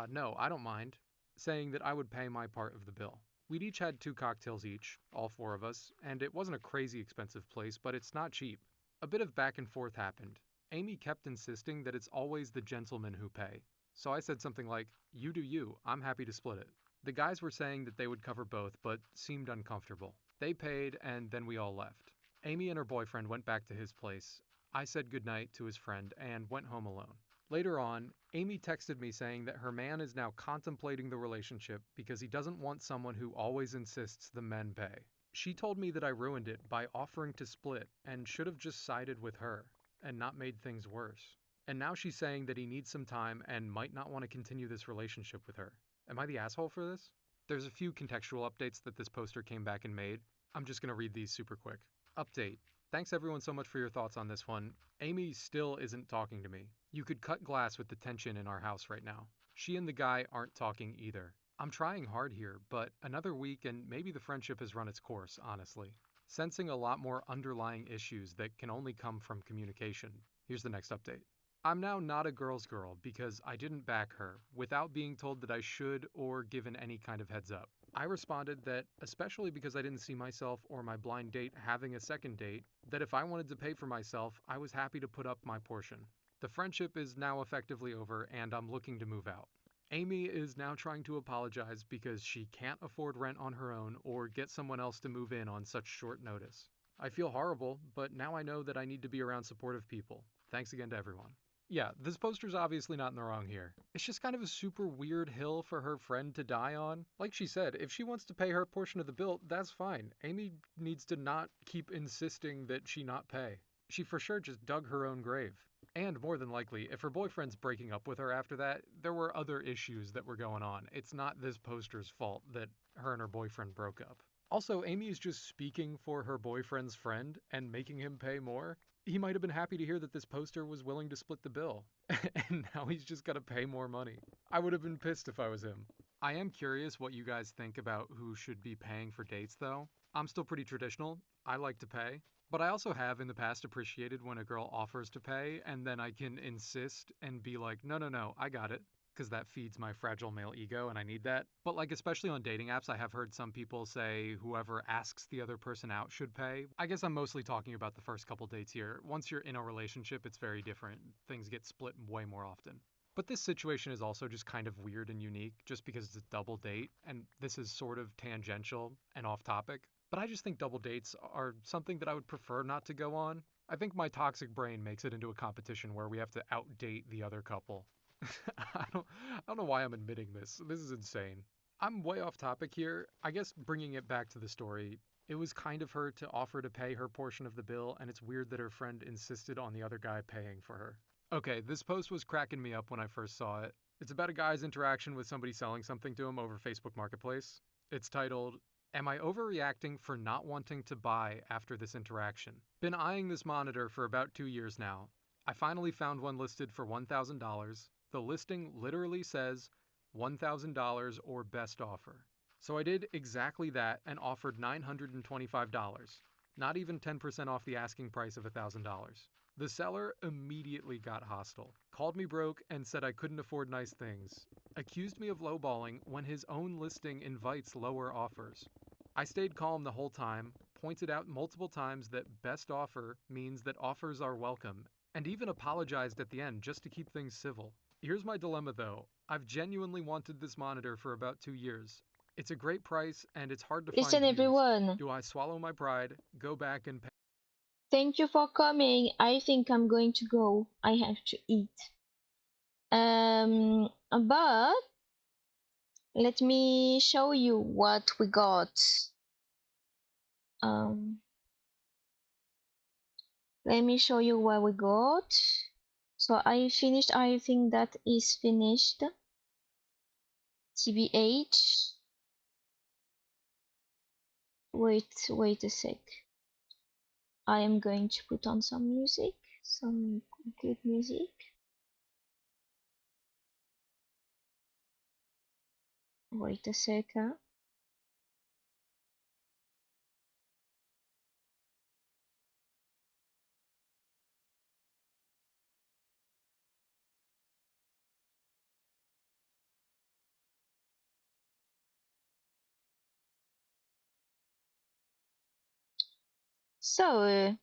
no, I don't mind, saying that I would pay my part of the bill. We'd each had 2 cocktails each, all 4 of us, and it wasn't a crazy expensive place, but it's not cheap. A bit of back and forth happened. Amy kept insisting that it's always the gentlemen who pay. So I said something like, "You do you, I'm happy to split it." The guys were saying that they would cover both, but seemed uncomfortable. They paid, and then we all left. Amy and her boyfriend went back to his place. I said goodnight to his friend and went home alone. Later on, Amy texted me saying that her man is now contemplating the relationship because he doesn't want someone who always insists the men pay. She told me that I ruined it by offering to split and should have just sided with her and not made things worse. And now she's saying that he needs some time and might not want to continue this relationship with her. Am I the asshole for this? There's a few contextual updates that this poster came back and made. I'm just going to read these super quick. Update. Thanks everyone so much for your thoughts on this one. Amy still isn't talking to me. You could cut glass with the tension in our house right now. She and the guy aren't talking either. I'm trying hard here, but another week and maybe the friendship has run its course, honestly. Sensing a lot more underlying issues that can only come from communication. Here's the next update. I'm now not a girl's girl because I didn't back her, without being told that I should or given any kind of heads up. I responded that, especially because I didn't see myself or my blind date having a second date, that if I wanted to pay for myself, I was happy to put up my portion. The friendship is now effectively over and I'm looking to move out. Amy is now trying to apologize because she can't afford rent on her own or get someone else to move in on such short notice. I feel horrible, but now I know that I need to be around supportive people. Thanks again to everyone. Yeah, this poster's obviously not in the wrong here. It's just kind of a super weird hill for her friend to die on. Like she said, if she wants to pay her portion of the bill, that's fine. Amy needs to not keep insisting that she not pay. She for sure just dug her own grave. And more than likely, if her boyfriend's breaking up with her after that, there were other issues that were going on. It's not this poster's fault that her and her boyfriend broke up. Also, Amy is just speaking for her boyfriend's friend and making him pay more. He might have been happy to hear that this poster was willing to split the bill. And now he's just gotta pay more money. I would have been pissed if I was him. I am curious what you guys think about who should be paying for dates though. I'm still pretty traditional. I like to pay. But I also have in the past appreciated when a girl offers to pay and then I can insist and be like, no, I got it. Because that feeds my fragile male ego and I need that. But like especially on dating apps, I have heard some people say whoever asks the other person out should pay. I guess I'm mostly talking about the first couple dates here. Once you're in a relationship, it's very different. Things get split way more often. But this situation is also just kind of weird and unique just because it's a double date and this is sort of tangential and off topic. But I just think double dates are something that I would prefer not to go on. I think my toxic brain makes it into a competition where we have to outdate the other couple. I don't know why I'm admitting this. This is insane. I'm way off topic here. I guess bringing it back to the story, It was kind of her to offer to pay her portion of the bill, and it's weird that her friend insisted on the other guy paying for her. Okay, this post was cracking me up when I first saw it. It's about a guy's interaction with somebody selling something to him over Facebook Marketplace. It's titled, "Am I overreacting for not wanting to buy after this interaction? Been eyeing this monitor for about 2 years now. I finally found one listed for $1,000. The listing literally says $1,000 or best offer. So I did exactly that and offered $925, not even 10% off the asking price of $1,000. The seller immediately got hostile, called me broke and said I couldn't afford nice things, accused me of lowballing when his own listing invites lower offers. I stayed calm the whole time, pointed out multiple times that best offer means that offers are welcome, and even apologized at the end just to keep things civil. Here's my dilemma though. I've genuinely wanted this monitor for about 2 years. It's a great price and it's hard to find Listen, used. everyone. Do I swallow my pride, go back and pay? Thank you for coming. I think I'm going to go. I have to eat. But let me show you what we got. Let me show you what we got. So I finished. I think that is finished. TBH. Wait a sec. I am going to put on some music, some good music. Wait a second. So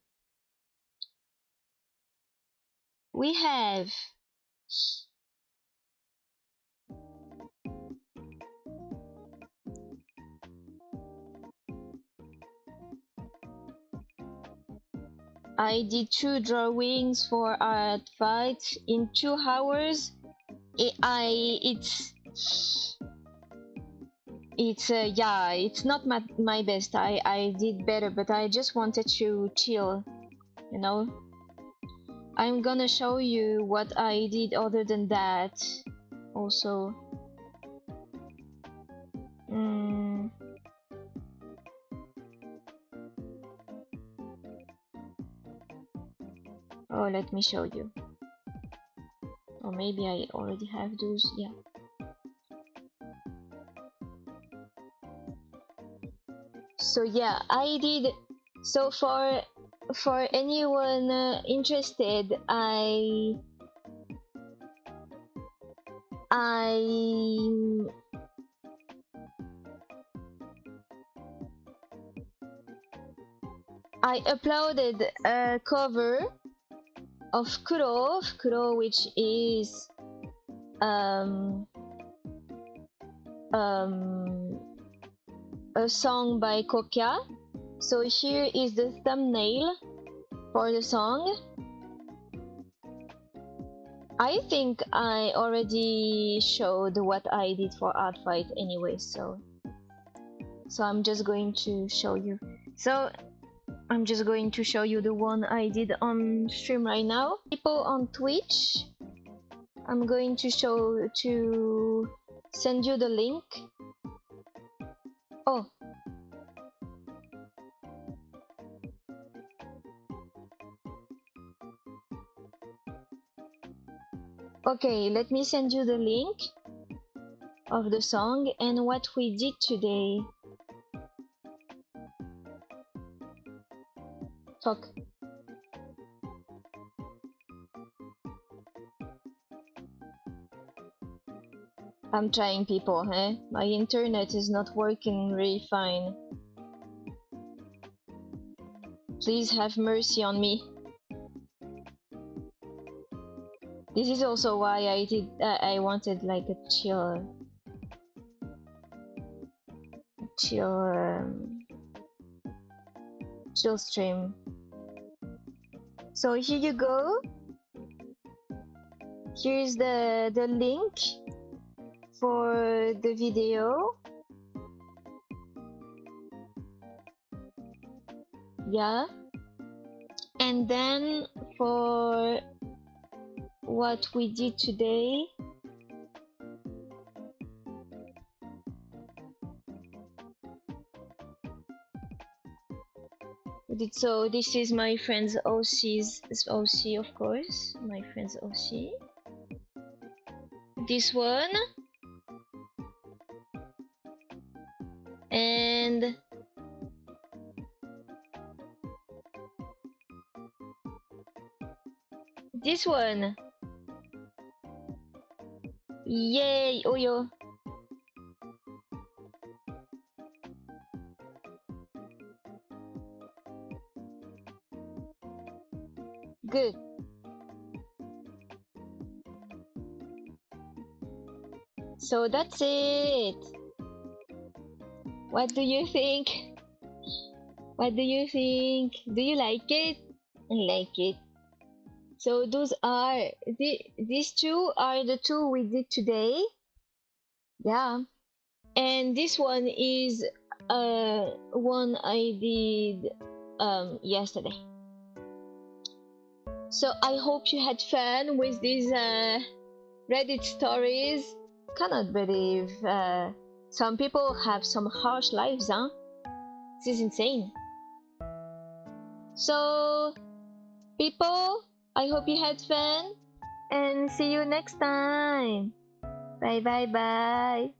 we have I did 2 drawings for Artfight in 2 hours. Yeah, it's not my best. I did better, but I just wanted to chill, you know. I'm gonna show you what I did other than that also. Oh, let me show you. Or maybe I already have those. Yeah. So yeah, I did. So for anyone interested, I uploaded a cover of Kuro, which is a song by Kokia. So here is the thumbnail for the song. I think I already showed what I did for Artfight anyway, so I'm just going to show you. So I'm just going to show you the one I did on stream right now. People on Twitch, I'm going to send you the link. Oh. Okay, let me send you the link of the song and what we did today. Fuck. I'm trying, people, eh? My internet is not working really fine. Please have mercy on me. This is also why I wanted like a chill stream. So here you go. Here's the link for the video. Yeah. And then for what we did today, so this is my friend's OC's OC, of course, my friend's OC. This one, and this one. Yay, Oyo. Good. So that's it. What do you think? What do you think? Do you like it? I like it. So those are these two are the two we did today. Yeah. And this one is one I did yesterday. So I hope you had fun with these Reddit stories. Cannot believe some people have some harsh lives, huh? This is insane. So, people, I hope you had fun and see you next time. Bye bye bye.